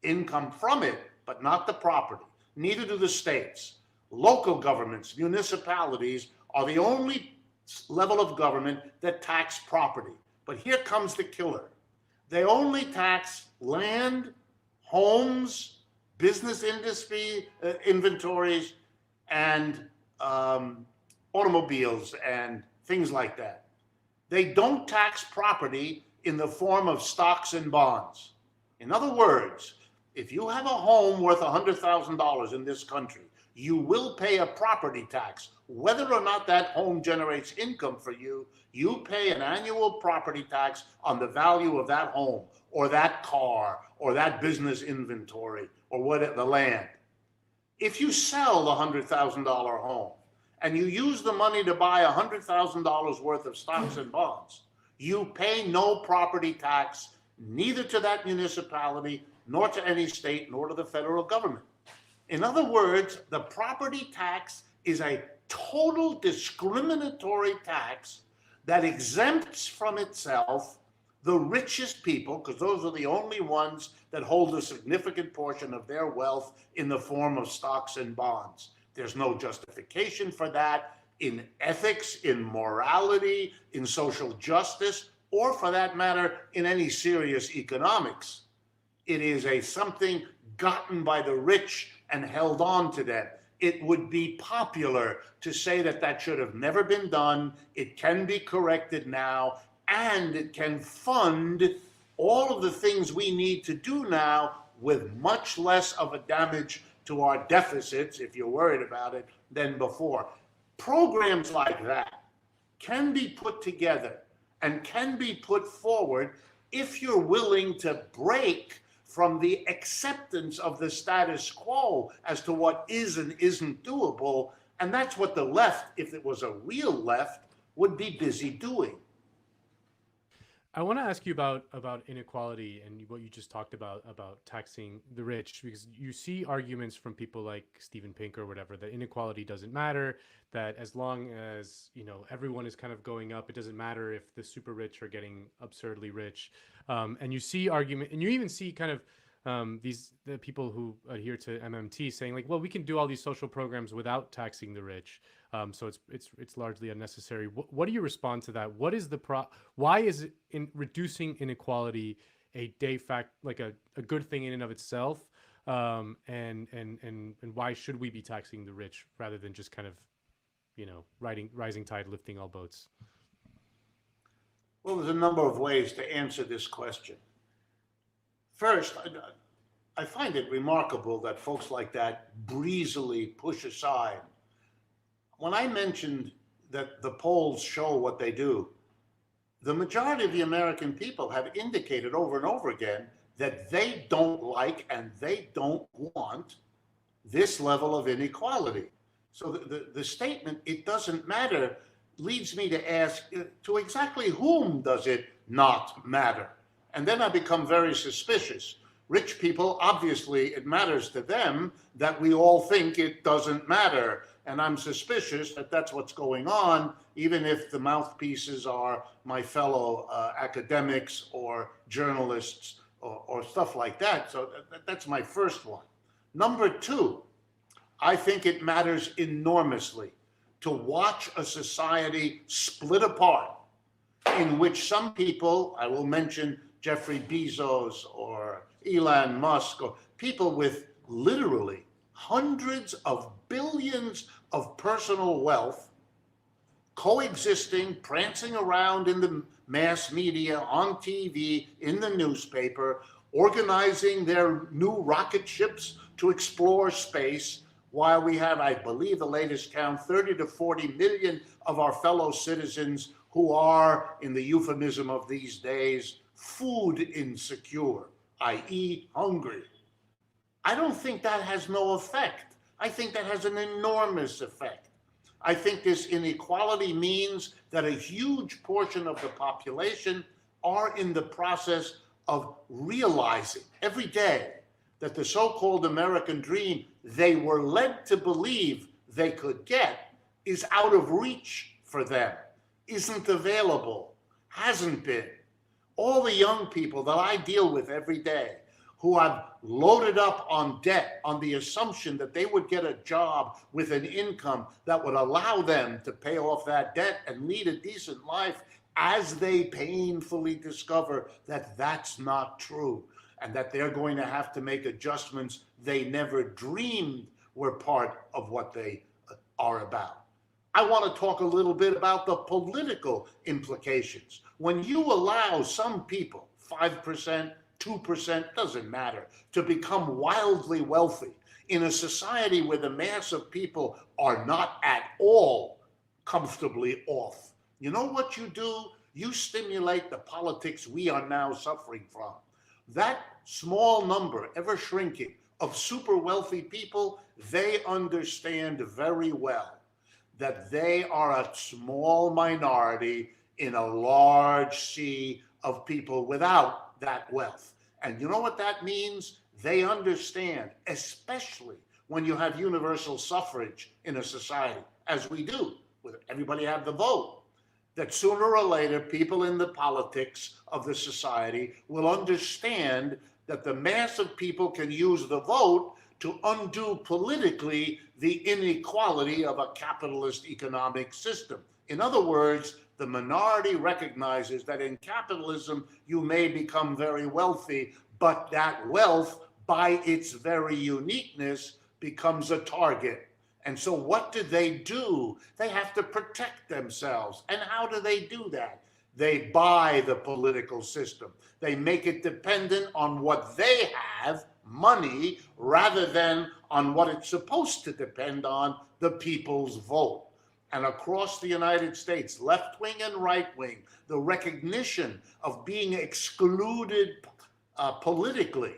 S18: Income from it, but not the property. Neither do the states. Local governments, municipalities are the only level of government that tax property. But here comes the killer. They only tax land, homes, business industry, inventories, and automobiles and things like that. They don't tax property in the form of stocks and bonds. In other words, if you have a home worth $100,000 in this country, you will pay a property tax. Whether or not that home generates income for you, you pay an annual property tax on the value of that home or that car or that business inventory or what the land. If you sell the $100,000 home, and you use the money to buy $100,000 worth of stocks and bonds, you pay no property tax, neither to that municipality, nor to any state, nor to the federal government. In other words, the property tax is a total discriminatory tax that exempts from itself the richest people, because those are the only ones that hold a significant portion of their wealth in the form of stocks and bonds. There's no justification for that in ethics, in morality, in social justice, or for that matter, in any serious economics. It is something gotten by the rich and held on to them. It would be popular to say that that should have never been done. It can be corrected now, and it can fund all of the things we need to do now with much less of a damage to our deficits, if you're worried about it, than before. Programs like that can be put together and can be put forward if you're willing to break from the acceptance of the status quo as to what is and isn't doable. And that's what the left, if it was a real left, would be busy doing.
S2: I want to ask you about inequality and what you just talked about taxing the rich, because you see arguments from people like Steven Pinker or whatever that inequality doesn't matter, that as long as everyone is kind of going up, it doesn't matter if the super rich are getting absurdly rich. And you see argument, and you even see kind of the people who adhere to MMT saying like, well, we can do all these social programs without taxing the rich. So it's largely unnecessary. What do you respond to that? What is why is in reducing inequality a like a good thing in and of itself? And why should we be taxing the rich rather than just kind of, rising tide lifting all boats?
S18: Well, there's a number of ways to answer this question. First, I find it remarkable that folks like that breezily push aside. When I mentioned that the polls show what they do, the majority of the American people have indicated over and over again that they don't like and they don't want this level of inequality. So the statement, it doesn't matter, leads me to ask, to exactly whom does it not matter? And then I become very suspicious. Rich people, obviously, it matters to them that we all think it doesn't matter. And I'm suspicious that that's what's going on, even if the mouthpieces are my fellow academics or journalists or stuff like that. So that's my first one. Number two, I think it matters enormously to watch a society split apart in which some people, I will mention Jeffrey Bezos or Elon Musk, or people with literally hundreds of billions of personal wealth, coexisting, prancing around in the mass media, on TV, in the newspaper, organizing their new rocket ships to explore space, while we have, I believe the latest count, 30 to 40 million of our fellow citizens who are, in the euphemism of these days, food insecure, i.e. hungry. I don't think that has no effect. I think that has an enormous effect. I think this inequality means that a huge portion of the population are in the process of realizing every day that the so-called American dream they were led to believe they could get is out of reach for them, isn't available, hasn't been. All the young people that I deal with every day who have loaded up on debt on the assumption that they would get a job with an income that would allow them to pay off that debt and lead a decent life, as they painfully discover that that's not true and that they're going to have to make adjustments they never dreamed were part of what they are about. I want to talk a little bit about the political implications. When you allow some people, 5%, 2%, doesn't matter, to become wildly wealthy in a society where the mass of people are not at all comfortably off, you know what you do? You stimulate the politics we are now suffering from. That small number, ever shrinking, of super wealthy people, they understand very well that they are a small minority in a large sea of people without that wealth. And you know what that means? They understand, especially when you have universal suffrage in a society, as we do, with everybody have the vote. that sooner or later people in the politics of the society will understand that the mass of people can use the vote to undo politically the inequality of a capitalist economic system. In other words, the minority recognizes that in capitalism you may become very wealthy, but that wealth by its very uniqueness becomes a target. And so what do? They have to protect themselves. And how do they do that? They buy the political system. They make it dependent on what they have, money, rather than on what it's supposed to depend on, the people's vote. And across the United States, left wing and right wing, the recognition of being excluded politically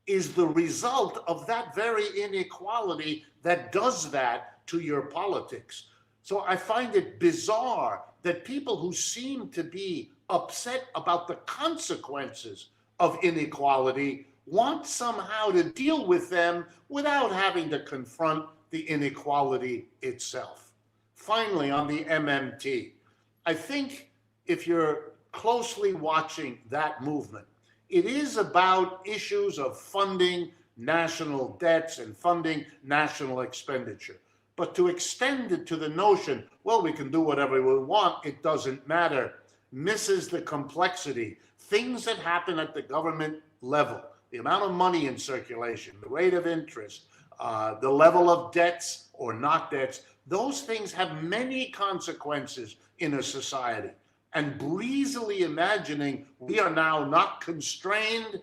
S18: is the result of that very inequality that does that to your politics. So I find it bizarre that people who seem to be upset about the consequences of inequality want somehow to deal with them without having to confront the inequality itself. Finally, on the MMT, I think if you're closely watching that movement, it is about issues of funding national debts and funding national expenditure. But to extend it to the notion, well, we can do whatever we want, it doesn't matter, misses the complexity. Things that happen at the government level, the amount of money in circulation, the rate of interest, the level of debts or not debts, those things have many consequences in a society. And breezily imagining we are now not constrained,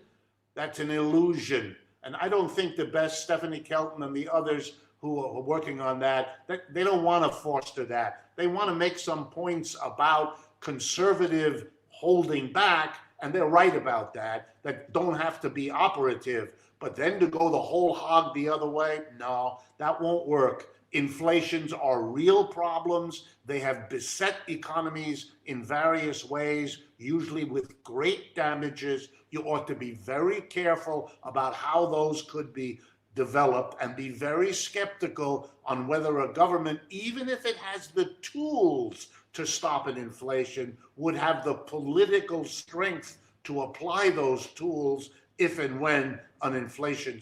S18: that's an illusion. And I don't think the best, Stephanie Kelton and the others who are working on that, they don't want to foster that. They want to make some points about conservative holding back, and they're right about that don't have to be operative. But then to go the whole hog the other way, no, that won't work. Inflations are real problems. They have beset economies in various ways, usually with great damages. You ought to be very careful about how those could be developed and be very skeptical on whether a government, even if it has the tools to stop an inflation, would have the political strength to apply those tools if and when an inflation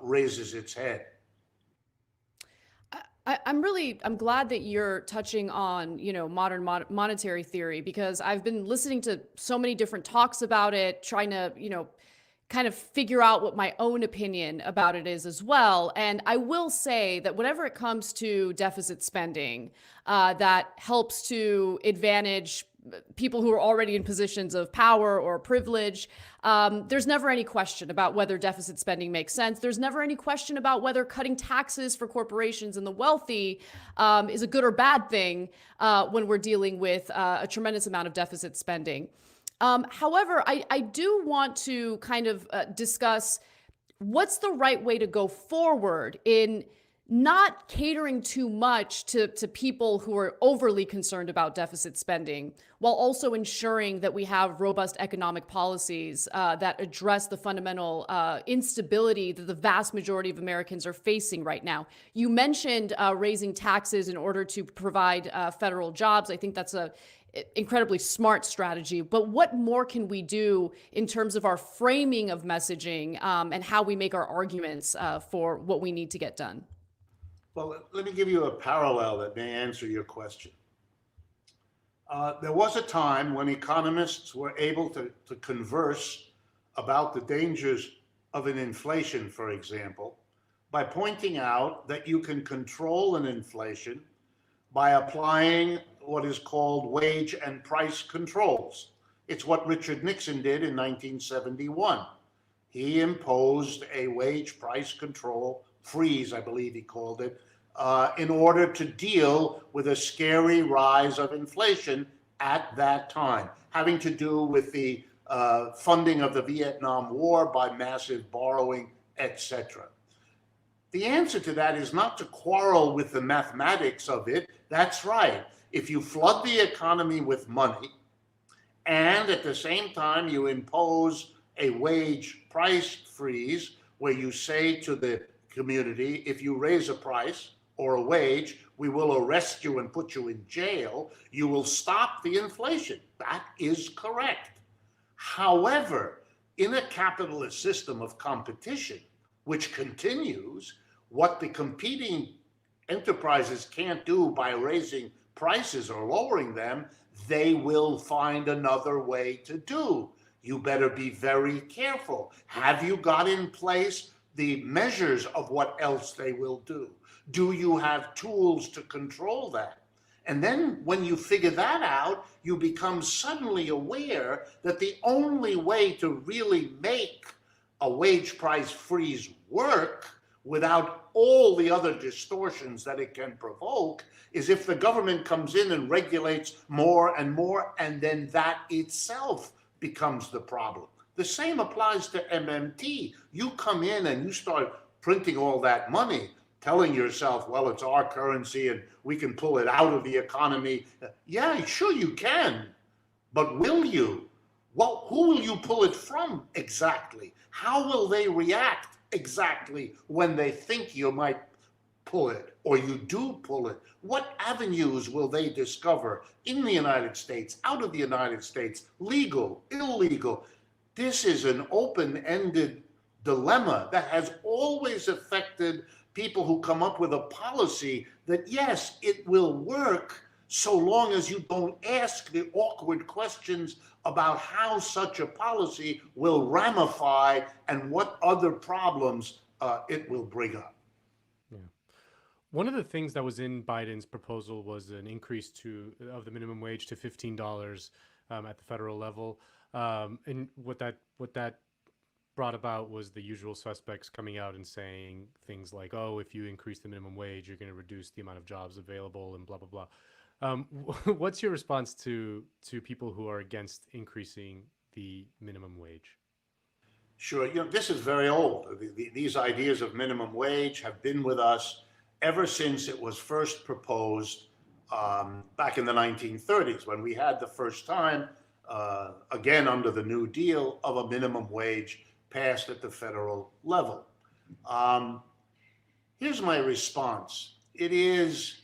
S18: raises its head.
S1: I'm glad that you're touching on, modern monetary theory, because I've been listening to so many different talks about it, trying to, kind of figure out what my own opinion about it is as well. And I will say that whenever it comes to deficit spending, that helps to advantage people who are already in positions of power or privilege, there's never any question about whether deficit spending makes sense. There's never any question about whether cutting taxes for corporations and the wealthy is a good or bad thing when we're dealing with a tremendous amount of deficit spending. However, I do want to kind of discuss what's the right way to go forward in not catering too much to people who are overly concerned about deficit spending, while also ensuring that we have robust economic policies that address the fundamental instability that the vast majority of Americans are facing right now. You mentioned raising taxes in order to provide federal jobs. I think that's a incredibly smart strategy, but what more can we do in terms of our framing of messaging and how we make our arguments for what we need to get done?
S18: Well, let me give you a parallel that may answer your question. There was a time when economists were able to converse about the dangers of an inflation, for example, by pointing out that you can control an inflation by applying what is called wage and price controls. It's what Richard Nixon did in 1971. He imposed a wage price control freeze, I believe he called it, in order to deal with a scary rise of inflation at that time, having to do with the funding of the Vietnam War by massive borrowing, etc. The answer to that is not to quarrel with the mathematics of it. That's right. If you flood the economy with money and at the same time you impose a wage price freeze where you say to the community, if you raise a price, or a wage, we will arrest you and put you in jail. You will stop the inflation. That is correct. However, in a capitalist system of competition, which continues, what the competing enterprises can't do by raising prices or lowering them, they will find another way to do. You better be very careful. Have you got in place the measures of what else they will do? Do you have tools to control that? And then when you figure that out, you become suddenly aware that the only way to really make a wage price freeze work without all the other distortions that it can provoke is if the government comes in and regulates more and more, and then that itself becomes the problem. The same applies to MMT. You come in and you start printing all that money, telling yourself, well, it's our currency and we can pull it out of the economy. Yeah, sure you can, but will you? Well, who will you pull it from exactly? How will they react exactly when they think you might pull it or you do pull it? What avenues will they discover in the United States, out of the United States, legal, illegal? This is an open-ended dilemma that has always affected people who come up with a policy that, yes, it will work so long as you don't ask the awkward questions about how such a policy will ramify and what other problems it will bring up.
S2: Yeah. One of the things that was in Biden's proposal was an increase of the minimum wage to $15 at the federal level. And what that brought about was the usual suspects coming out and saying things like, oh, if you increase the minimum wage, you're going to reduce the amount of jobs available and blah, blah, blah. What's your response to people who are against increasing the minimum wage?
S18: Sure. This is very old. These ideas of minimum wage have been with us ever since it was first proposed back in the 1930s, when we had the first time, again under the New Deal, of a minimum wage passed at the federal level. Here's my response. It is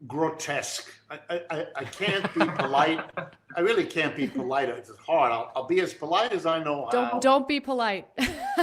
S18: grotesque. I can't be polite. I really can't be polite. It's hard. I'll be as polite as I know how.
S1: Don't be polite.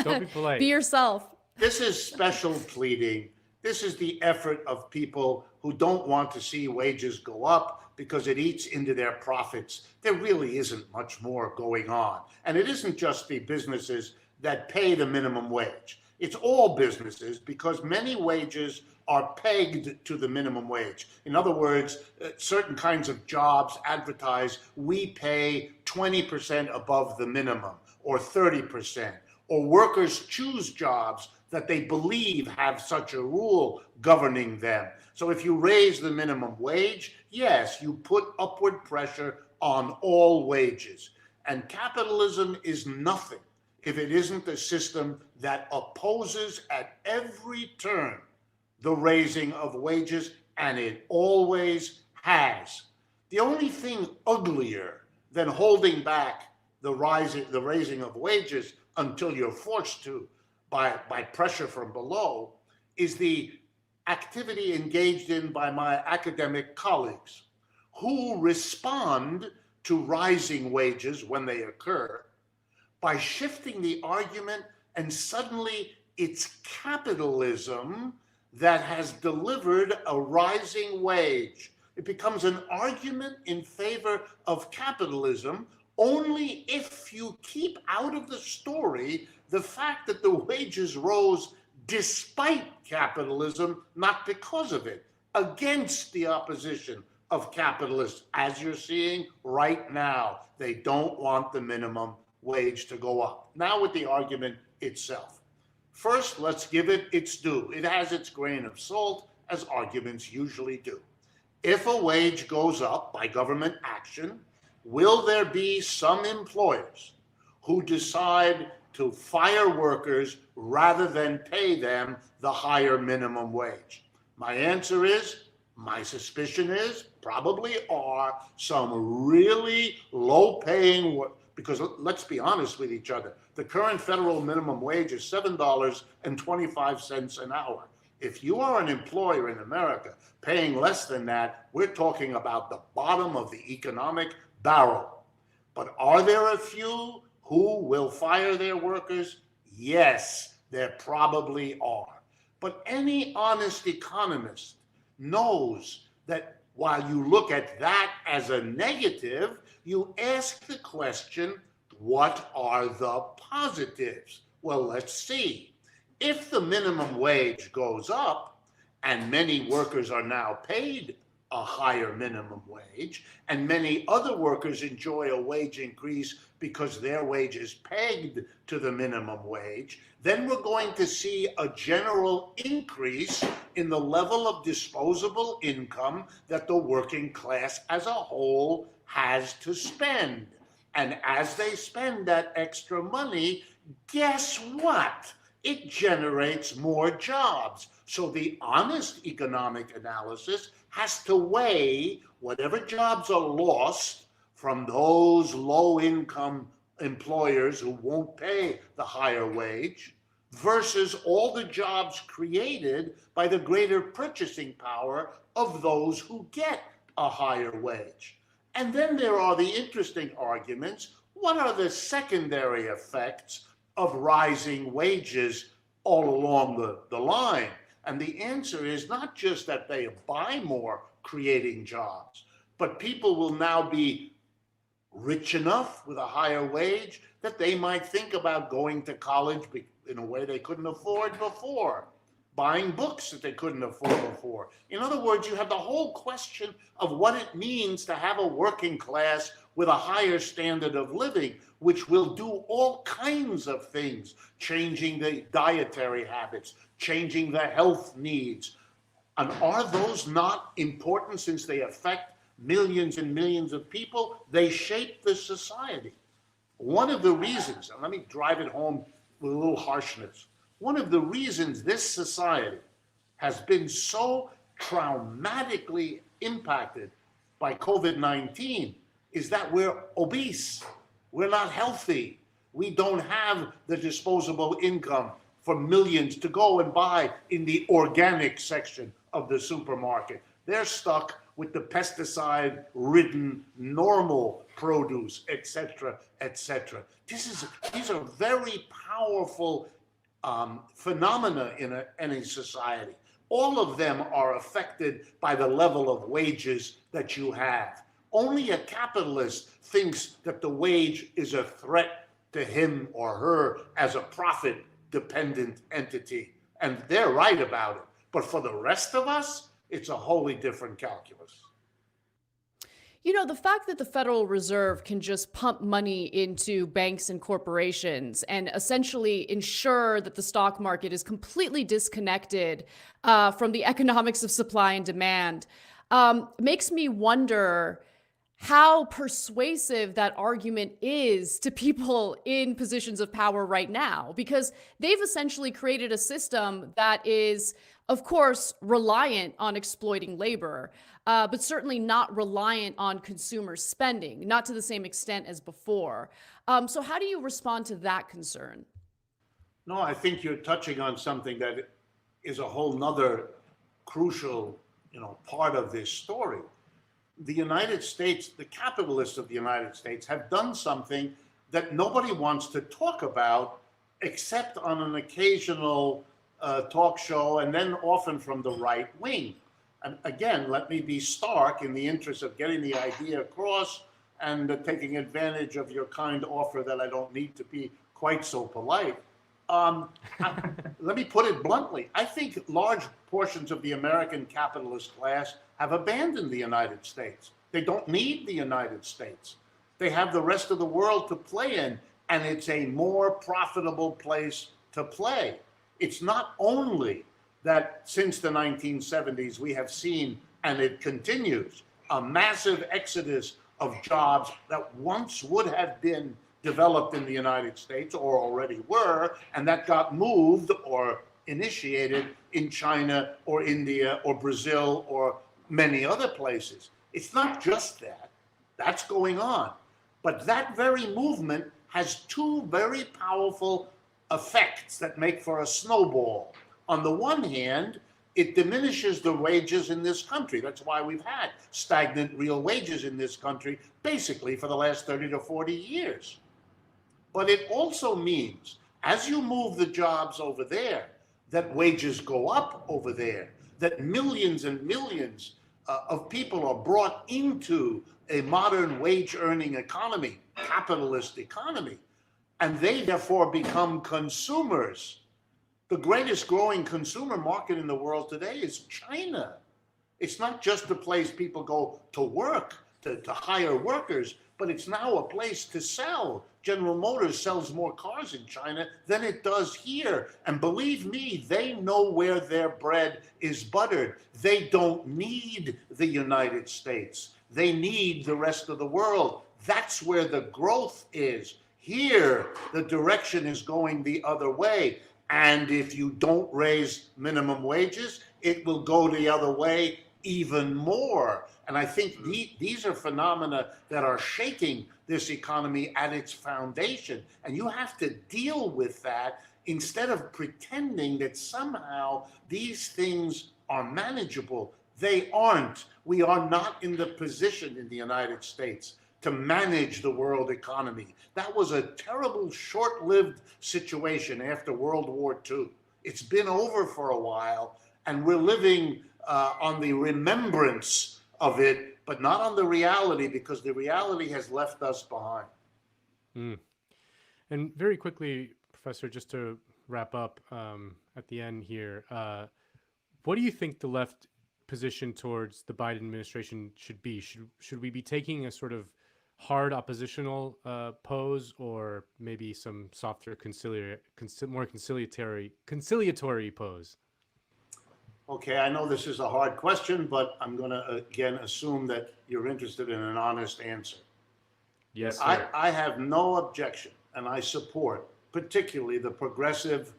S2: Don't be polite.
S1: Be yourself.
S18: This is special pleading. This is the effort of people who don't want to see wages go up because it eats into their profits. There really isn't much more going on. And it isn't just the businesses that pay the minimum wage. It's all businesses, because many wages are pegged to the minimum wage. In other words, certain kinds of jobs advertise, we pay 20% above the minimum, or 30%, or workers choose jobs that they believe have such a rule governing them. So if you raise the minimum wage, yes, you put upward pressure on all wages. And capitalism is nothing if it isn't a system that opposes at every turn the raising of wages, and it always has. The only thing uglier than holding back the raising of wages until you're forced to by pressure from below is the activity engaged in by my academic colleagues, who respond to rising wages when they occur by shifting the argument, and suddenly it's capitalism that has delivered a rising wage. It becomes an argument in favor of capitalism only if you keep out of the story the fact that the wages rose despite capitalism, not because of it, against the opposition of capitalists, as you're seeing right now. They don't want the minimum wage to go up. Now with the argument itself. First, let's give it its due. It has its grain of salt, as arguments usually do. If a wage goes up by government action, will there be some employers who decide to fire workers rather than pay them the higher minimum wage? My answer is, my suspicion is, probably are some really low-paying work. Because let's be honest with each other, the current federal minimum wage is $7.25 an hour. If you are an employer in America paying less than that, we're talking about the bottom of the economic barrel. But are there a few who will fire their workers? Yes, there probably are. But any honest economist knows that while you look at that as a negative, you ask the question, what are the positives? Well, let's see. If the minimum wage goes up, and many workers are now paid a higher minimum wage, and many other workers enjoy a wage increase because their wage is pegged to the minimum wage, then we're going to see a general increase in the level of disposable income that the working class as a whole has to spend. And as they spend that extra money, guess what? It generates more jobs. So the honest economic analysis has to weigh whatever jobs are lost from those low-income employers who won't pay the higher wage versus all the jobs created by the greater purchasing power of those who get a higher wage. And then there are the interesting arguments. What are the secondary effects of rising wages all along the line? And the answer is not just that they buy more, creating jobs, but people will now be rich enough with a higher wage that they might think about going to college in a way they couldn't afford before, buying books that they couldn't afford before. In other words, you have the whole question of what it means to have a working class with a higher standard of living, which will do all kinds of things, changing the dietary habits, changing the health needs. And are those not important since they affect millions and millions of people? They shape the society. One of the reasons, and let me drive it home with a little harshness, one of the reasons this society has been so traumatically impacted by COVID-19 is that we're obese, we're not healthy, we don't have the disposable income for millions to go and buy in the organic section of the supermarket. They're stuck with the pesticide-ridden normal produce, etc., etc. These are very powerful phenomena in any society. All of them are affected by the level of wages that you have. Only a capitalist thinks that the wage is a threat to him or her as a profit-dependent entity, and they're right about it. But for the rest of us, it's a wholly different calculus.
S1: You know, the fact that the Federal Reserve can just pump money into banks and corporations and essentially ensure that the stock market is completely disconnected from the economics of supply and demand makes me wonder how persuasive that argument is to people in positions of power right now, because they've essentially created a system that is, of course, reliant on exploiting labor, but certainly not reliant on consumer spending, not to the same extent as before. So how do you respond to that concern?
S18: No, I think you're touching on something that is a whole nother crucial, part of this story. The United States, the capitalists of the United States, have done something that nobody wants to talk about except on an occasional talk show, and then often from the right wing. And again, let me be stark in the interest of getting the idea across and taking advantage of your kind offer that I don't need to be quite so polite. Let me put it bluntly. I think large portions of the American capitalist class have abandoned the United States. They don't need the United States. They have the rest of the world to play in, and it's a more profitable place to play. It's not only that since the 1970s we have seen, and it continues, a massive exodus of jobs that once would have been developed in the United States or already were, and that got moved or initiated in China or India or Brazil or many other places. It's not just that. That's going on. But that very movement has two very powerful effects that make for a snowball. On the one hand, it diminishes the wages in this country. That's why we've had stagnant real wages in this country basically for the last 30 to 40 years. But it also means, as you move the jobs over there, that wages go up over there, that millions and millions of people are brought into a modern wage-earning economy, capitalist economy, and they therefore become consumers. The greatest growing consumer market in the world today is China. It's not just a place people go to work, to hire workers, but it's now a place to sell. General Motors sells more cars in China than it does here. And believe me, they know where their bread is buttered. They don't need the United States. They need the rest of the world. That's where the growth is. Here, the direction is going the other way. And if you don't raise minimum wages, it will go the other way even more. And I think these are phenomena that are shaking this economy at its foundation. And you have to deal with that instead of pretending that somehow these things are manageable. They aren't. We are not in the position in the United States to manage the world economy. That was a terrible, short-lived situation after World War II. It's been over for a while, and we're living on the remembrance of it, but not on the reality, because the reality has left us behind.
S2: And very quickly, Professor, just to wrap up at the end here, what do you think the left position towards the Biden administration should be? Should we be taking a sort of hard oppositional pose, or maybe some softer, more conciliatory pose?
S18: Okay, I know this is a hard question, but I'm going to again assume that you're interested in an honest answer.
S2: Yes, sir.
S18: I have no objection, and I support particularly the progressive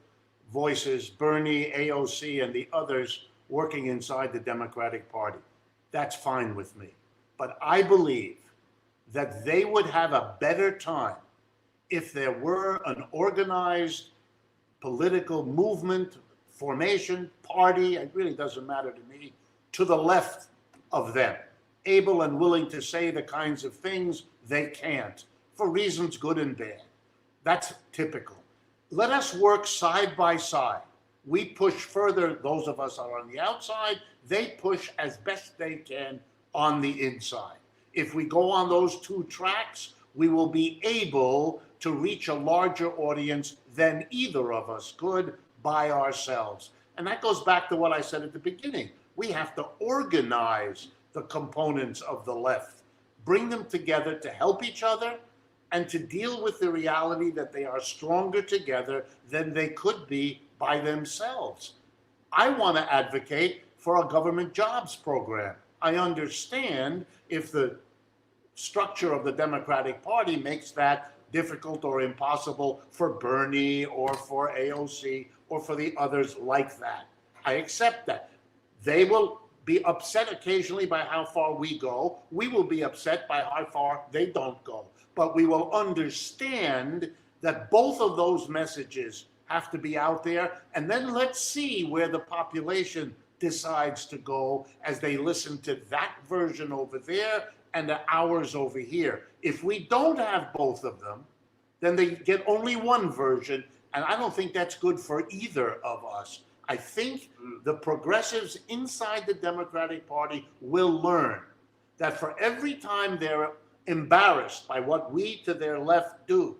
S18: voices, Bernie, AOC, and the others working inside the Democratic Party. That's fine with me. But I believe that they would have a better time if there were an organized political movement, formation, party, it really doesn't matter to me, to the left of them, able and willing to say the kinds of things they can't, for reasons good and bad. That's typical. Let us work side by side. We push further, those of us are on the outside, they push as best they can on the inside. If we go on those two tracks, we will be able to reach a larger audience than either of us could by ourselves. And that goes back to what I said at the beginning. We have to organize the components of the left, bring them together to help each other and to deal with the reality that they are stronger together than they could be by themselves. I want to advocate for a government jobs program. I understand if the structure of the Democratic Party makes that difficult or impossible for Bernie or for AOC or for the others like that. I accept that. They will be upset occasionally by how far we go. We will be upset by how far they don't go. But we will understand that both of those messages have to be out there. And then let's see where the population decides to go as they listen to that version over there and the ours over here. If we don't have both of them, then they get only one version, and I don't think that's good for either of us. I think the progressives inside the Democratic Party will learn that for every time they're embarrassed by what we to their left do,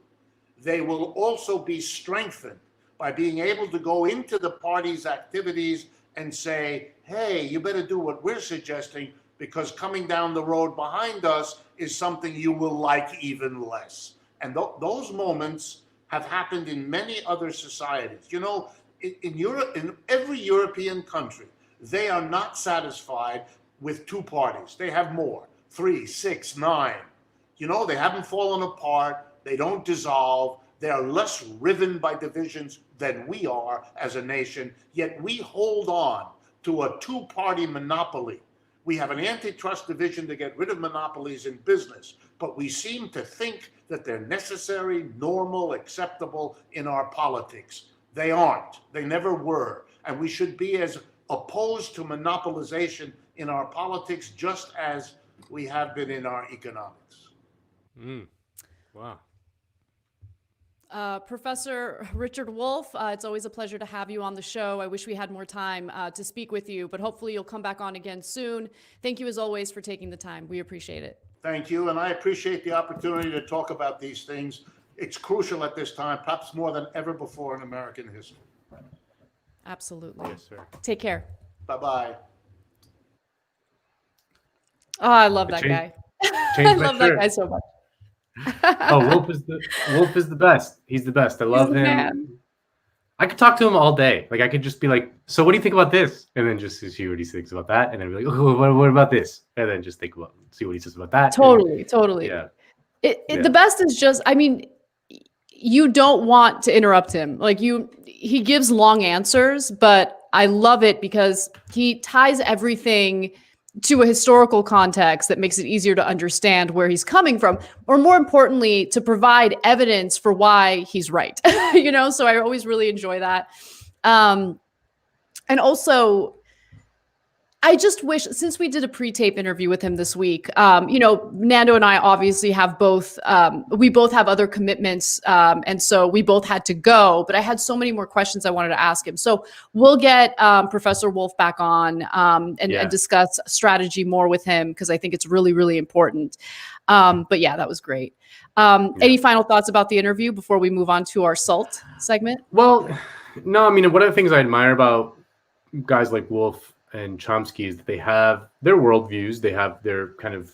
S18: they will also be strengthened by being able to go into the party's activities and say, hey, you better do what we're suggesting, because coming down the road behind us is something you will like even less. And those moments have happened in many other societies. You know, in Europe, in every European country, they are not satisfied with two parties. They have more, 3, 6, 9. You know, they haven't fallen apart. They don't dissolve. They are less riven by divisions than we are as a nation, yet we hold on to a two-party monopoly. We have an antitrust division to get rid of monopolies in business, but we seem to think that they're necessary, normal, acceptable in our politics. They aren't. They never were. And we should be as opposed to monopolization in our politics, just as we have been in our economics.
S2: Wow.
S1: Professor Richard Wolff, it's always a pleasure to have you on the show. I wish we had more time to speak with you, but hopefully you'll come back on again soon. Thank you as always for taking the time. We appreciate it.
S18: Thank you, and I appreciate the opportunity to talk about these things. It's crucial at this time, perhaps more than ever before in American history.
S1: Absolutely.
S2: Yes, sir.
S1: Take care.
S18: Bye-bye.
S1: Oh, I love that guy. I love that guy so much.
S2: Wolff is the best. He's the best. I love him.
S1: Man.
S2: I could talk to him all day. Like I could just be like, "So what do you think about this?" And then just see what he thinks about that, and then be like, "Oh, what about this?" And then just see what he says about that.
S1: Totally.
S2: Yeah.
S1: The best is just, I mean, you don't want to interrupt him. Like he gives long answers, but I love it because he ties everything to a historical context that makes it easier to understand where he's coming from, or more importantly, to provide evidence for why he's right. So I always really enjoy that. And also, I just wish, since we did a pre-tape interview with him this week, Nando and I obviously have we both have other commitments. And so we both had to go, but I had so many more questions I wanted to ask him. So we'll get Professor Wolff back on and discuss strategy more with him, because I think it's really, really important. But yeah, that was great. Any final thoughts about the interview before we move on to our SALT segment?
S2: Well, no, I mean, one of the things I admire about guys like Wolff and Chomsky is that they have their worldviews, they have their kind of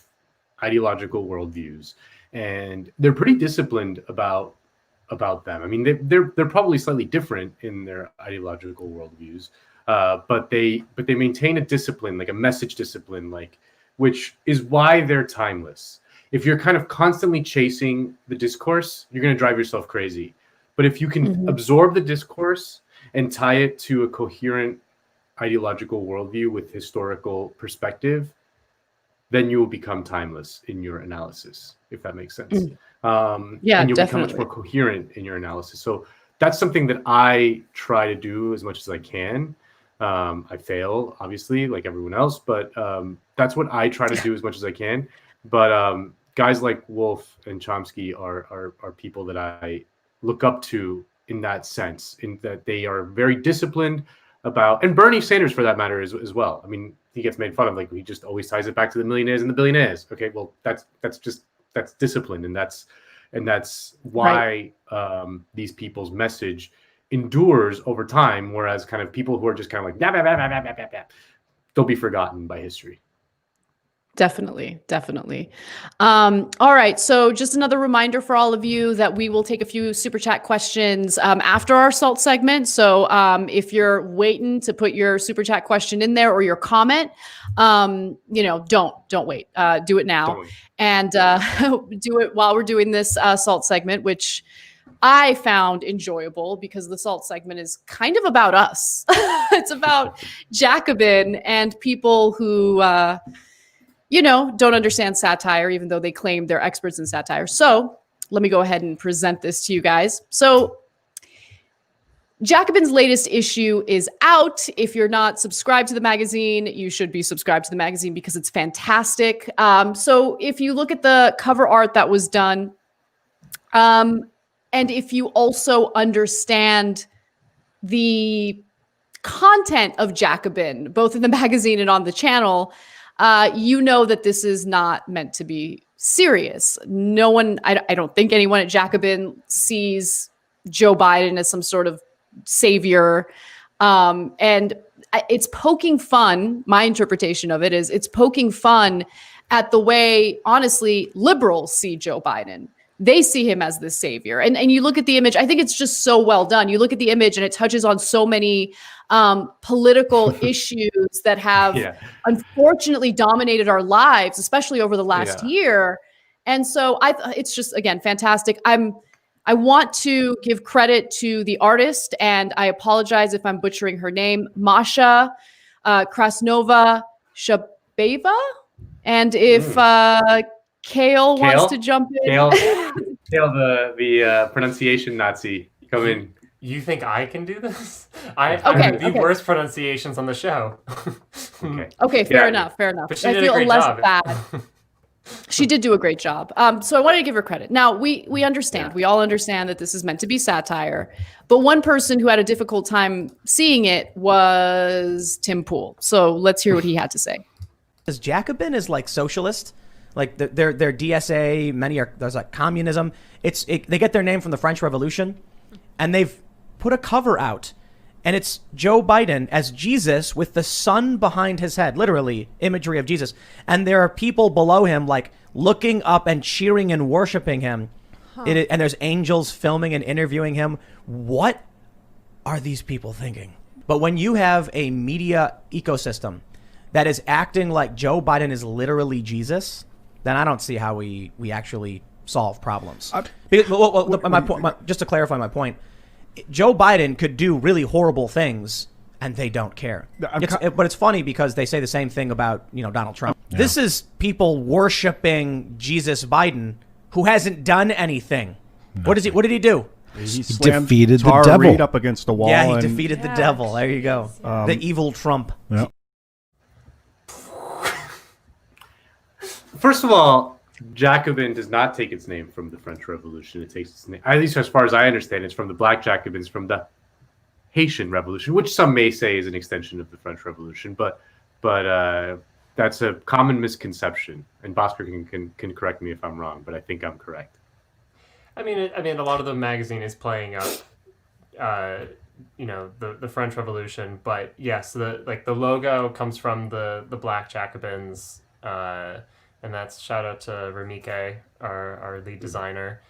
S2: ideological worldviews, and they're pretty disciplined about them. I mean, they're probably slightly different in their ideological worldviews, but they maintain a discipline, like a message discipline, which is why they're timeless. If you're kind of constantly chasing the discourse, you're going to drive yourself crazy. But if you can absorb the discourse and tie it to a coherent ideological worldview with historical perspective, then you will become timeless in your analysis, if that makes sense. And you'll become much more coherent in your analysis. So that's something that I try to do as much as I can. I fail, obviously, like everyone else, but that's what I try to do as much as I can. But guys like Wolff and Chomsky are people that I look up to in that sense, in that they are very disciplined about, and Bernie Sanders for that matter as well. I mean, he gets made fun of, like he just always ties it back to the millionaires and the billionaires. Okay, well that's discipline, and that's why these people's message endures over time, whereas kind of people who are just kind of like they'll be forgotten by history.
S1: Definitely. All right. So just another reminder for all of you that we will take a few super chat questions after our SALT segment. So if you're waiting to put your super chat question in there or your comment, don't wait. Do it now. And do it while we're doing this SALT segment, which I found enjoyable because the SALT segment is kind of about us. It's about Jacobin and people who don't understand satire, even though they claim they're experts in satire. So let me go ahead and present this to you guys. So Jacobin's latest issue is out. If you're not subscribed to the magazine, you should be subscribed to the magazine because it's fantastic. So if you look at the cover art that was done, and if you also understand the content of Jacobin, both in the magazine and on the channel, you know that this is not meant to be serious. No one, I don't think anyone at Jacobin sees Joe Biden as some sort of savior. And it's poking fun. My interpretation of it is it's poking fun at the way, honestly, liberals see Joe Biden. They see him as the savior. And you look at the image, I think it's just so well done. You look at the image and it touches on so many political issues that have unfortunately dominated our lives, especially over the last year. And so it's just, again, fantastic. I want to give credit to the artist, and I apologize if I'm butchering her name, Masha Krasnova Shabeva. And if Kale wants to jump in.
S2: Kale, the pronunciation Nazi, come in.
S19: You think I can do this? I have the worst pronunciations on the show.
S1: Okay, fair enough.
S19: But she
S1: I
S19: did a
S1: feel
S19: great
S1: less
S19: job.
S1: bad. She did do a great job. So I wanted to give her credit. Now, we understand. We all understand that this is meant to be satire. But one person who had a difficult time seeing it was Tim Pool. So let's hear what he had to say.
S20: Because Jacobin is like socialist. Like their DSA, there's like communism. They get their name from the French Revolution. And they've put a cover out. And it's Joe Biden as Jesus with the sun behind his head, literally imagery of Jesus. And there are people below him like looking up and cheering and worshiping him. And there's angels filming and interviewing him. What are these people thinking? But when you have a media ecosystem that is acting like Joe Biden is literally Jesus, then I don't see how we actually solve problems. My point, just to clarify my point, Joe Biden could do really horrible things and they don't care. But it's funny because they say the same thing about, Donald Trump. Yeah. This is people worshiping Jesus Biden who hasn't done anything. What did he do?
S21: He defeated the devil. Reed up against the wall.
S20: Yeah, he defeated the devil. There you go. The evil Trump.
S21: Yeah.
S2: First of all, Jacobin does not take its name from the French Revolution. It takes its name, at least as far as I understand, it's from the Black Jacobins from the Haitian Revolution, which some may say is an extension of the French Revolution, but that's a common misconception. And Bhaskar can correct me if I'm wrong, but I think I'm correct.
S19: I mean, a lot of the magazine is playing up, the French Revolution, but yes, the logo comes from the Black Jacobins. And that's shout out to Ramike, our lead designer.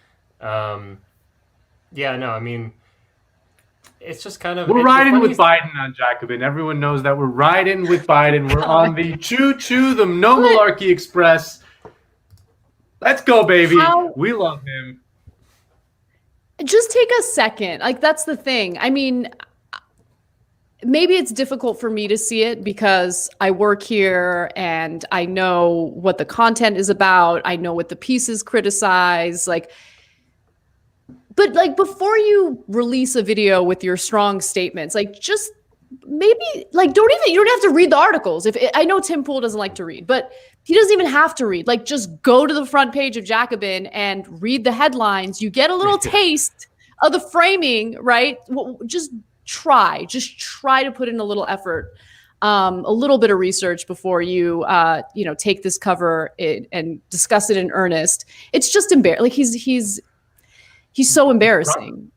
S19: It's just kind of...
S2: We're riding with Biden on Jacobin. Everyone knows that we're riding with Biden. We're on the choo-choo, the no malarkey express. Let's go, baby. We love him.
S1: Just take a second. Like, that's the thing. I mean... Maybe it's difficult for me to see it because I work here and I know what the content is about. I know what the pieces criticize. But before you release a video with your strong statements, just maybe you don't have to read the articles. I know Tim Pool doesn't like to read, but he doesn't even have to read. Just go to the front page of Jacobin and read the headlines. You get a little taste of the framing, right? Just try to put in a little effort, a little bit of research before you take this cover and discuss it in earnest. It's just embarrassing. He's so embarrassing.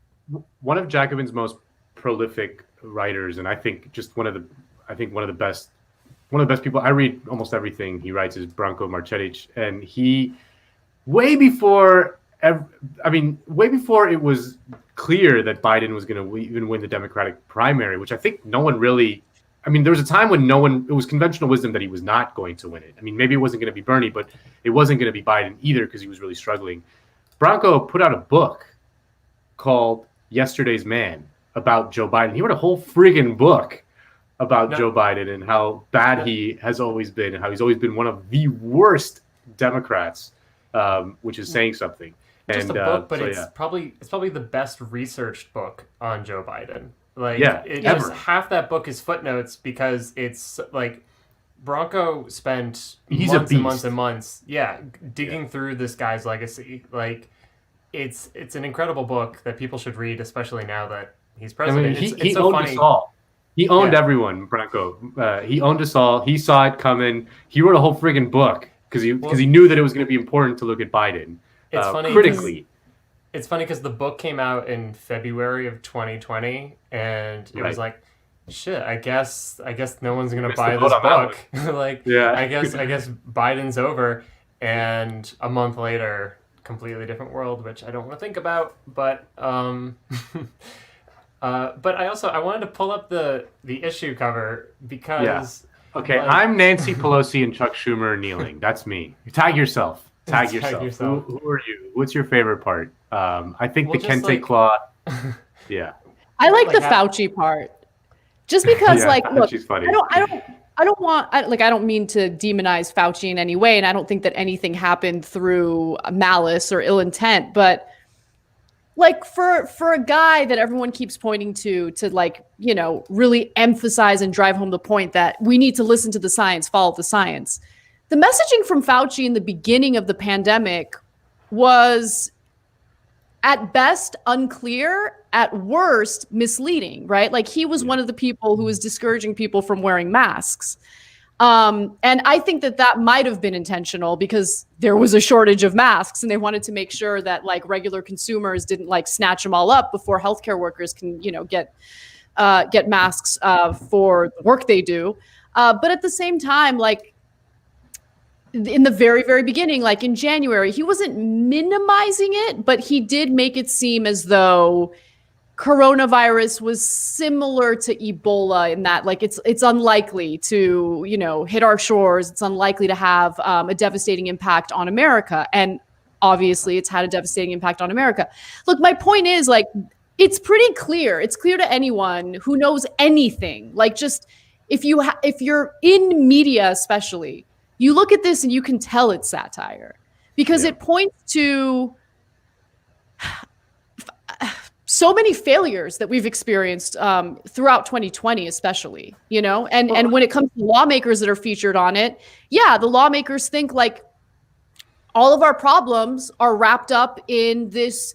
S2: One of Jacobin's most prolific writers, and I think just one of the best people. I read almost everything he writes is Branko Marcetic, and he way before it was clear that Biden was going to even win the Democratic primary, which I think no one really. There was a time when it was conventional wisdom that he was not going to win it. Maybe it wasn't going to be Bernie, but it wasn't going to be Biden either because he was really struggling. Branko put out a book called Yesterday's Man about Joe Biden. He wrote a whole friggin' book about Joe Biden and how bad he has always been and how he's always been one of the worst Democrats, which is saying something.
S19: Just a book, but it's probably the best researched book on Joe Biden. Half that book is footnotes because it's Branko spent months and months and months, digging through this guy's legacy. It's an incredible book that people should read, especially now that he's president.
S2: He owned us all. He owned everyone, Branko. He owned us all. He saw it coming. He wrote a whole friggin' book because he knew that it was going to be important to look at Biden.
S19: It's funny
S2: critically.
S19: It's funny because the book came out in February of 2020, and it was like, shit. I guess no one's gonna buy this book. I guess Biden's over, and a month later, completely different world, which I don't want to think about. But but I wanted to pull up the issue cover because.
S2: Okay, I'm Nancy Pelosi and Chuck Schumer kneeling. That's me. Tag yourself. Tag yourself. Who are you? What's your favorite part? I think the Kente claw. Yeah.
S1: I like the Fauci part. Just because, look,
S2: funny.
S1: I don't mean to demonize Fauci in any way, and I don't think that anything happened through malice or ill intent, but like for a guy that everyone keeps pointing to like, you know, really emphasize and drive home the point that we need to listen to the science, follow the science. The messaging from Fauci in the beginning of the pandemic was at best unclear, at worst misleading, right? Like he was one of the people who was discouraging people from wearing masks. And I think that might have been intentional because there was a shortage of masks and they wanted to make sure that like regular consumers didn't like snatch them all up before healthcare workers can, you know, get masks for the work they do. But at the same time, like in the very, very beginning, like in January, he wasn't minimizing it, but he did make it seem as though coronavirus was similar to Ebola in that like it's unlikely to, you know, hit our shores. It's unlikely to have a devastating impact on America. And obviously it's had a devastating impact on America. Look, my point is like, it's pretty clear. It's clear to anyone who knows anything. Like just if you're in media, especially, you look at this and you can tell it's satire because it points to so many failures that we've experienced throughout 2020, especially, you know, and when it comes to lawmakers that are featured on it, yeah, the lawmakers think like all of our problems are wrapped up in this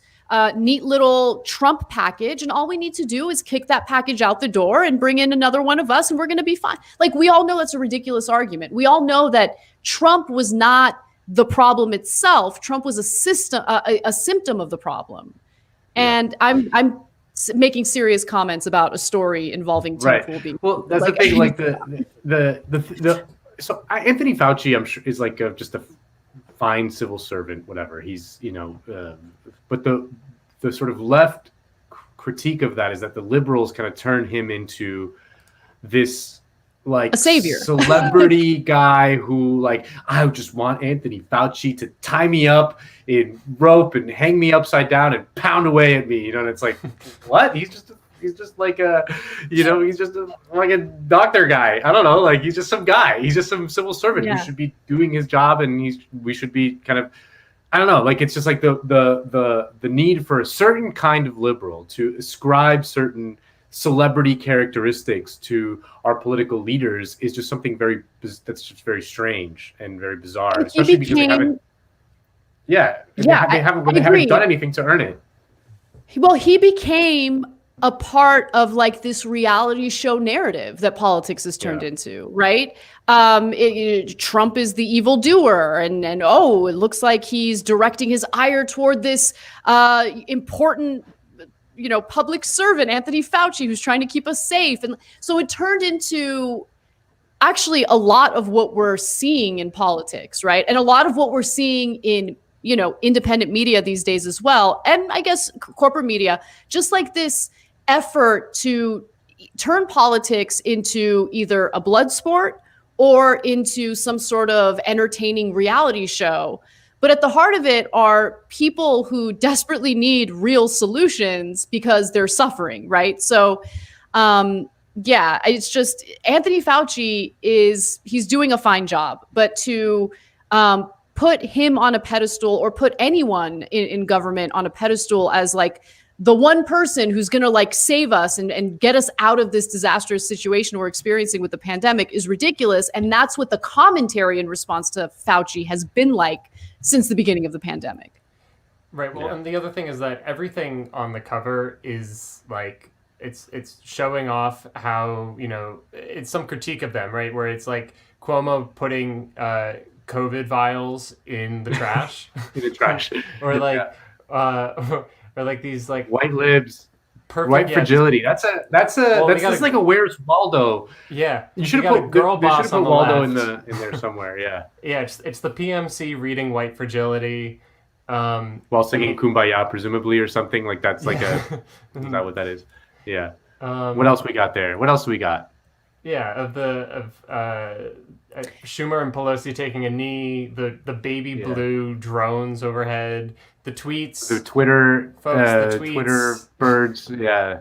S1: neat little Trump package. And all we need to do is kick that package out the door and bring in another one of us and we're going to be fine. Like we all know that's a ridiculous argument. We all know that Trump was not the problem itself. Trump was a symptom of the problem. And I'm making serious comments about a story involving Tim Pool being
S2: that's like, the thing. Like so Anthony Fauci, I'm sure, is like just a fine civil servant, whatever. He's, you know, but the sort of left critique of that is that the liberals kind of turn him into this like
S1: a savior
S2: celebrity guy who like, I just want Anthony Fauci to tie me up in rope and hang me upside down and pound away at me, you know. And it's like, what? He's just like a, you know, he's just like a doctor guy. I don't know, like he's just some guy. He's just some civil servant who should be doing his job, and we should be kind of, I don't know, like it's just like the need for a certain kind of liberal to ascribe certain celebrity characteristics to our political leaders is just something that's just very strange and very bizarre, especially because they haven't. They haven't done anything to earn it.
S1: Well, he became a part of like this reality show narrative that politics has turned into, right? Trump is the evildoer, and oh, it looks like he's directing his ire toward this important, you know, public servant, Anthony Fauci, who's trying to keep us safe. And so it turned into actually a lot of what we're seeing in politics, right? And a lot of what we're seeing in, you know, independent media these days as well. And I guess corporate media, just like this effort to turn politics into either a blood sport or into some sort of entertaining reality show. But at the heart of it are people who desperately need real solutions because they're suffering, right? So, it's just Anthony Fauci he's doing a fine job, but to put him on a pedestal or put anyone in government on a pedestal as like the one person who's going to like save us and get us out of this disastrous situation we're experiencing with the pandemic is ridiculous. And that's what the commentary in response to Fauci has been like since the beginning of the pandemic.
S19: Right. Well, and the other thing is that everything on the cover is like, it's showing off how, you know, it's some critique of them, right? Where it's like Cuomo putting COVID vials in the trash.
S2: In the trash.
S19: Or like, or like these like
S2: white libs,
S19: perfect,
S2: white fragility. That's like a Where's Waldo.
S19: Yeah,
S2: you should have put
S19: girl boss
S2: put
S19: on the
S2: Waldo
S19: left.
S2: in there somewhere. Yeah,
S19: yeah. It's the PMC reading White Fragility,
S2: while singing Kumbaya, presumably, or something like that's like a. Is that what that is? Yeah. What else we got there? What else do we got?
S19: Yeah, of Schumer and Pelosi taking a knee, the baby blue drones overhead, the tweets,
S2: the Twitter,
S19: folks, the tweets.
S2: Twitter birds, yeah.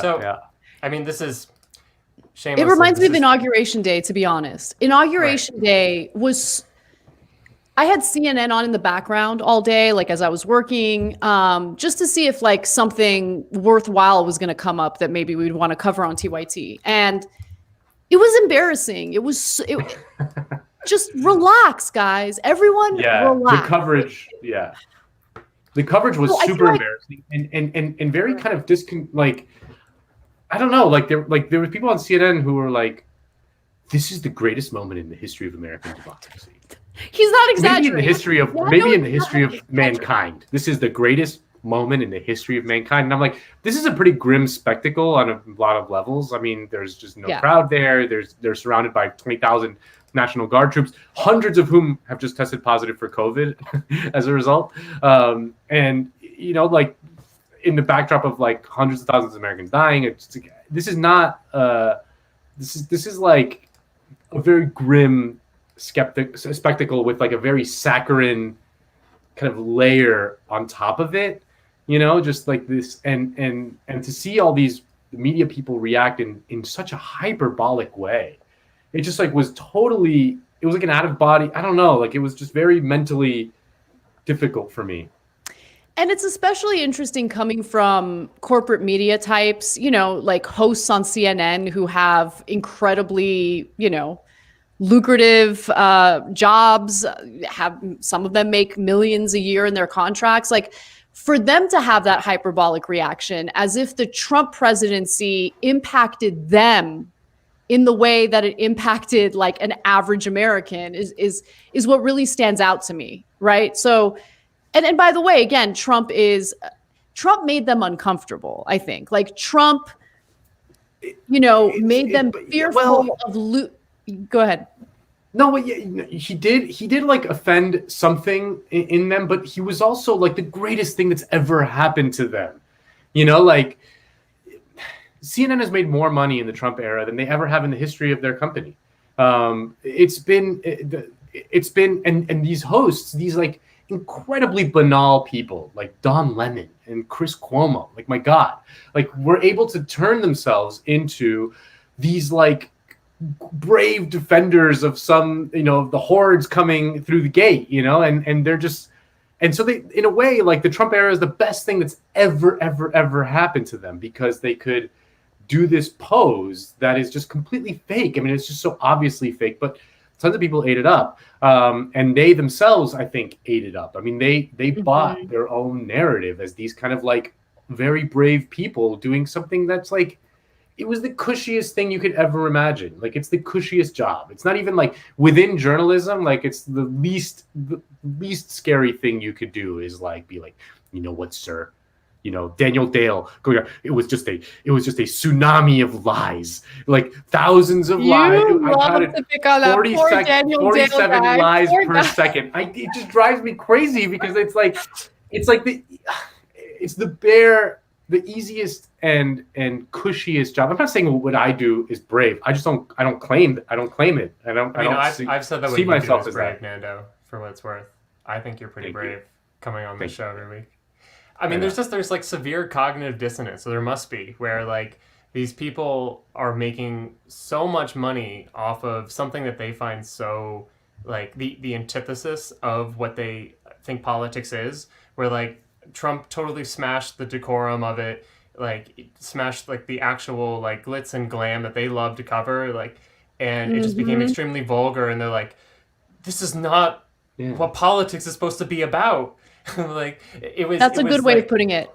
S19: So, I mean, this is shameless.
S1: It reminds me of Inauguration Day, to be honest. Inauguration Day was I had CNN on in the background all day, like as I was working, just to see if like something worthwhile was going to come up that maybe we'd want to cover on TYT. And it was embarrassing. Just relax, guys. Everyone relax.
S2: The coverage, the coverage was super embarrassing and very kind of I don't know, like there were people on CNN who were like, "This is the greatest moment in the history of American democracy."
S1: He's not exaggerating.
S2: Maybe in the history of mankind, this is the greatest moment in the history of mankind. And I'm like, this is a pretty grim spectacle on a lot of levels. I mean, there's just no crowd there. They're surrounded by 20,000 National Guard troops, hundreds of whom have just tested positive for COVID as a result. And you know, like in the backdrop of like hundreds of thousands of Americans dying, this is not. This is like a very grim spectacle with like a very saccharine kind of layer on top of it, you know, just like this, and to see all these media people react in such a hyperbolic way, it just like was totally, it was like an out of body, I don't know, like it was just very mentally difficult for me.
S1: And it's especially interesting coming from corporate media types, you know, like hosts on CNN who have incredibly, you know, lucrative jobs, have some of them make millions a year in their contracts. Like for them to have that hyperbolic reaction as if the Trump presidency impacted them in the way that it impacted like an average American is what really stands out to me, right? So, and by the way, again, Trump made them uncomfortable, I think. Like Trump, you know, made them fearful of Go ahead.
S2: No, he did like offend something in them, but he was also like the greatest thing that's ever happened to them. You know, like CNN has made more money in the Trump era than they ever have in the history of their company. It's been, and these hosts, these like incredibly banal people like Don Lemon and Chris Cuomo, like my God, like were able to turn themselves into these like brave defenders of some, you know, the hordes coming through the gate, you know, and they're just, and so they, in a way, like the Trump era is the best thing that's ever happened to them because they could do this pose that is just completely fake. I mean, it's just so obviously fake, but tons of people ate it up. And they themselves, I think, ate it up. I mean, they bought their own narrative as these kind of like very brave people doing something that's like, it was the cushiest thing you could ever imagine. Like it's the cushiest job. It's not even like within journalism, like it's the least scary thing you could do is like be like, you know what, sir? You know, Daniel Dale going, it was just a tsunami of lies, like thousands of lies. I counted 47 lies per second. It just drives me crazy because it's like the easiest and cushiest job. I'm not saying what I do is brave. I don't claim it.
S19: I've said that what you do is brave, Nando, for what it's worth. I think you're pretty brave coming on the show every week. I mean, there's like severe cognitive dissonance, so there must be, where like these people are making so much money off of something that they find so like the antithesis of what they think politics is, where like Trump totally smashed the decorum of it, like smashed like the actual like glitz and glam that they love to cover, like, and it just became extremely vulgar, and they're like, this is not what politics is supposed to be about. Like it was.
S1: That's a good way of putting it.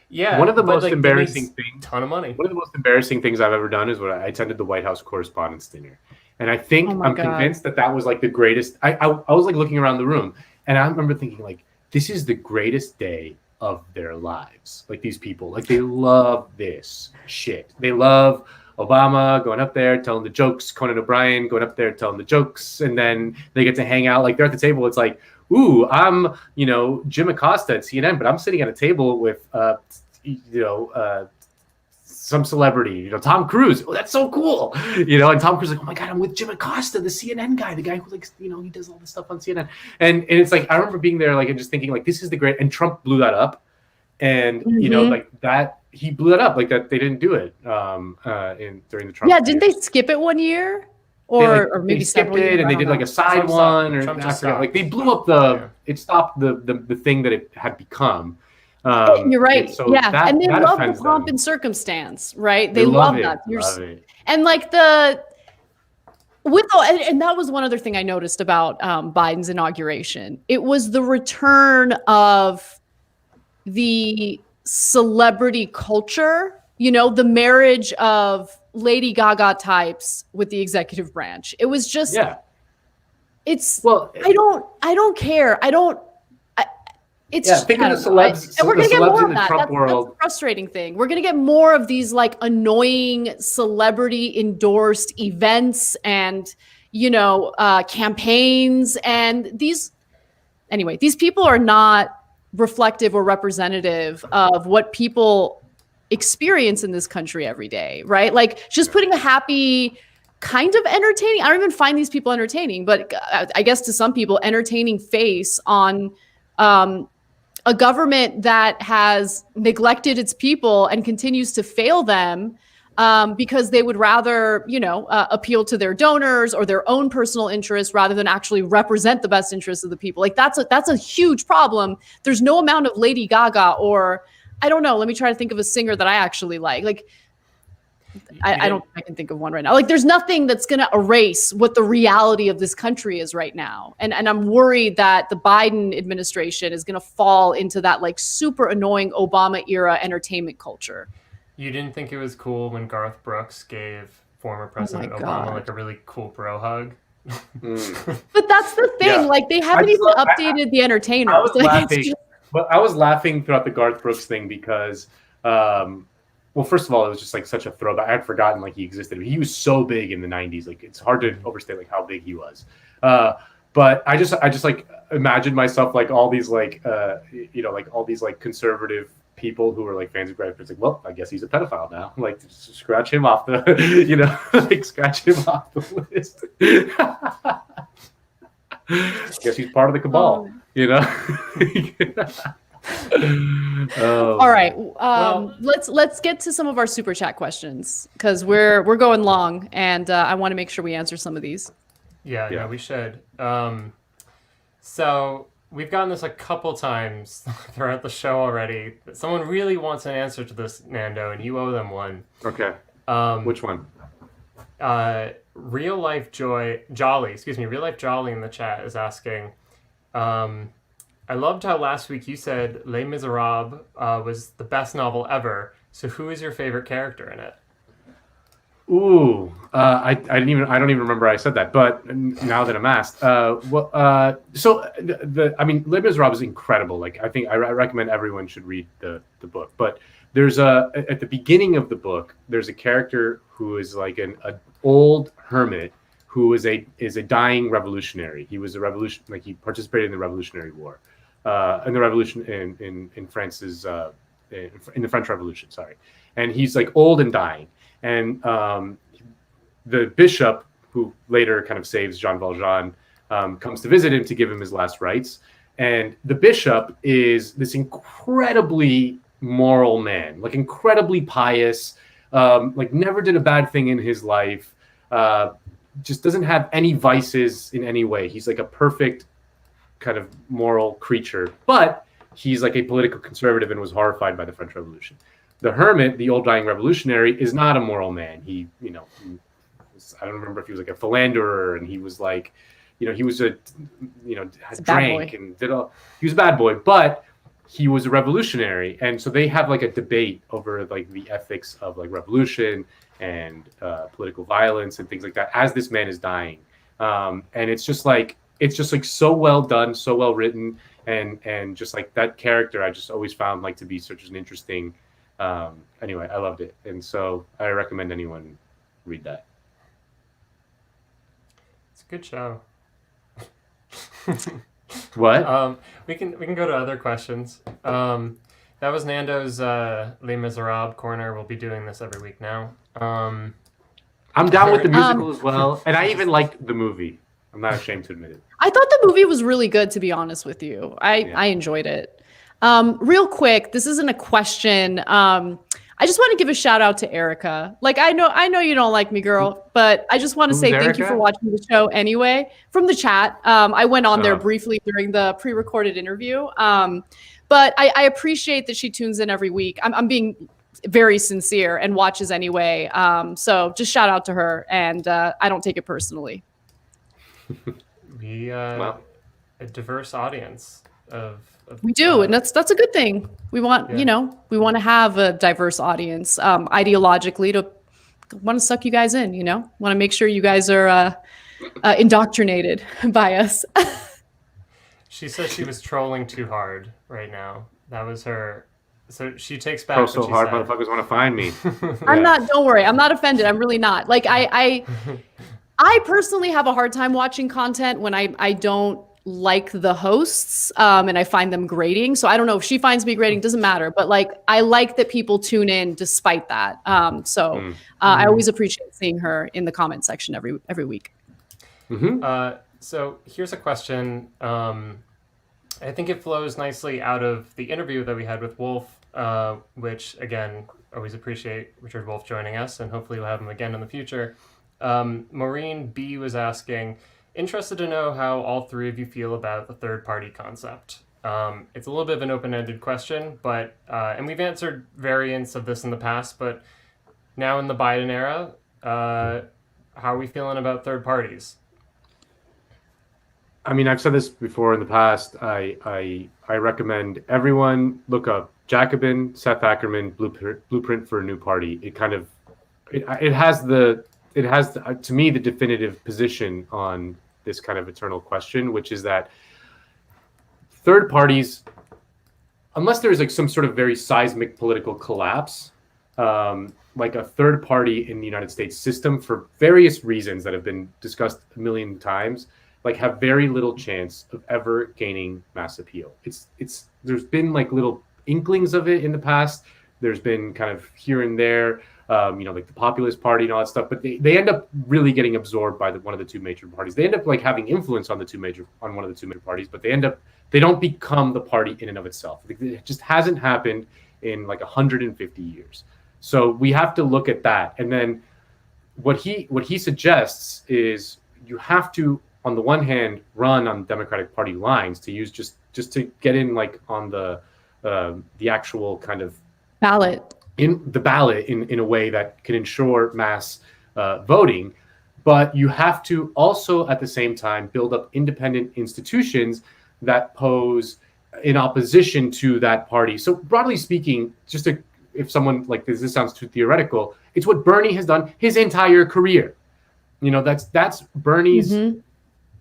S19: Yeah.
S2: One of the most embarrassing things.
S19: Ton of money.
S2: One of the most embarrassing things I've ever done is when I attended the White House Correspondents' Dinner, and I think convinced that was like the greatest. I was like looking around the room, and I remember thinking like, this is the greatest day of their lives. Like these people, like they love this shit. They love Obama going up there telling the jokes, Conan O'Brien going up there telling the jokes, and then they get to hang out. Like they're at the table. It's like, ooh, I'm, you know, Jim Acosta at CNN, but I'm sitting at a table with, some celebrity, you know, Tom Cruise. Oh, that's so cool. You know, and Tom Cruise is like, oh my God, I'm with Jim Acosta, the CNN guy, the guy who like, you know, he does all this stuff on CNN. And it's like, I remember being there, like, and just thinking like, this is the great, and Trump blew that up. And, you know, like that, he blew that up, like that they didn't do it during the Trump
S1: Yeah, didn't they skip it one year? or maybe
S2: they skipped
S1: several
S2: it
S1: years,
S2: and
S1: I
S2: they
S1: don't
S2: did
S1: know.
S2: like a side one, or
S19: Trump
S2: I
S19: just
S2: forget.
S19: stopped.
S2: Like they blew up it stopped the thing that it had become.
S1: You're right.
S2: So
S1: yeah, and they
S2: that
S1: love the
S2: offends
S1: pomp
S2: them.
S1: and circumstance, right?
S2: They love it.
S1: that.
S2: Love it.
S1: And like and that was one other thing I noticed about Biden's inauguration. It was the return of the celebrity culture, the marriage of Lady Gaga types with the executive branch. It was just, I don't care. It's
S2: think of the celebs.
S1: And we're going to get more of that.
S2: Trump
S1: That's
S2: world.
S1: the frustrating thing. We're going to get more of these like annoying celebrity endorsed events and, campaigns. And these people are not reflective or representative of what people experience in this country every day, right? Like just putting a happy, kind of entertaining, I don't even find these people entertaining, but I guess to some people, entertaining face on a government that has neglected its people and continues to fail them because they would rather, appeal to their donors or their own personal interests rather than actually represent the best interests of the people. Like that's a huge problem. There's no amount of Lady Gaga or I don't know. Let me try to think of a singer that I actually like. Like I don't think I can think of one right now. Like there's nothing that's going to erase what the reality of this country is right now. And I'm worried that the Biden administration is going to fall into that like super annoying Obama era entertainment culture.
S19: You didn't think it was cool when Garth Brooks gave former President Obama like a really cool bro hug?
S1: But that's the thing. Like they haven't even updated the entertainers.
S2: I was laughing. But I was laughing throughout the Garth Brooks thing because well, first of all, it was just like such a throwback. I had forgotten like he existed. He was so big in the 90s. Like it's hard to overstate like how big he was. But I just like imagined myself like all these like like all these like conservative people who were like fans of Garth Brooks. Like, well, I guess he's a pedophile now. Like just scratch him off the like scratch him off the list. Guess he's part of the cabal.
S1: All right. Let's get to some of our super chat questions because we're going long, and I want to make sure we answer some of these.
S19: Yeah, no, we should. So we've gotten this a couple times throughout the show already. Someone really wants an answer to this, Nando, and you owe them one.
S2: Okay. Which one?
S19: Real Life Jolly in the chat is asking. I loved how last week you said Les Misérables was the best novel ever. So who is your favorite character in it?
S2: Ooh, I don't even remember I said that, but now that I'm asked, so I mean, Les Misérables is incredible. Like I recommend everyone should read the book. But there's at the beginning of the book, there's a character who is like an old hermit who is a dying revolutionary. He was he participated in the Revolutionary War. In the revolution in France's in the French Revolution, sorry, and he's like old and dying, and the bishop who later kind of saves Jean Valjean comes to visit him to give him his last rites, and the bishop is this incredibly moral man, like incredibly pious, like never did a bad thing in his life, just doesn't have any vices in any way. He's like a perfect kind of moral creature, but he's like a political conservative and was horrified by the French Revolution. The hermit, the old dying revolutionary, is not a moral man. He I don't remember if he was like a philanderer, and he was like, he was drank and did all. He was a bad boy, but he was a revolutionary, and so they have like a debate over like the ethics of like revolution and political violence and things like that as this man is dying, and it's just like so well done, so well written, and just like that character I just always found like to be such an interesting. Anyway, I loved it, and so I recommend anyone read that.
S19: It's a good show.
S2: What?
S19: We can go to other questions. That was Nando's Les Misérables corner. We'll be doing this every week now.
S2: I'm down with the musical as well, and I even liked the movie. I'm not ashamed to admit it.
S1: I thought the movie was really good, to be honest with I enjoyed it. Real quick, this isn't a question. I I just want to give a shout out to Erica. Like, I know you don't like me, girl, but I just want to say thank you for watching the show anyway. From the chat, I went on there briefly during the pre-recorded interview. But I appreciate that she tunes in every week. I'm being very sincere and watches anyway. So just shout out to her, and I don't take it personally.
S19: We a diverse audience of
S1: we do, and that's a good thing. We want we want to have a diverse audience ideologically to want to suck you guys in. Want to make sure you guys are indoctrinated by us.
S19: She said she was trolling too hard right now. That was her. So she takes back.
S2: So hard, motherfuckers want to find me.
S1: I'm not. Don't worry, I'm not offended. I'm really not. Like I personally have a hard time watching content when I don't like the hosts and I find them grating. So I don't know if she finds me grating, doesn't matter. But like I like that people tune in despite that. I always appreciate seeing her in the comment section every week.
S19: Mm-hmm. So here's a question. I think it flows nicely out of the interview that we had with Wolff, which again, always appreciate Richard Wolff joining us, and hopefully we'll have him again in the future. Maureen B was asking, interested to know how all three of you feel about the third party concept. It's a little bit of an open-ended question, but and we've answered variants of this in the past, but now in the Biden era, how are we feeling about third parties?
S2: I mean, I've said this before in the past. I recommend everyone look up Jacobin, Seth Ackerman, Blueprint for a New Party. It has to me the definitive position on this kind of eternal question, which is that third parties, unless there is like some sort of very seismic political collapse, like a third party in the United States system for various reasons that have been discussed a million times, like have very little chance of ever gaining mass appeal. There's been like little inklings of it in the past. There's been kind of here and there, like the Populist Party and all that stuff, but they end up really getting absorbed by one of the two major parties. They end up like having influence on one of the two major parties, but they don't become the party in and of itself. It just hasn't happened in like 150 years. So we have to look at that. And then what he suggests is you have to, on the one hand, run on Democratic Party lines to use just to get in like on the actual kind of
S1: ballot
S2: in a way that can ensure mass voting. But you have to also at the same time build up independent institutions that pose in opposition to that party. So broadly speaking, if someone like this sounds too theoretical, it's what Bernie has done his entire career. That's Bernie's. Mm-hmm.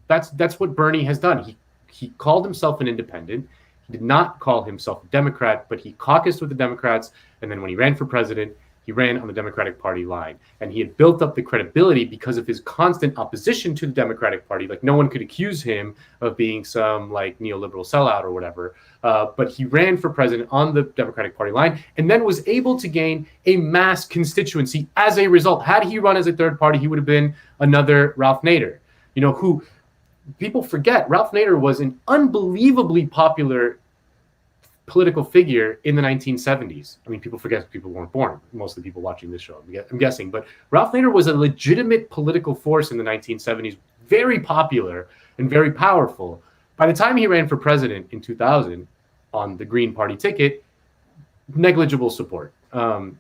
S2: That's what Bernie has done. He called himself an independent. He did not call himself a Democrat, but he caucused with the Democrats. And then when he ran for president, he ran on the Democratic Party line. And he had built up the credibility because of his constant opposition to the Democratic Party. Like no one could accuse him of being some like neoliberal sellout or whatever. But he ran for president on the Democratic Party line and then was able to gain a mass constituency as a result. Had he run as a third party, he would have been another Ralph Nader, who people forget. Ralph Nader was an unbelievably popular political figure in the 1970s. I mean, people forget people weren't born. Most of the people watching this show, I'm guessing. But Ralph Nader was a legitimate political force in the 1970s, very popular and very powerful. By the time he ran for president in 2000 on the Green Party ticket, negligible support. I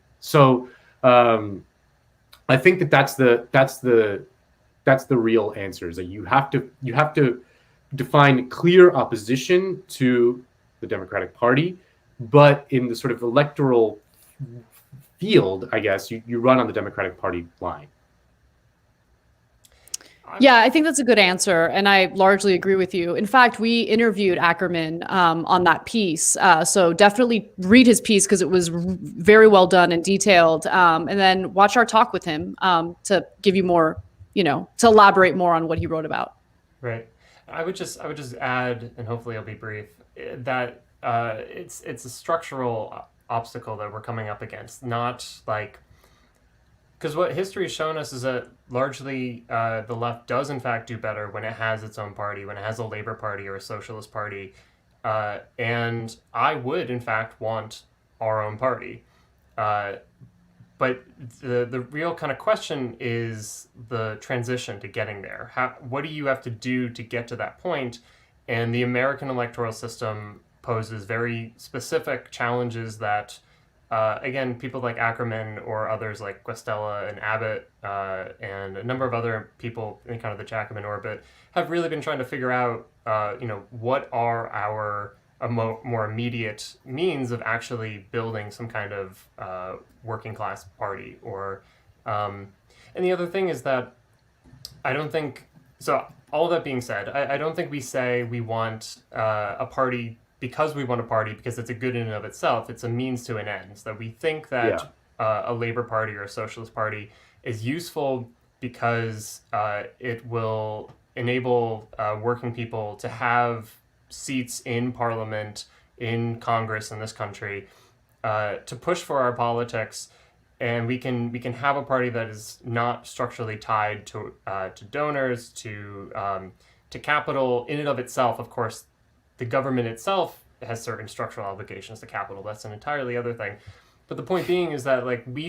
S2: think that's the real answer, is that you have to define clear opposition to the Democratic Party, but in the sort of electoral field, I guess, you run on the Democratic Party line.
S1: Yeah, I think that's a good answer, and I largely agree with you. In fact, we interviewed Ackerman on that piece, so definitely read his piece because it was very well done and detailed, and then watch our talk with him to give you more, to elaborate more on what he wrote about.
S19: Right. I would just add, and hopefully I'll be brief, that it's a structural obstacle that we're coming up against, not like, because what history has shown us is that largely the left does in fact do better when it has its own party, when it has a Labor Party or a Socialist Party, and I would in fact want our own party. But the real kind of question is the transition to getting there. What do you have to do to get to that point? And the American electoral system poses very specific challenges that, again, people like Ackerman or others like Guastella and Abbott and a number of other people in kind of the Jacobin orbit have really been trying to figure out, what are our more immediate means of actually building some kind of working class party. And the other thing is that I don't think, so all that being said, I don't think we say we want a party because we want a party because it's a good in and of itself. It's a means to an end. So that we think that a Labor Party or a Socialist Party is useful because it will enable working people to have seats in Parliament, in Congress in this country, to push for our politics, and we can have a party that is not structurally tied to donors, to capital in and of itself. Of course, the government itself has certain structural obligations to capital. That's an entirely other thing. But the point being is that like we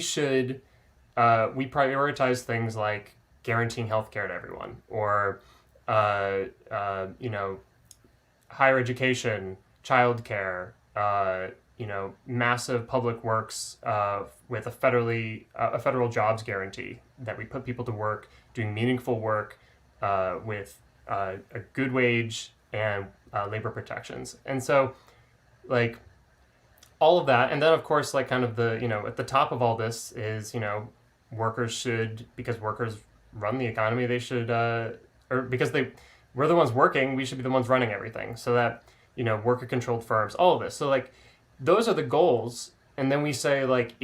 S19: prioritize things like guaranteeing healthcare to everyone, or higher education, childcare, massive public works with a federal jobs guarantee that we put people to work doing meaningful work with a good wage and labor protections. And so, like, all of that, and then of course, like, kind of the at the top of all this is workers should, because workers run the economy, they should or because we're the ones working, we should be the ones running everything. So that, worker controlled firms, all of this. So like, those are the goals. And then we say like,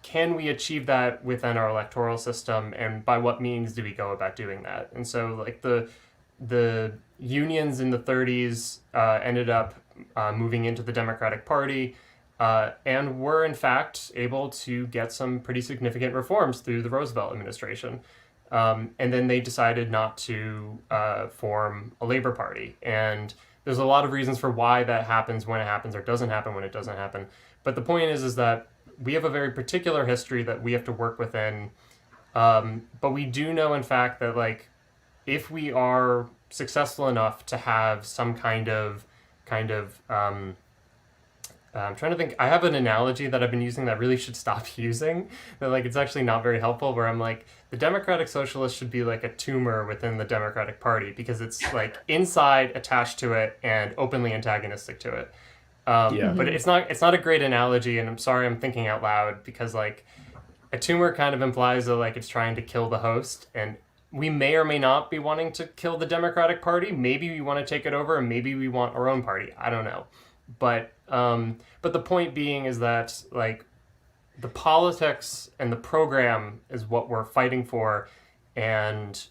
S19: can we achieve that within our electoral system? And by what means do we go about doing that? And so like the unions in the 30s ended up moving into the Democratic Party and were in fact able to get some pretty significant reforms through the Roosevelt administration. And then they decided not to form a Labor Party. And there's a lot of reasons for why that happens when it happens, or doesn't happen when it doesn't happen. But the point is that we have a very particular history that we have to work within. But we do know, in fact, that like, if we are successful enough to have some kind of I'm trying to think. I have an analogy that I've been using that I really should stop using. That like, it's actually not very helpful. Where I'm like, the Democratic Socialist should be like a tumor within the Democratic Party because it's like inside, attached to it, and openly antagonistic to it. But it's not a great analogy, and I'm sorry, I'm thinking out loud because like, a tumor kind of implies that like it's trying to kill the host, and we may or may not be wanting to kill the Democratic Party. Maybe we want to take it over, and maybe we want our own party. I don't know. But the point being is that like, the politics and the program is what we're fighting for, and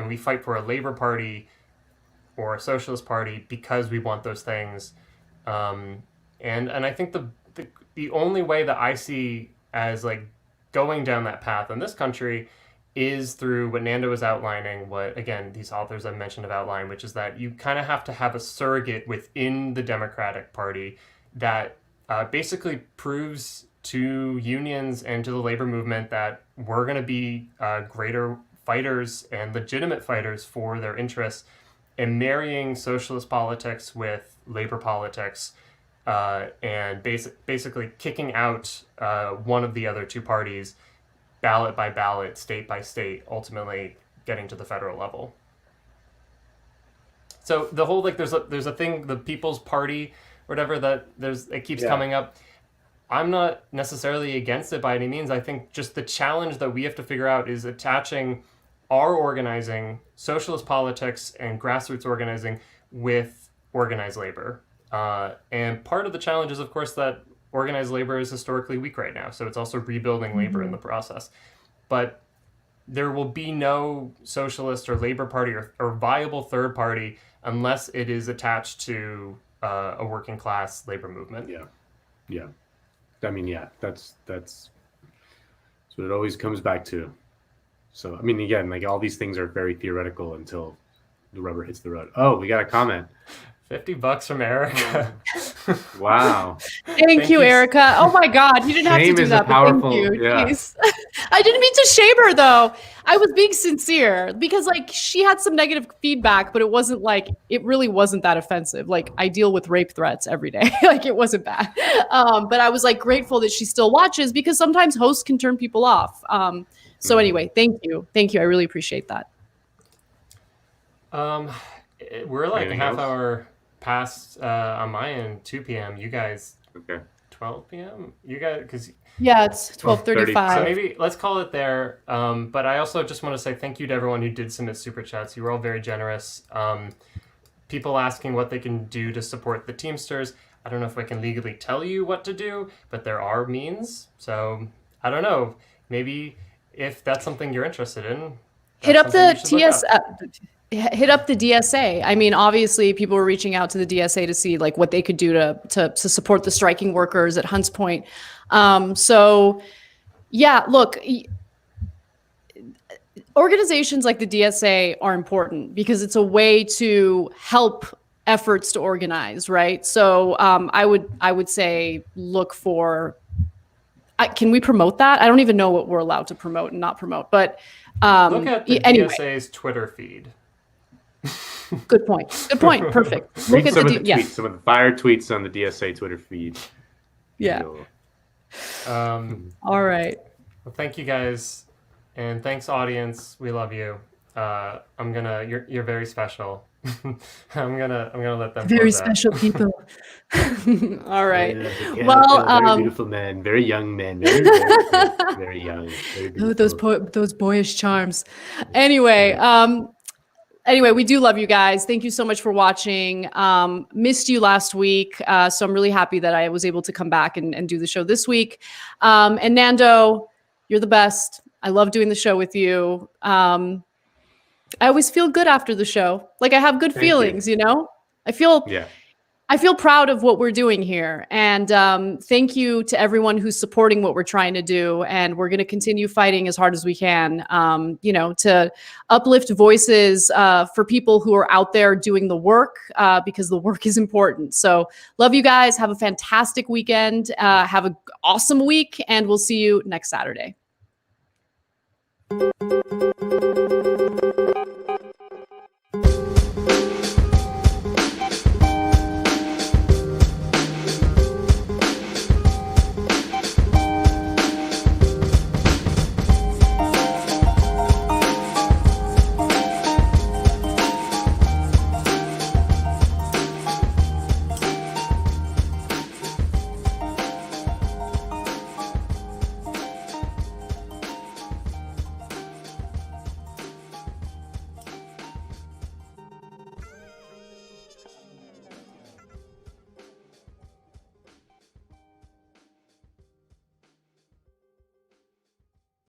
S19: we fight for a Labor Party or a Socialist Party because we want those things. And I think the only way that I see as like going down that path in this country is through what Nando is outlining, what, again, these authors I've mentioned have outlined, which is that you kind of have to have a surrogate within the Democratic Party that basically proves to unions and to the labor movement that we're going to be greater fighters and legitimate fighters for their interests, and marrying socialist politics with labor politics and basically kicking out one of the other two parties ballot by ballot, state by state, ultimately getting to the federal level. So the whole, like, there's a thing, the People's Party, whatever, that it keeps coming up. I'm not necessarily against it by any means. I think just the challenge that we have to figure out is attaching our organizing, socialist politics and grassroots organizing with organized labor. And part of the challenge is, of course, that organized labor is historically weak right now. So it's also rebuilding labor in the process. But there will be no socialist or labor party or viable third party unless it is attached to a working class labor movement.
S2: Yeah. I mean, that's what it always comes back to. So, I mean, again, like, all these things are very theoretical until the rubber hits the road. Oh, we got a comment
S19: $50 from Erica.
S2: Wow.
S1: Thank you, Erica. Oh my God, you didn't have to do that. But thank you.
S2: Yeah.
S1: Jeez. I didn't mean to shame her though. I was being sincere because like she had some negative feedback, but it wasn't like it really wasn't that offensive. Like I deal with rape threats every day. Like it wasn't bad. But I was like grateful that she still watches because sometimes hosts can turn people off. So anyway, thank you. Thank you. I really appreciate that.
S19: We're like
S2: Anything
S19: half
S2: else?
S19: hour past on my end, 2 p.m. You guys,
S2: okay,
S19: 12 p.m. You guys, because
S1: yeah, it's 12:35.
S19: So maybe let's call it there. But I also just want to say thank you to everyone who did submit super chats. You were all very generous. People asking what they can do to support the Teamsters. I don't know if I can legally tell you what to do, but there are means. So I don't know. Maybe if that's something you're interested in,
S1: hit up the hit up the DSA. I mean, obviously people were reaching out to the DSA to see like what they could do to support the striking workers at Hunts Point. So yeah, look, organizations like the DSA are important because it's a way to help efforts to organize, right? So I would say look for, can we promote that? I don't even know what we're allowed to promote and not promote, but
S19: look at the
S1: anyway.
S19: DSA's Twitter feed.
S1: Good point. Good point. Perfect.
S2: Read some of the tweets, some of the fire tweets on the DSA Twitter feed.
S1: Yeah. All right.
S19: Well, thank you guys, and thanks audience. We love you. You're very special. I'm gonna let them.
S1: Very special people. All right.
S2: Yeah,
S1: well,
S2: very beautiful men, very young men, very young. Very
S1: oh, those boyish charms. Anyway, Anyway, we do love you guys. Thank you so much for watching. Missed you last week, so I'm really happy that I was able to come back and do the show this week. And Nando, you're the best. I love doing the show with you. I always feel good after the show. Like I have good feelings, you know? I feel proud of what we're doing here. And thank you to everyone who's supporting what we're trying to do. And we're going to continue fighting as hard as we can, to uplift voices for people who are out there doing the work because the work is important. So love you guys. Have a fantastic weekend. Have an awesome week. And we'll see you next Saturday.